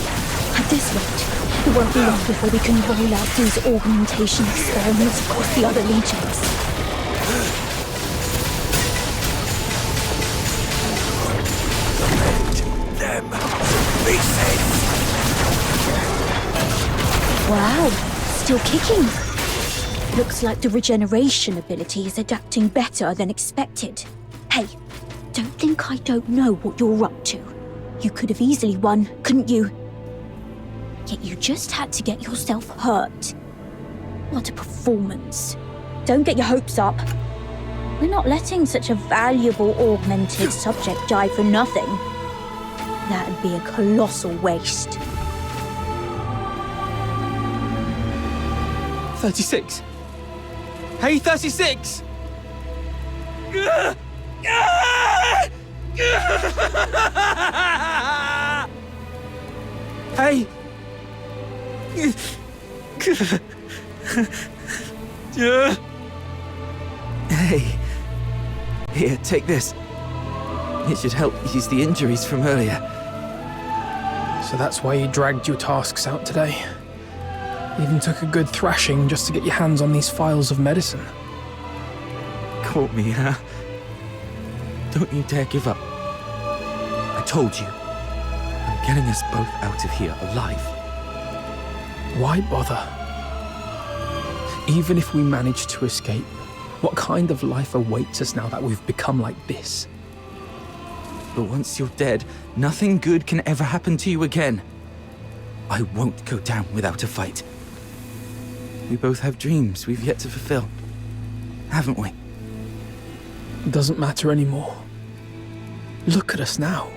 At this rate, it won't be long before we can roll out these augmentation experiments across the other legions. Them to pieces! Wow, still kicking. Looks like the regeneration ability is adapting better than expected. Hey, don't think I don't know what you're up to. You could have easily won, couldn't you? Yet you just had to get yourself hurt. What a performance. Don't get your hopes up. We're not letting such a valuable augmented subject die for nothing. That'd be a colossal waste. 36. Hey, 36! Hey! Hey. Here, take this. It should help ease the injuries from earlier. So that's why you dragged your tasks out today. Even took a good thrashing just to get your hands on these files of medicine. Caught me, huh? Don't you dare give up. I told you. I'm getting us both out of here alive. Why bother? Even if we manage to escape, what kind of life awaits us now that we've become like this? But once you're dead, nothing good can ever happen to you again. I won't go down without a fight. We both have dreams we've yet to fulfill, haven't we? It doesn't matter anymore. Look at us now.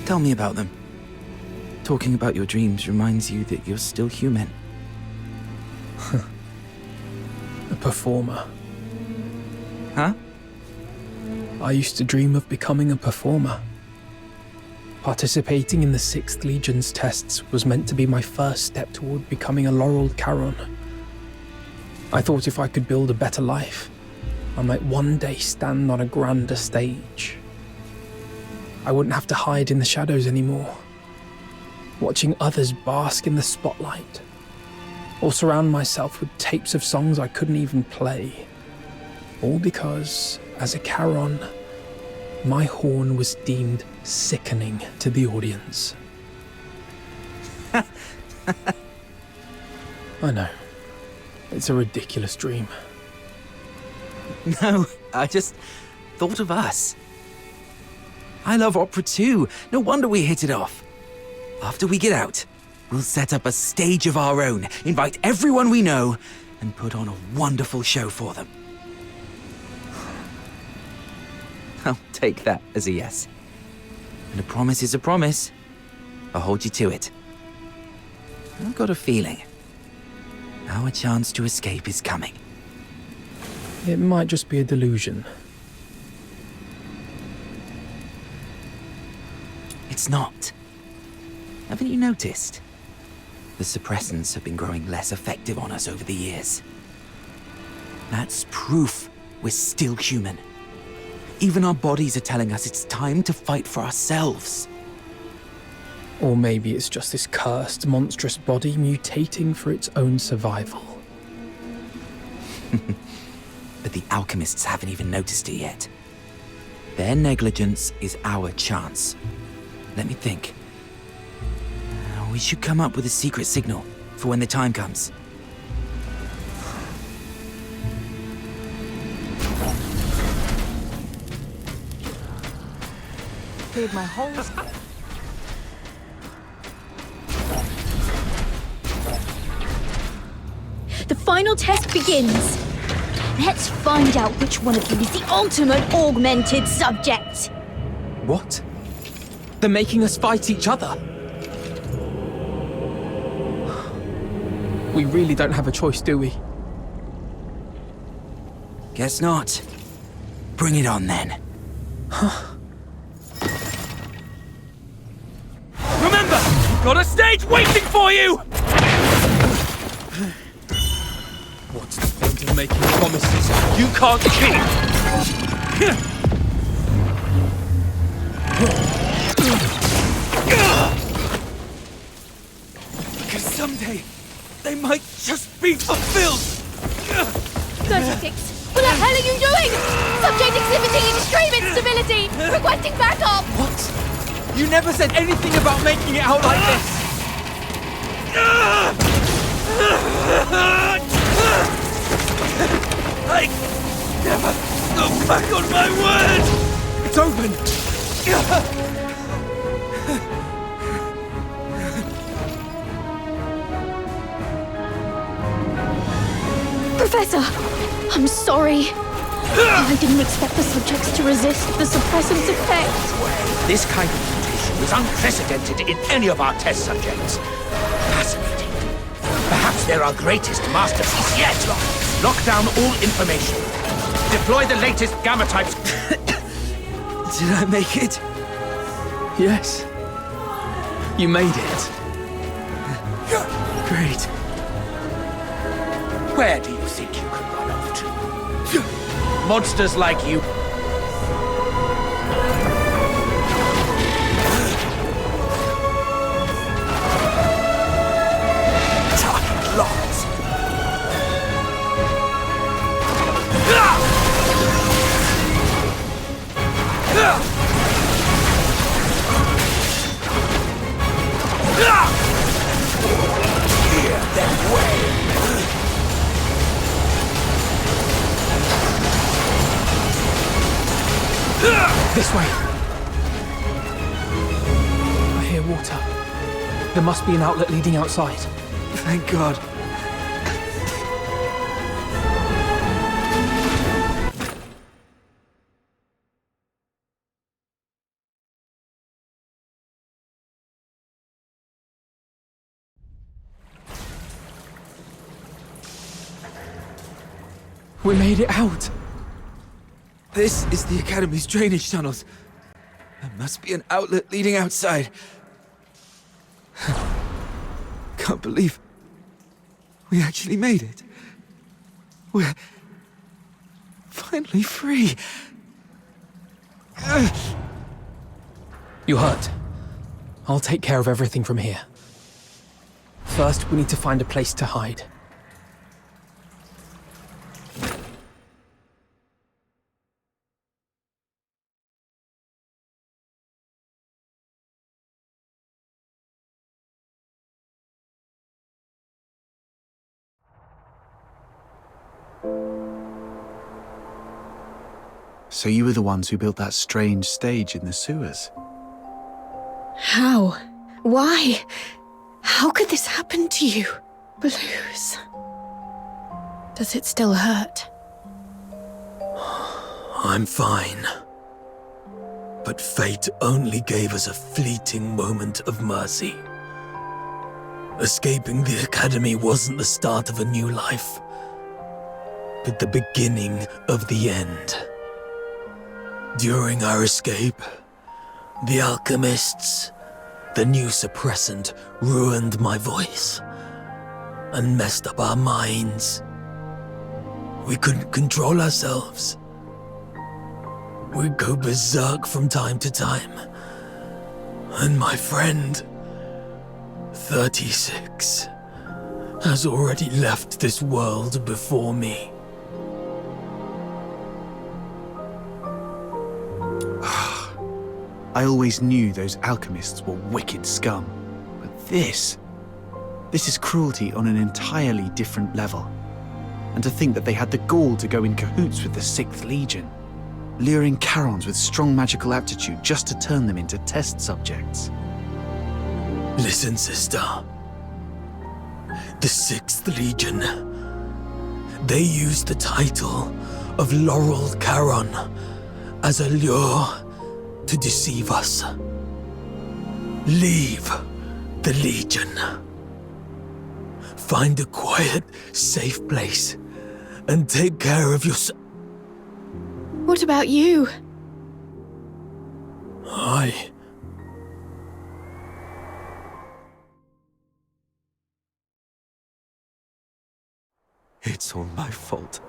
Tell me about them. Talking about your dreams reminds you that you're still human. A performer. Huh? I used to dream of becoming a performer. Participating in the 6th Legion's tests was meant to be my first step toward becoming a laureled Charon. I thought if I could build a better life, I might one day stand on a grander stage. I wouldn't have to hide in the shadows anymore, watching others bask in the spotlight, or surround myself with tapes of songs I couldn't even play. All because, as a Charon, my horn was deemed sickening to the audience. I know. It's a ridiculous dream. No, I just thought of us. I love opera too. No wonder we hit it off. After we get out, we'll set up a stage of our own, invite everyone we know, and put on a wonderful show for them. I'll take that as a yes. And a promise is a promise. I'll hold you to it. I've got a feeling our chance to escape is coming. It might just be a delusion. It's not. Haven't you noticed? The suppressants have been growing less effective on us over the years. That's proof we're still human. Even our bodies are telling us it's time to fight for ourselves. Or maybe it's just this cursed, monstrous body mutating for its own survival. But the alchemists haven't even noticed it yet. Their negligence is our chance. Let me think. We should come up with a secret signal for when the time comes. Cleared my whole... The final test begins. Let's find out which one of you is the ultimate augmented subject. What? They're making us fight each other? We really don't have a choice, do we? Guess not. Bring it on then. Remember, we've got a stage waiting for you! What's the point of making promises you can't keep? Because someday, they might just be fulfilled! 36! What the hell are you doing? Subject exhibiting extreme instability! Requesting backup! What? You never said anything about making it out like this! I never go back on my word! It's open! Professor, I'm sorry. I didn't expect the subjects to resist the suppressant's effect. This kind of mutation was unprecedented in any of our test subjects. Fascinating. Perhaps they're our greatest masterpiece yet. Lock down all information. Deploy the latest gamma types. Did I make it? Yes. You made it. Great. Where do you think you can run off to? Monsters like you. Target locked. Hear them wail. This way. I hear water. There must be an outlet leading outside. Thank God. We made it out. This is the Academy's drainage tunnels. There must be an outlet leading outside. Can't believe we actually made it. We're finally free. You hurt. I'll take care of everything from here. First, we need to find a place to hide. So you were the ones who built that strange stage in the sewers? How? Why? How could this happen to you? Blues. Does it still hurt? I'm fine. But fate only gave us a fleeting moment of mercy. Escaping the Academy wasn't the start of a new life, but the beginning of the end. During our escape, the alchemists, the new suppressant, ruined my voice and messed up our minds. We couldn't control ourselves. We'd go berserk from time to time. And my friend, 36, has already left this world before me. I always knew those alchemists were wicked scum. But this is cruelty on an entirely different level. And to think that they had the gall to go in cahoots with the 6th Legion, luring Charons with strong magical aptitude just to turn them into test subjects. Listen, sister. The 6th Legion. They used the title of Laurel Charon as a lure to deceive us. Leave the Legion. Find a quiet, safe place and take care of yourself. What about you? It's all my fault.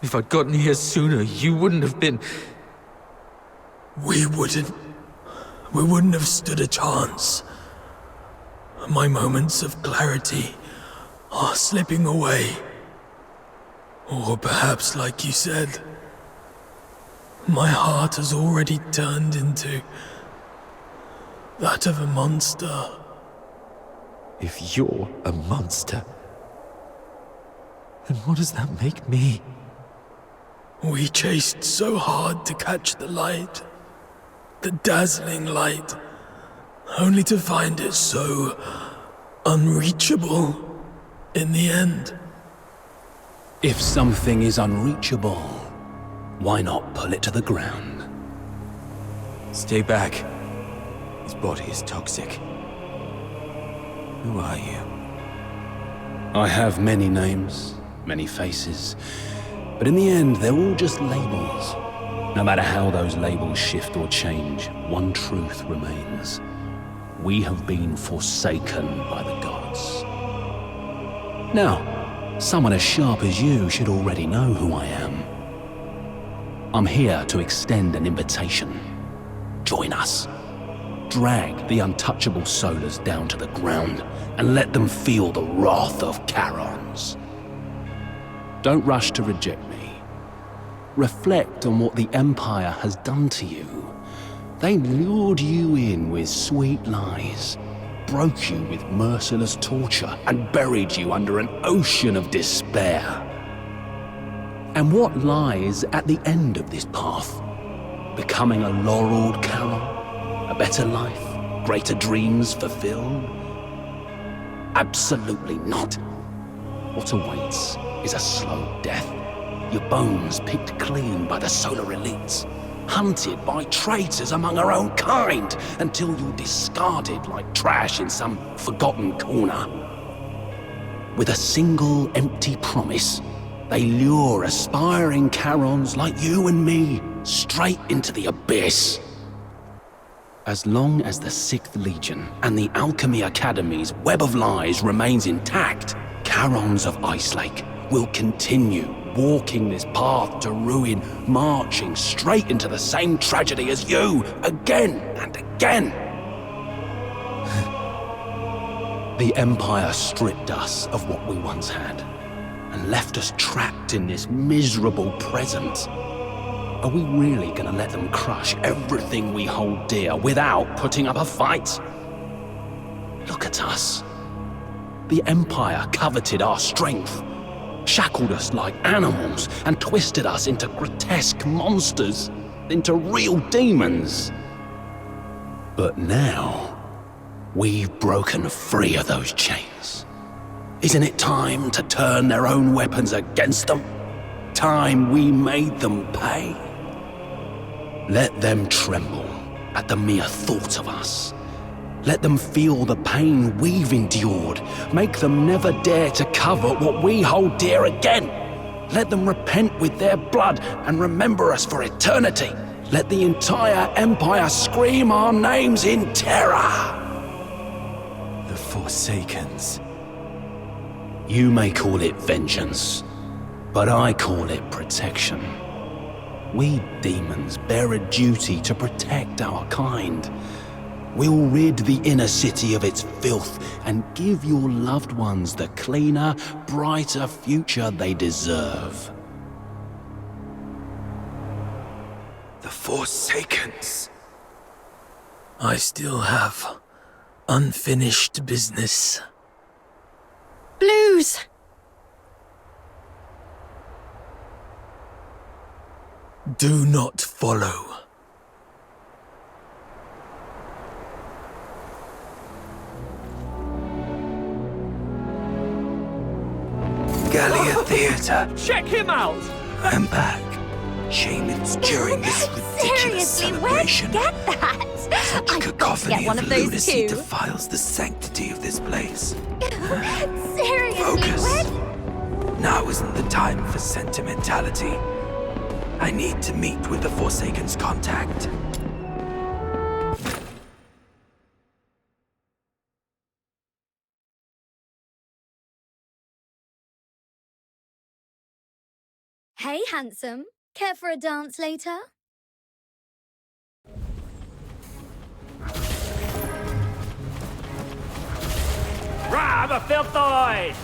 If I'd gotten here sooner, you wouldn't have been... We wouldn't have stood a chance. My moments of clarity are slipping away. Or perhaps, like you said, my heart has already turned into that of a monster. If you're a monster, then what does that make me? We chased so hard to catch the light. The dazzling light, only to find it so unreachable in the end. If something is unreachable, why not pull it to the ground? Stay back. His body is toxic. Who are you? I have many names, many faces, but in the end, they're all just labels. No matter how those labels shift or change, one truth remains. We have been forsaken by the gods. Now, someone as sharp as you should already know who I am. I'm here to extend an invitation. Join us. Drag the untouchable Solars down to the ground and let them feel the wrath of Charons. Don't rush to reject me. Reflect on what the Empire has done to you. They lured you in with sweet lies, broke you with merciless torture, and buried you under an ocean of despair. And what lies at the end of this path? Becoming a laureled Charon? A better life? Greater dreams fulfilled? Absolutely not. What awaits is a slow death. Your bones picked clean by the solar elites, hunted by traitors among our own kind, until you're discarded like trash in some forgotten corner. With a single empty promise, they lure aspiring Charons like you and me straight into the abyss. As long as the 6th Legion and the Alchemy Academy's web of lies remains intact, Charons of Icelake will continue walking this path to ruin, marching straight into the same tragedy as you, again and again. The Empire stripped us of what we once had, and left us trapped in this miserable present. Are we really gonna let them crush everything we hold dear without putting up a fight? Look at us. The Empire coveted our strength, shackled us like animals, and twisted us into grotesque monsters, into real demons. But now, we've broken free of those chains. Isn't it time to turn their own weapons against them? Time we made them pay? Let them tremble at the mere thought of us. Let them feel the pain we've endured. Make them never dare to cover what we hold dear again. Let them repent with their blood and remember us for eternity. Let the entire Empire scream our names in terror. The Forsakens. You may call it vengeance, but I call it protection. We demons bear a duty to protect our kind. We'll rid the inner city of its filth and give your loved ones the cleaner, brighter future they deserve. The Forsakens. I still have unfinished business. Blues! Do not follow. Gallia Theatre. Check him out! I'm back. Shame it's during this ridiculous Seriously, where'd you celebration. get that? Such a I've got to cacophony get one of those lunacy too. defiles the sanctity of this place. Seriously, Focus. where? Now isn't the time for sentimentality. I need to meet with the Forsaken's contact. Hey, handsome. Care for a dance later? Rah, I'm a filthoid!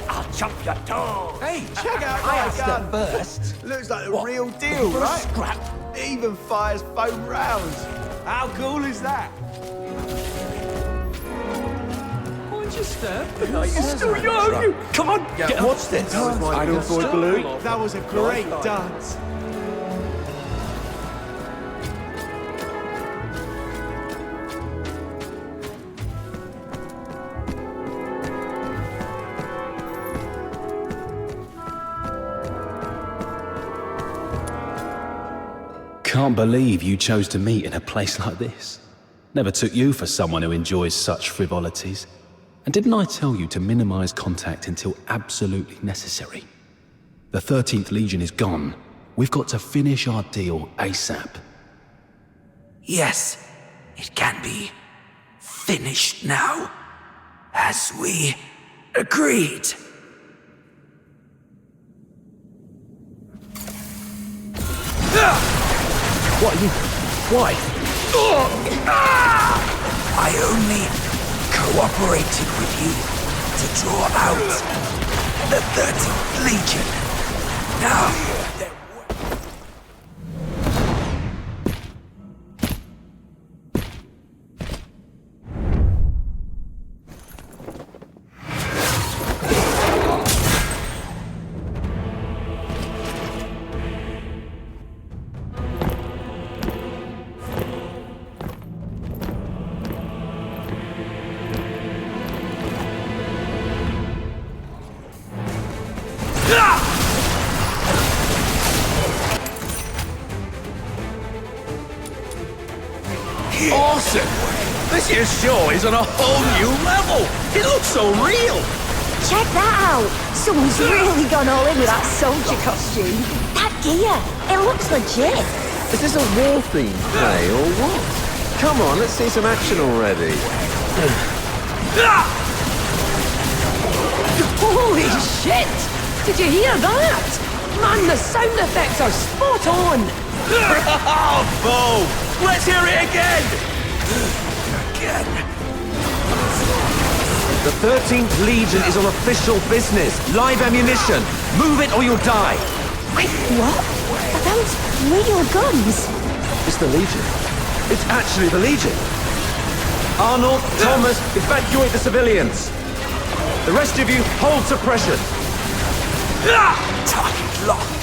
I'll chop your toes! Hey, check out my gun! Burst. Looks like a real deal, right? Scrap. Even fires foam rounds. How cool is that? Come on, get What's this? I don't throw balloon. That was a great dance. can't believe you chose to meet in a place like this. Never took you for someone who enjoys such frivolities. And didn't I tell you to minimize contact until absolutely necessary? The 13th Legion is gone. We've got to finish our deal ASAP. Yes, it can be finished now, as we agreed. What are you... Why? I only cooperated with you to draw out the 13th Legion. Now... Awesome! This here's show is on a whole new level! It looks so real! Check that out! Someone's really gone all in with that soldier costume. That gear, it looks legit. Is this a war-themed play, or what? Come on, let's see some action already. Holy shit! Did you hear that? Man, the sound effects are spot on! Bravo! Let's hear it again! The 13th Legion is on official business. Live ammunition. Move it or you'll die. Wait, what? Are those real guns? It's the Legion. It's actually the Legion. Arnold, Thomas, evacuate the civilians. The rest of you, hold suppression. Target locked.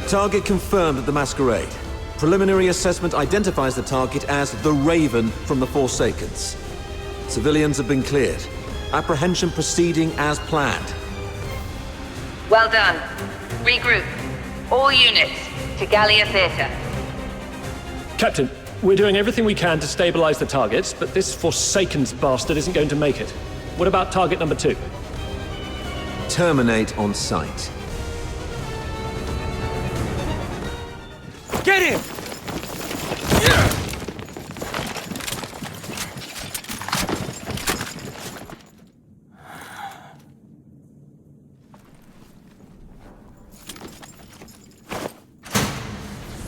Target confirmed at the Masquerade. Preliminary assessment identifies the target as the Raven from the Forsakens. Civilians have been cleared. Apprehension proceeding as planned. Well done. Regroup. All units to Gallia Theatre. Captain, we're doing everything we can to stabilize the targets, but this Forsakens bastard isn't going to make it. What about target number 2? Terminate on sight. Get him!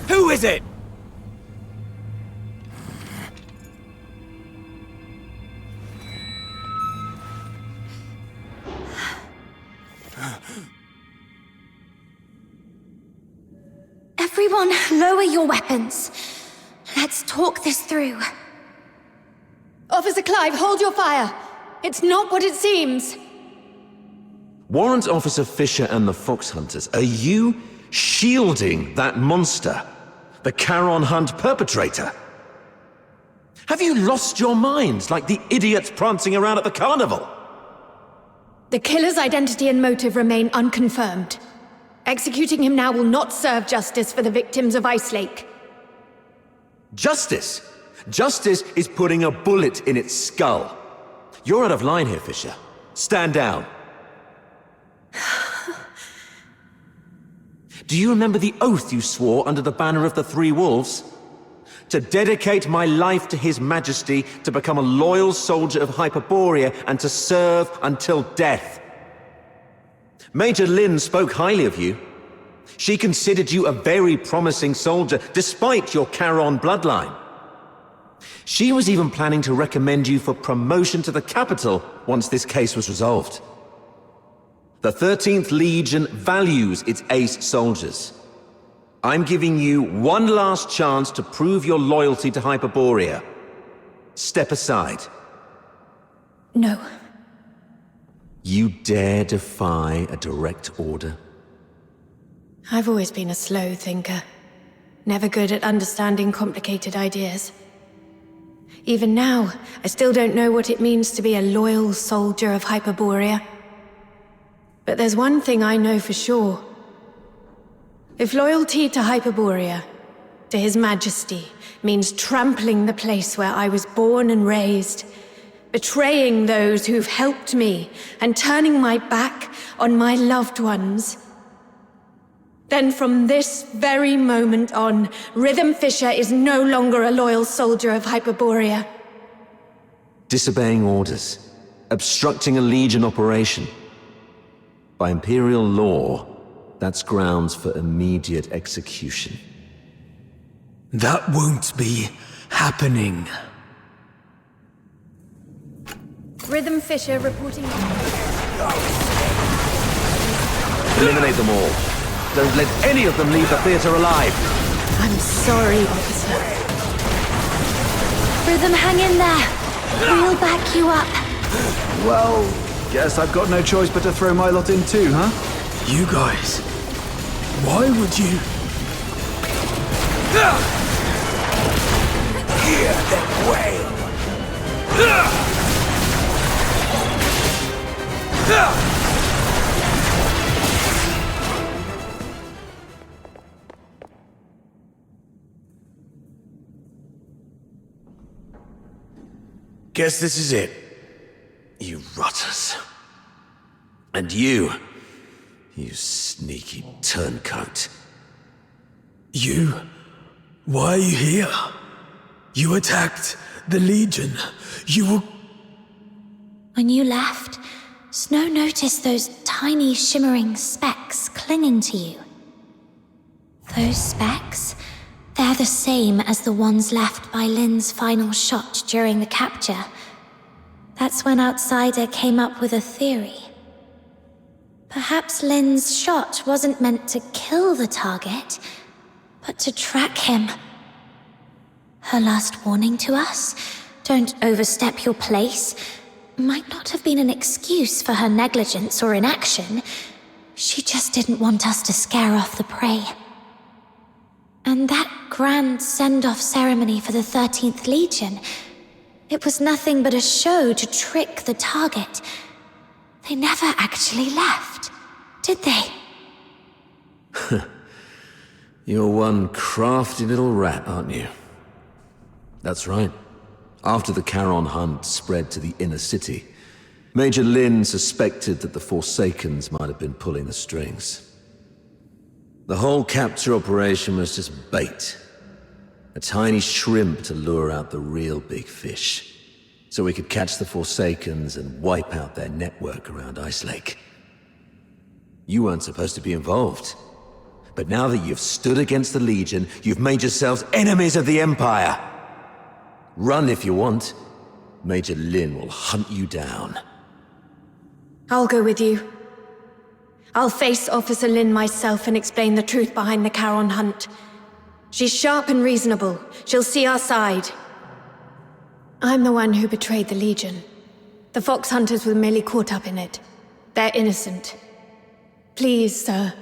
Who is it? Everyone, lower your weapons. Let's talk this through. Officer Clive, hold your fire. It's not what it seems. Warrant Officer Fisher and the Fox Hunters, are you shielding that monster? The Charon Hunt perpetrator? Have you lost your minds like the idiots prancing around at the carnival? The killer's identity and motive remain unconfirmed. Executing him now will not serve justice for the victims of Ice Lake. Justice? Justice is putting a bullet in its skull. You're out of line here, Fisher. Stand down. Do you remember the oath you swore under the banner of the Three Wolves? To dedicate my life to His Majesty, to become a loyal soldier of Hyperborea, and to serve until death. Major Lynn spoke highly of you. She considered you a very promising soldier, despite your Charon bloodline. She was even planning to recommend you for promotion to the capital once this case was resolved. The 13th Legion values its ace soldiers. I'm giving you one last chance to prove your loyalty to Hyperborea. Step aside. No. You dare defy a direct order? I've always been a slow thinker. Never good at understanding complicated ideas. Even now, I still don't know what it means to be a loyal soldier of Hyperborea. But there's one thing I know for sure. If loyalty to Hyperborea, to His Majesty, means trampling the place where I was born and raised, betraying those who've helped me, and turning my back on my loved ones, then from this very moment on, Rhythm Fisher is no longer a loyal soldier of Hyperborea. Disobeying orders, obstructing a Legion operation. By Imperial law, that's grounds for immediate execution. That won't be happening. Rhythm Fisher reporting. Eliminate them all. Don't let any of them leave the theater alive. I'm sorry, officer. Rhythm, hang in there. We'll back you up. Well, guess I've got no choice but to throw my lot in too, huh? You guys, why would you... Hear them wail! Guess this is it, you rotters. And you sneaky turncoat. You? Why are you here? You attacked the Legion. You were... When you left, Snow noticed those tiny shimmering specks clinging to you. Those specks? They're the same as the ones left by Lynn's final shot during the capture. That's when Outsider came up with a theory. Perhaps Lynn's shot wasn't meant to kill the target, but to track him. Her last warning to us, don't overstep your place, might not have been an excuse for her negligence or inaction. She just didn't want us to scare off the prey. And that grand send-off ceremony for the 13th Legion, it was nothing but a show to trick the target. They never actually left, did they? You're one crafty little rat, aren't you? That's right. After the Charon hunt spread to the inner city, Major Lynn suspected that the Forsakens might have been pulling the strings. The whole capture operation was just bait. A tiny shrimp to lure out the real big fish. So we could catch the Forsakens and wipe out their network around Ice Lake. You weren't supposed to be involved. But now that you've stood against the Legion, you've made yourselves enemies of the Empire. Run if you want. Major Lynn will hunt you down. I'll go with you. I'll face Officer Lynn myself and explain the truth behind the Charon hunt. She's sharp and reasonable. She'll see our side. I'm the one who betrayed the Legion. The Fox Hunters were merely caught up in it. They're innocent. Please, sir,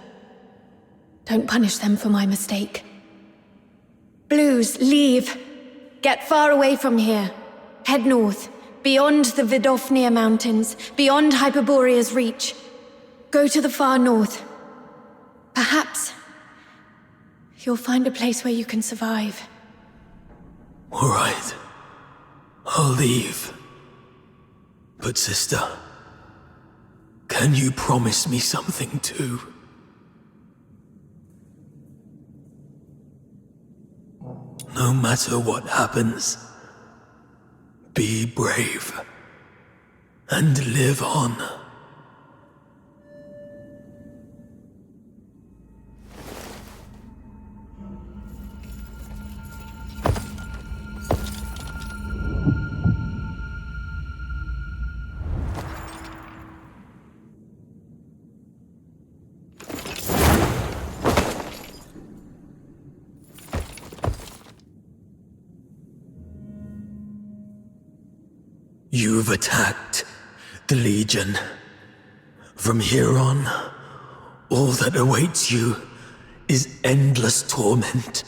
don't punish them for my mistake. Blues, leave. Get far away from here. Head north, beyond the Vidofnia Mountains, beyond Hyperborea's reach. Go to the far north. Perhaps you'll find a place where you can survive. All right. I'll leave. But sister, can you promise me something too? No matter what happens, be brave and live on. You've attacked the Legion. From here on, all that awaits you is endless torment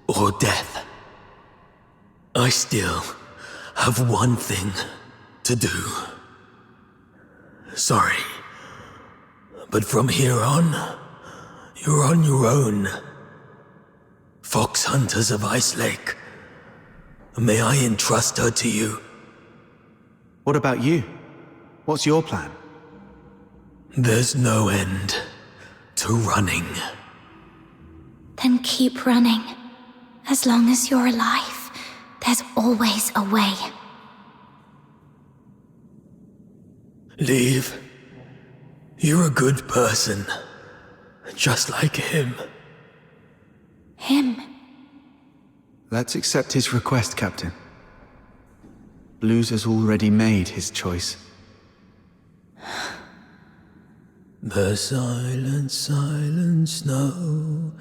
or death. I still have one thing to do. Sorry, but from here on, you're on your own. Fox Hunters of Ice Lake. May I entrust her to you? What about you? What's your plan? There's no end to running. Then keep running. As long as you're alive, there's always a way. Leave. You're a good person. Just like him. Him? Let's accept his request, Captain. Blues has already made his choice. The silent, silent snow,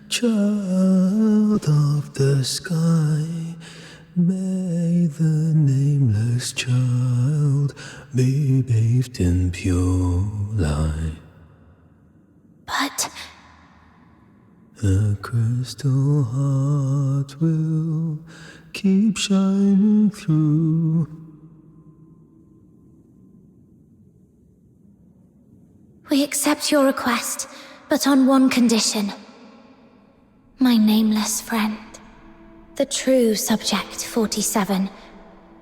child of the sky, may the nameless child be bathed in pure light. But the crystal heart will keep shining through. we accept your request, but on one condition. My nameless friend. The true Subject 47.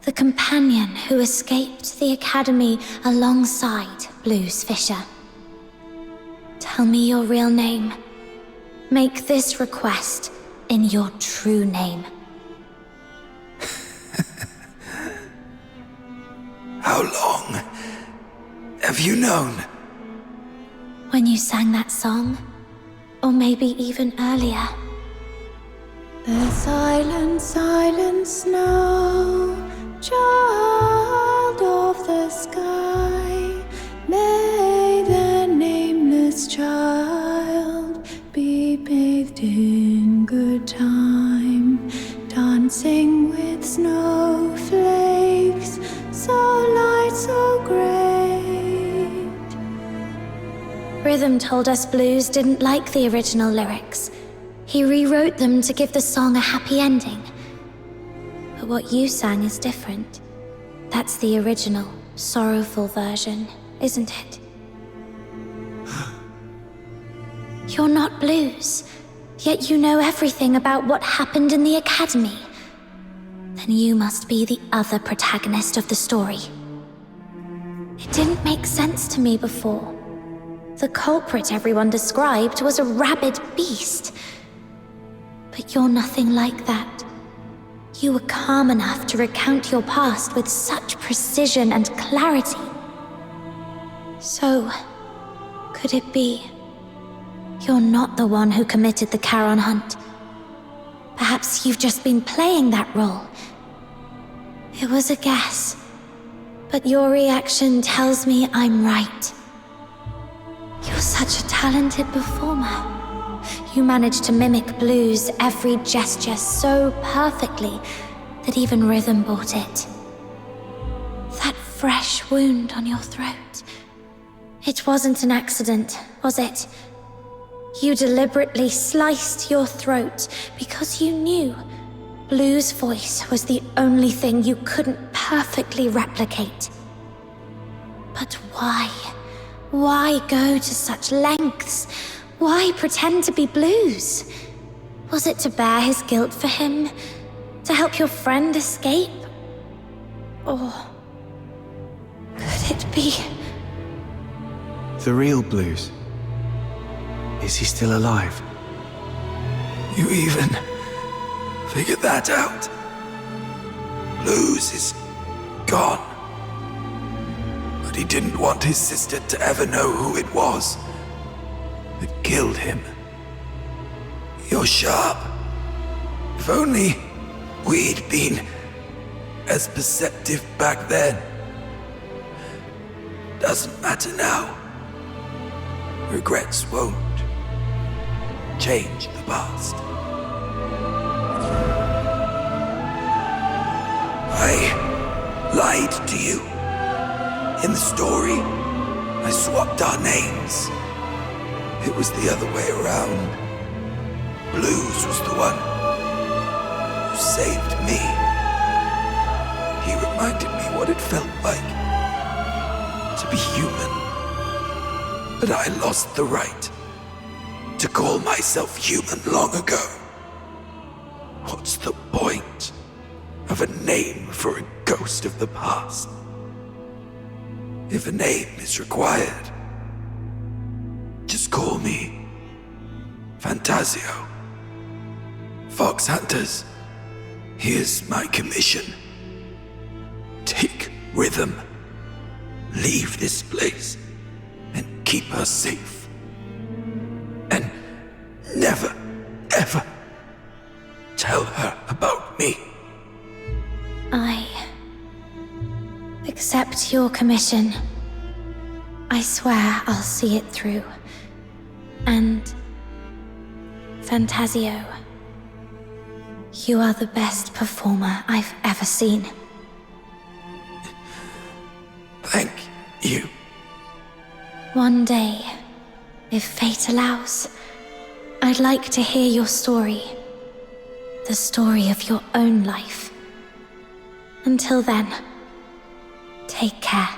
The companion who escaped the Academy alongside Blues Fisher. Tell me your real name. Make this request in your true name. How long have you known? When you sang that song, or maybe even earlier. The silent, silent snow, child of the sky, may the nameless child be bathed in good time, dancing with snowflakes, so light, so great. Rhythm told us Blues didn't like the original lyrics. He rewrote them to give the song a happy ending. But what you sang is different. That's the original, sorrowful version, isn't it? You're not Blues, yet you know everything about what happened in the Academy. Then you must be the other protagonist of the story. It didn't make sense to me before. The culprit everyone described was a rabid beast. But you're nothing like that. You were calm enough to recount your past with such precision and clarity. So, could it be you're not the one who committed the Charon hunt? Perhaps you've just been playing that role. It was a guess, but your reaction tells me I'm right. You're such a talented performer. You managed to mimic Blues' every gesture so perfectly that even Rhythm bought it. That fresh wound on your throat. It wasn't an accident, was it? You deliberately sliced your throat because you knew Blues' voice was the only thing you couldn't perfectly replicate. But why? Why go to such lengths? Why pretend to be Blues? Was it to bear his guilt for him? To help your friend escape? Or could it be the real Blues? Is he still alive? You even figured that out? Blues is gone. But he didn't want his sister to ever know who it was that killed him. You're sharp. If only we'd been as perceptive back then. Doesn't matter now. Regrets won't change the past. I lied to you. In the story, I swapped our names. It was the other way around. Blues was the one who saved me. He reminded me what it felt like to be human. But I lost the right to call myself human long ago. What's the point of a name for a ghost of the past? If a name is required, just call me Fantasio. Fox Hunters, here's my commission. Take Rhythm, leave this place, and keep her safe. And never, ever tell her about me. I accept your commission. I swear I'll see it through. And Fantasio, you are the best performer I've ever seen. Thank you. One day, if fate allows, I'd like to hear your story. The story of your own life. Until then, take care.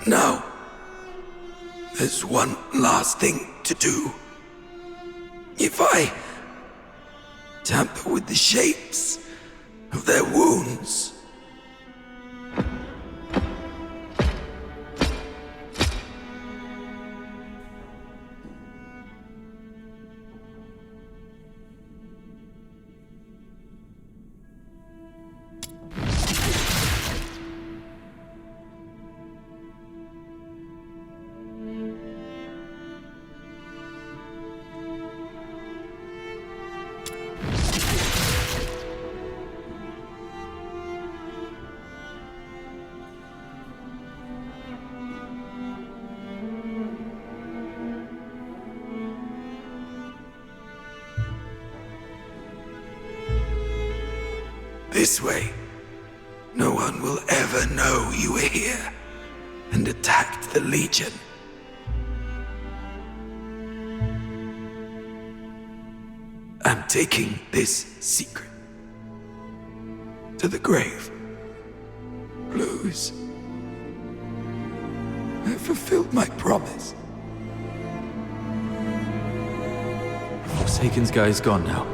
Now, there's one last thing to do. If I tamper with the shapes of their wounds, this way, no one will ever know you were here and attacked the Legion. I'm taking this secret to the grave. Blues, I fulfilled my promise. Forsaken's guy's gone now.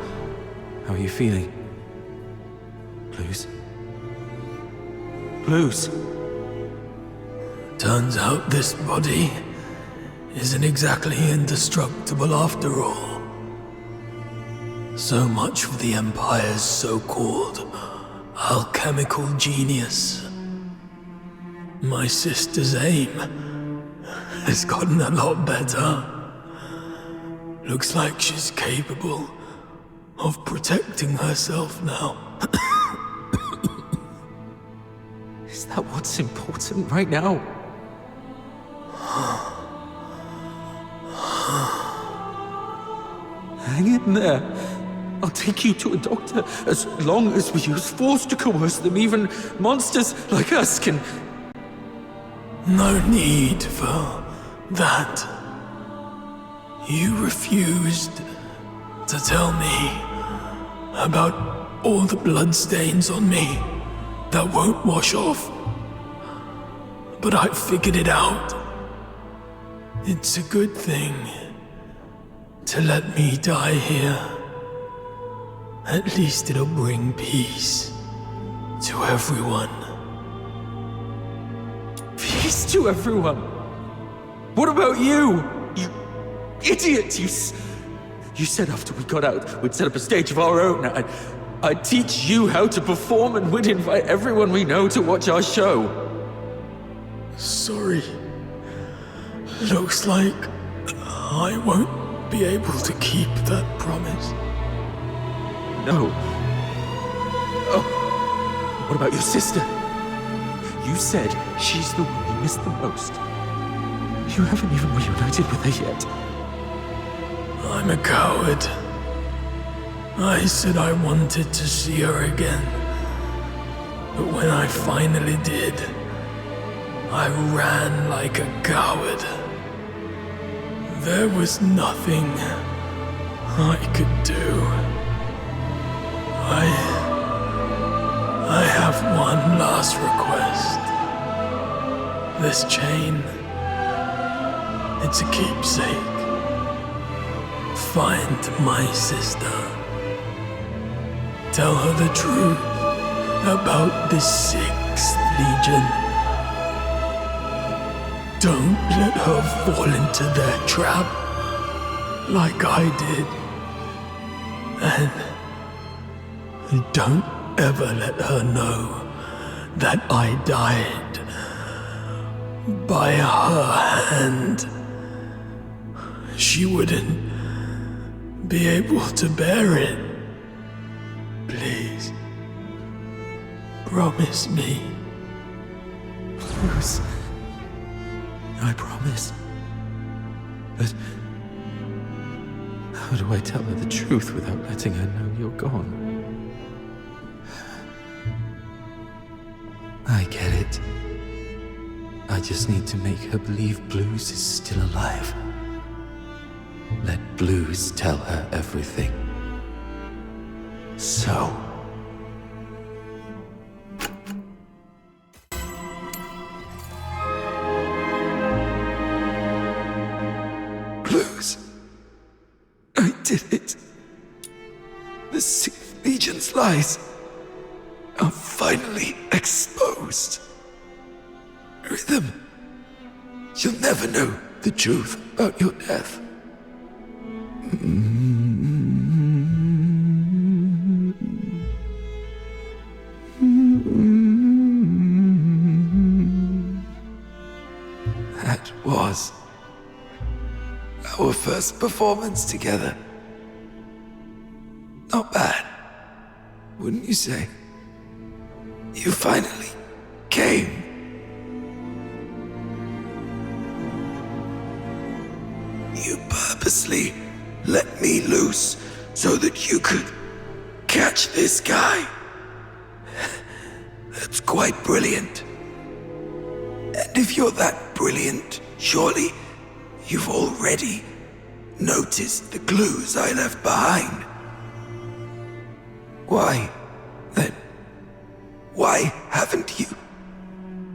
How are you feeling? Blues? Blues? Turns out this body isn't exactly indestructible after all. So much for the Empire's so-called alchemical genius. My sister's aim has gotten a lot better. Looks like she's capable of protecting herself now. Is that what's important right now? Hang in there. I'll take you to a doctor as long as we use force to coerce them. Even monsters like us can... No need for that. You refused to tell me about all the bloodstains on me that won't wash off. But I figured it out. It's a good thing to let me die here. At least it'll bring peace to everyone. Peace to everyone? What about you? You idiot! You said after we got out, we'd set up a stage of our own. I'd teach you how to perform and we'd invite everyone we know to watch our show. Sorry. Looks like I won't be able to keep that promise. No. Oh, what about your sister? You said she's the one you missed the most. You haven't even reunited with her yet. I'm a coward. I said I wanted to see her again. But when I finally did, I ran like a coward. There was nothing I could do. I have one last request. This chain, it's a keepsake. Find my sister. Tell her the truth about the 6th Legion. Don't let her fall into their trap like I did. And don't ever let her know that I died by her hand. She wouldn't be able to bear it. Please, promise me. Bruce, I promise. But how do I tell her the truth without letting her know you're gone? I get it. I just need to make her believe Blues is still alive. Let Blues tell her everything. So... Blues. I did it. The 6th Legion's lies are finally exposed. Rhythm, you'll never know the truth about your death. That was our first performance together. Not bad, wouldn't you say? You finally came. You purposely let me loose so that you could catch this guy. That's quite brilliant. And if you're that brilliant, surely you've already noticed the clues I left behind. Why, then? Why haven't you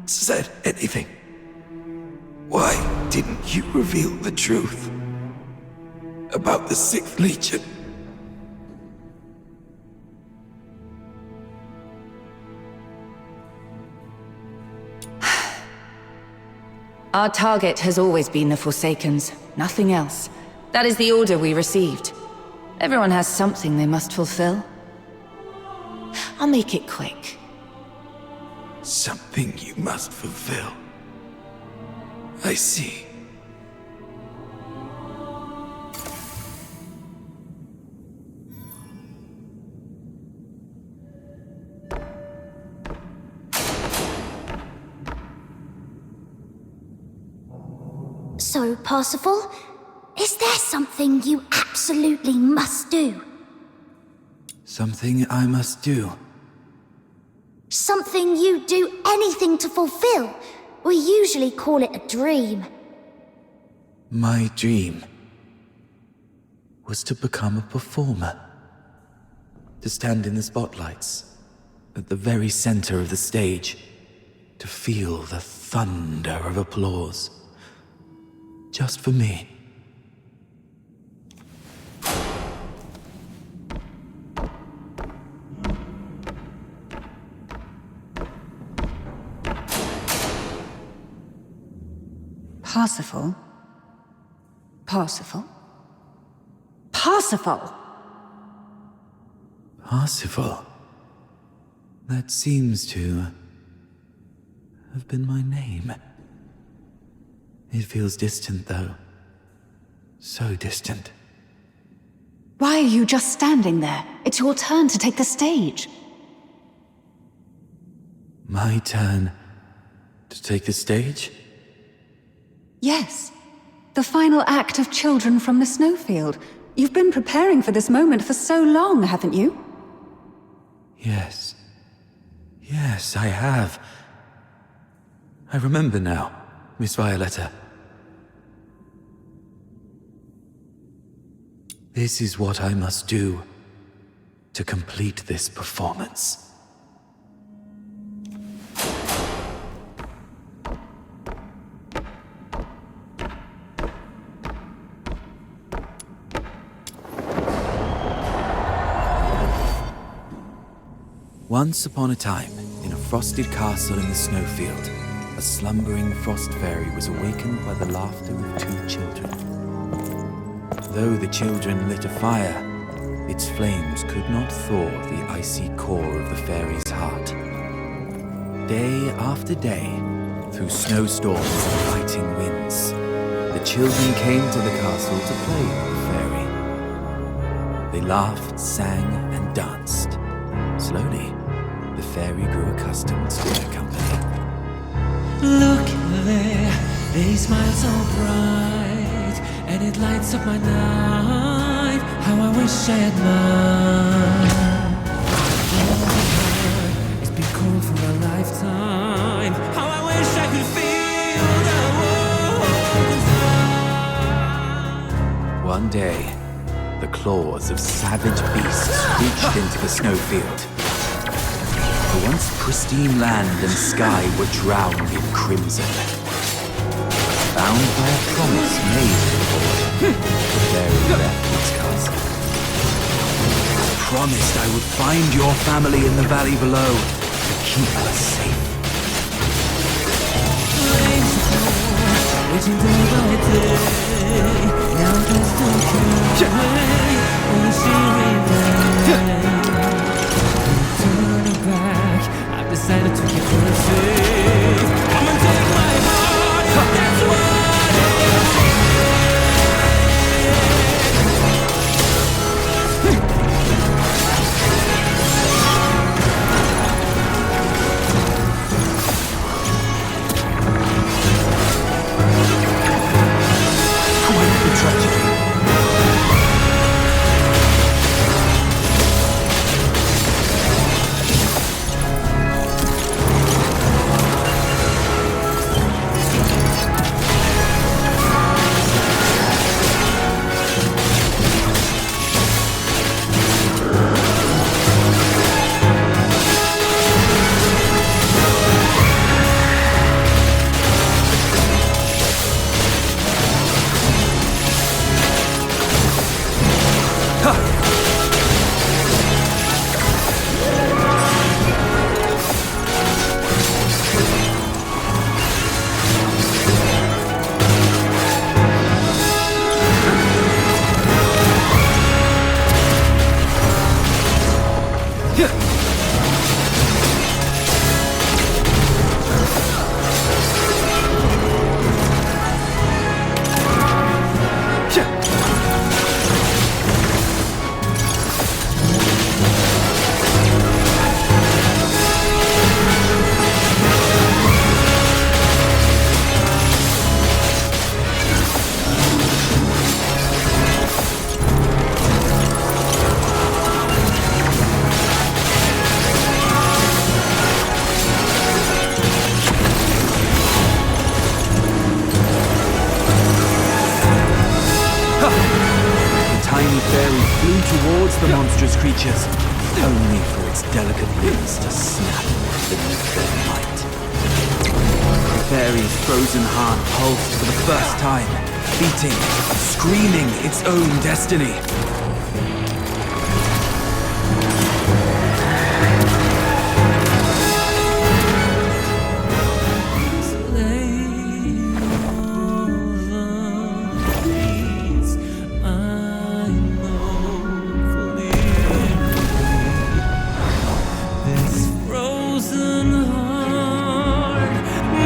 said anything? Why didn't you reveal the truth about the 6th Legion? Our target has always been the Forsakens, nothing else. That is the order we received. Everyone has something they must fulfill. I'll make it quick. Something you must fulfill. I see. So, Parsifal, is there something you absolutely must do? Something I must do. Something you do anything to fulfill? We usually call it a dream. My dream was to become a performer. To stand in the spotlights, at the very center of the stage. To feel the thunder of applause. Just for me. Parsifal? Parsifal? Parsifal! Parsifal? That seems to have been my name. It feels distant, though. So distant. Why are you just standing there? It's your turn to take the stage. My turn to take the stage? Yes. The final act of Children from the Snowfield. You've been preparing for this moment for so long, haven't you? Yes. Yes, I have. I remember now, Miss Violetta. This is what I must do to complete this performance. Once upon a time, in a frosted castle in the snowfield, a slumbering frost fairy was awakened by the laughter of two children. Though the children lit a fire, its flames could not thaw the icy core of the fairy's heart. Day after day, through snowstorms and biting winds, the children came to the castle to play with the fairy. They laughed, sang, and danced. Slowly, the fairy grew accustomed to their company. Look there, they smile so bright, and it lights up my night. How I wish I had mine. Oh, it's been cold for a lifetime. How I wish I could feel the world inside. One day, the claws of savage beasts reached into the snowfield. The once pristine land and sky were drowned in crimson. Bound by a promise made to the boy, the fairy left its castle. I promised I would find your family in the valley below to keep us safe. Waiting day by day, now there's no cure, only she remains. Turning back, I've decided to keep her safe. Come and take my heart, that's what Quite the tragedy. Towards the monstrous creatures, only for its delicate limbs to snap beneath their might. The fairy's frozen heart pulsed for the first time, beating, screaming its own destiny.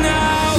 now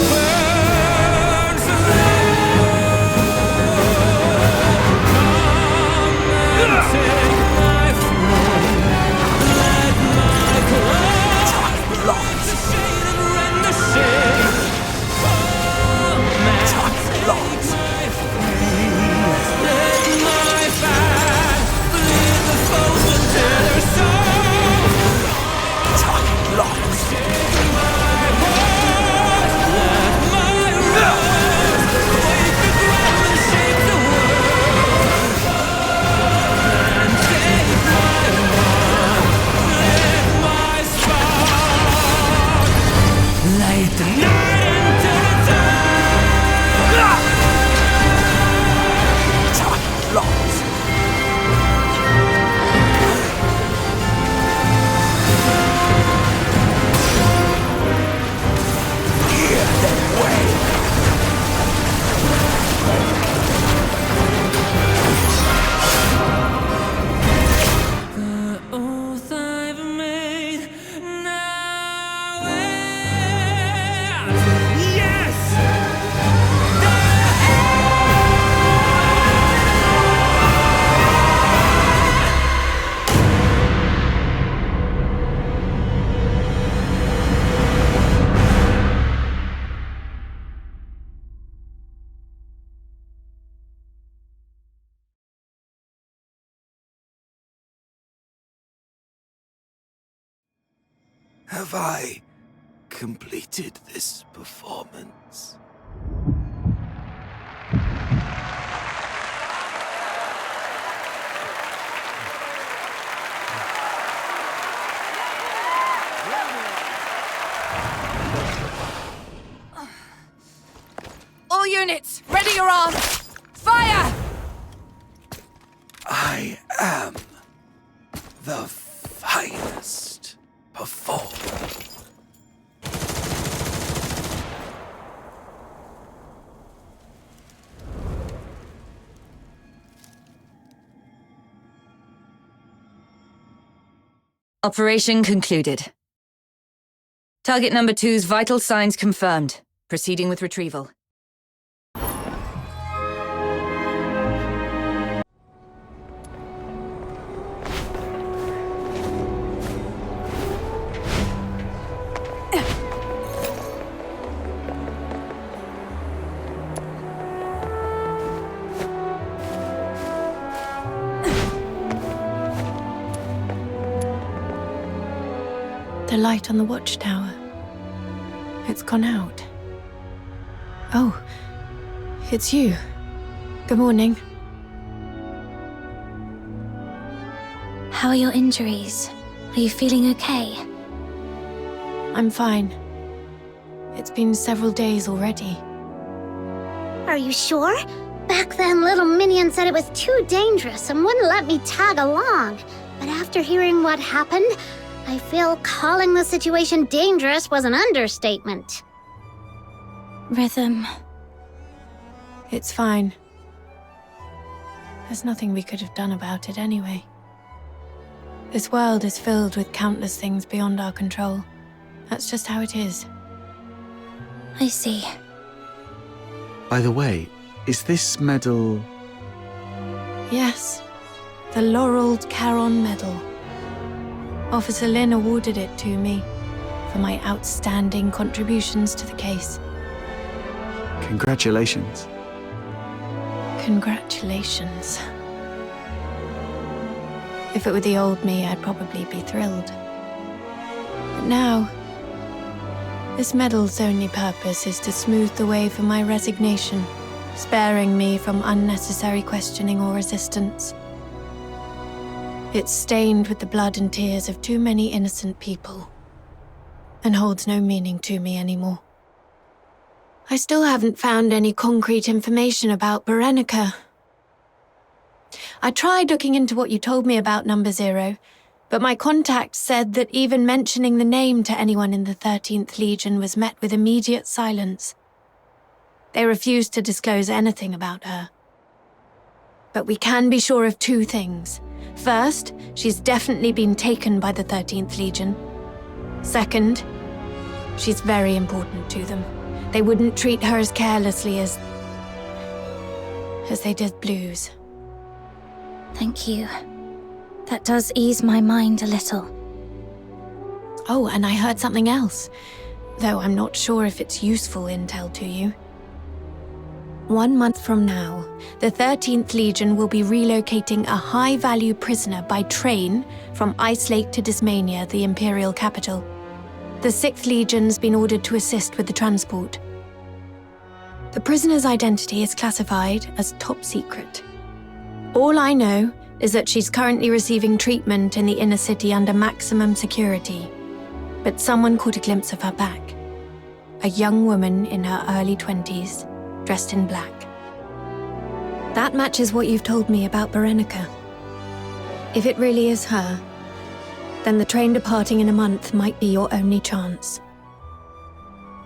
Have I completed this performance? All units, ready your arms! Fire! I am the finest performer. Operation concluded. Target number 2's vital signs confirmed. Proceeding with retrieval. The light on the watchtower. It's gone out. Oh, it's you. Good morning. How are your injuries? Are you feeling okay? I'm fine. It's been several days already. Are you sure? Back then, little Minion said it was too dangerous and wouldn't let me tag along. But after hearing what happened, I feel calling the situation dangerous was an understatement. Rhythm. It's fine. There's nothing we could have done about it anyway. This world is filled with countless things beyond our control. That's just how it is. I see. By the way, is this medal... Yes. The Laureled Charon Medal. Officer Lin awarded it to me for my outstanding contributions to the case. Congratulations. Congratulations. If it were the old me, I'd probably be thrilled. But now, this medal's only purpose is to smooth the way for my resignation, sparing me from unnecessary questioning or resistance. It's stained with the blood and tears of too many innocent people, and holds no meaning to me anymore. I still haven't found any concrete information about Berenica. I tried looking into what you told me about Number Zero, but my contact said that even mentioning the name to anyone in the 13th Legion was met with immediate silence. They refused to disclose anything about her. But we can be sure of two things. First, she's definitely been taken by the 13th Legion. Second, she's very important to them. They wouldn't treat her as carelessly as they did Blues. Thank you. That does ease my mind a little. Oh, and I heard something else, though I'm not sure if it's useful intel to you. 1 month from now, the 13th Legion will be relocating a high-value prisoner by train from Ice Lake to Dismania, the Imperial capital. The 6th Legion's been ordered to assist with the transport. The prisoner's identity is classified as top secret. All I know is that she's currently receiving treatment in the inner city under maximum security. But someone caught a glimpse of her back. A young woman in her early 20s, dressed in black. That matches what you've told me about Berenica. If it really is her, then the train departing in a month might be your only chance.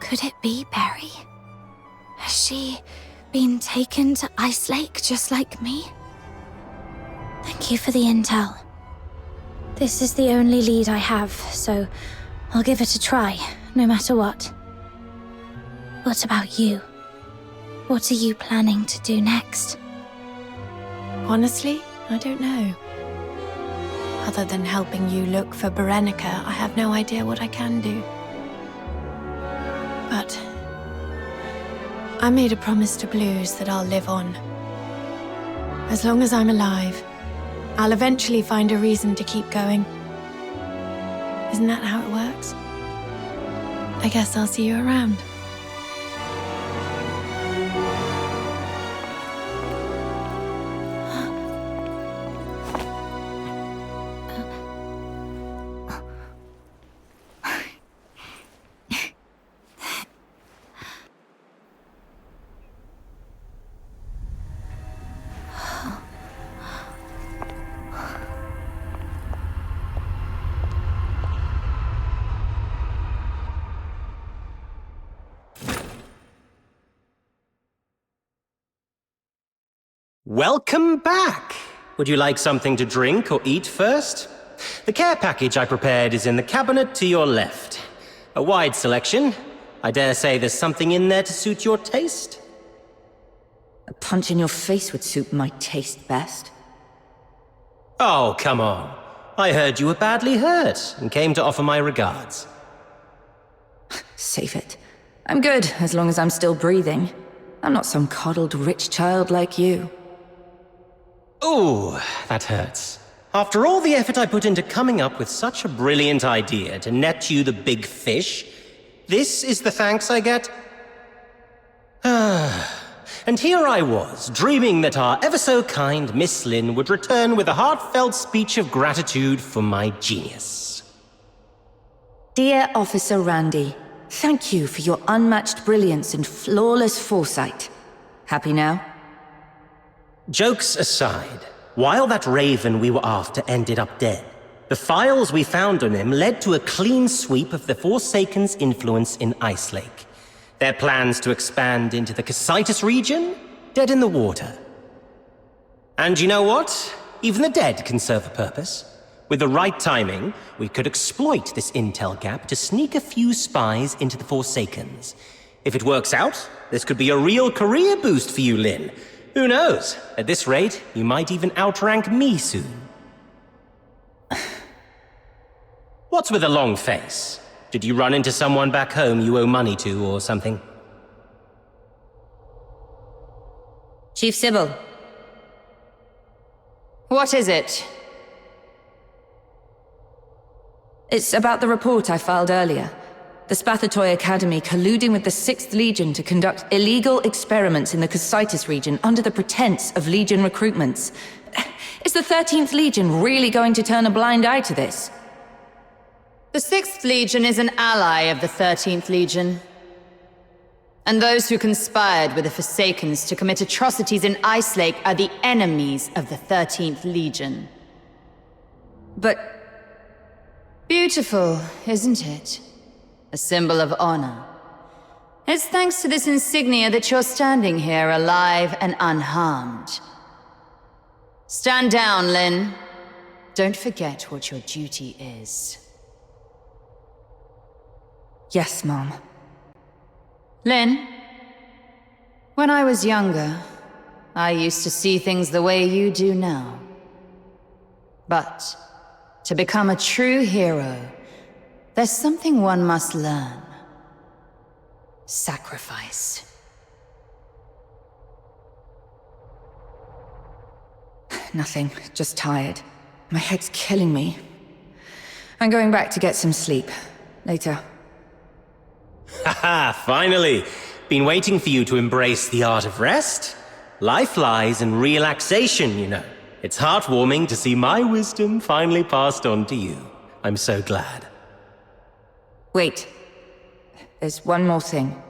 Could it be Barry? Has she been taken to Ice Lake just like me? Thank you for the intel. This is the only lead I have, so I'll give it a try, no matter what. What about you? What are you planning to do next? Honestly, I don't know. Other than helping you look for Berenica, I have no idea what I can do. But I made a promise to Blues that I'll live on. As long as I'm alive, I'll eventually find a reason to keep going. Isn't that how it works? I guess I'll see you around. Welcome back! Would you like something to drink or eat first? The care package I prepared is in the cabinet to your left. A wide selection. I dare say there's something in there to suit your taste. A punch in your face would suit my taste best. Oh, come on. I heard you were badly hurt and came to offer my regards. Save it. I'm good, as long as I'm still breathing. I'm not some coddled rich child like you. Ooh, that hurts. After all the effort I put into coming up with such a brilliant idea to net you the big fish, this is the thanks I get? And here I was, dreaming that our ever-so-kind Miss Lin would return with a heartfelt speech of gratitude for my genius. Dear Officer Randy, thank you for your unmatched brilliance and flawless foresight. Happy now? Jokes aside, while that raven we were after ended up dead, the files we found on him led to a clean sweep of the Forsaken's influence in Ice Lake. Their plans to expand into the Cocytus region? Dead in the water. And you know what? Even the dead can serve a purpose. With the right timing, we could exploit this intel gap to sneak a few spies into the Forsakens. If it works out, this could be a real career boost for you, Lin. Who knows? At this rate, you might even outrank me soon. What's with a long face? Did you run into someone back home you owe money to or something? Chief Sybil. What is it? It's about the report I filed earlier. The Spathatoy Academy colluding with the 6th Legion to conduct illegal experiments in the Cocytus region under the pretense of Legion recruitments. Is the 13th Legion really going to turn a blind eye to this? The 6th Legion is an ally of the 13th Legion. And those who conspired with the Forsakens to commit atrocities in Ice Lake are the enemies of the 13th Legion. But... Beautiful, isn't it? A symbol of honor. It's thanks to this insignia that you're standing here alive and unharmed. Stand down, Lin. Don't forget what your duty is. Yes, Mom. Lin, when I was younger, I used to see things the way you do now. But to become a true hero, there's something one must learn. Sacrifice. Nothing, just tired. My head's killing me. I'm going back to get some sleep. Later. Haha, finally! Been waiting for you to embrace the art of rest. Life lies in relaxation, you know. It's heartwarming to see my wisdom finally passed on to you. I'm so glad. Wait. There's one more thing.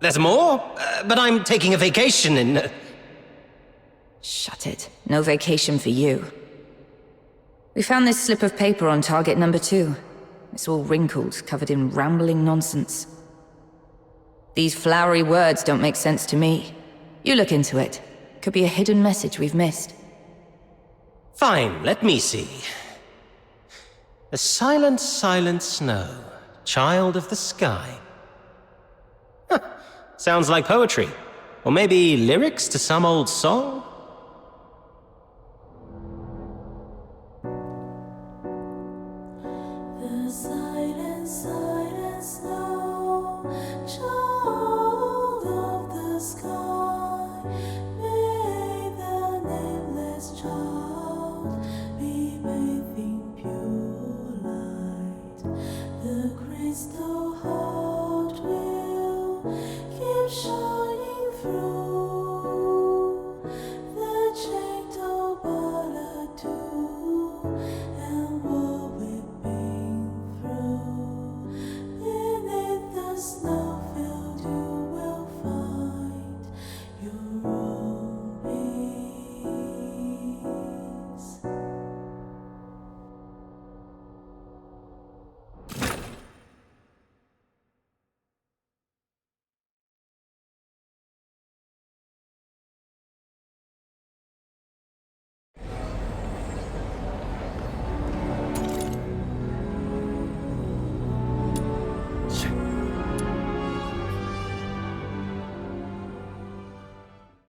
There's more? But I'm taking a vacation in... Shut it. No vacation for you. We found this slip of paper on target number 2. It's all wrinkled, covered in rambling nonsense. These flowery words don't make sense to me. You look into it. Could be a hidden message we've missed. Fine, let me see. A silent, silent snow, child of the sky. Huh. Sounds like poetry. Or maybe lyrics to some old song? The Crystal heart will keep shining through.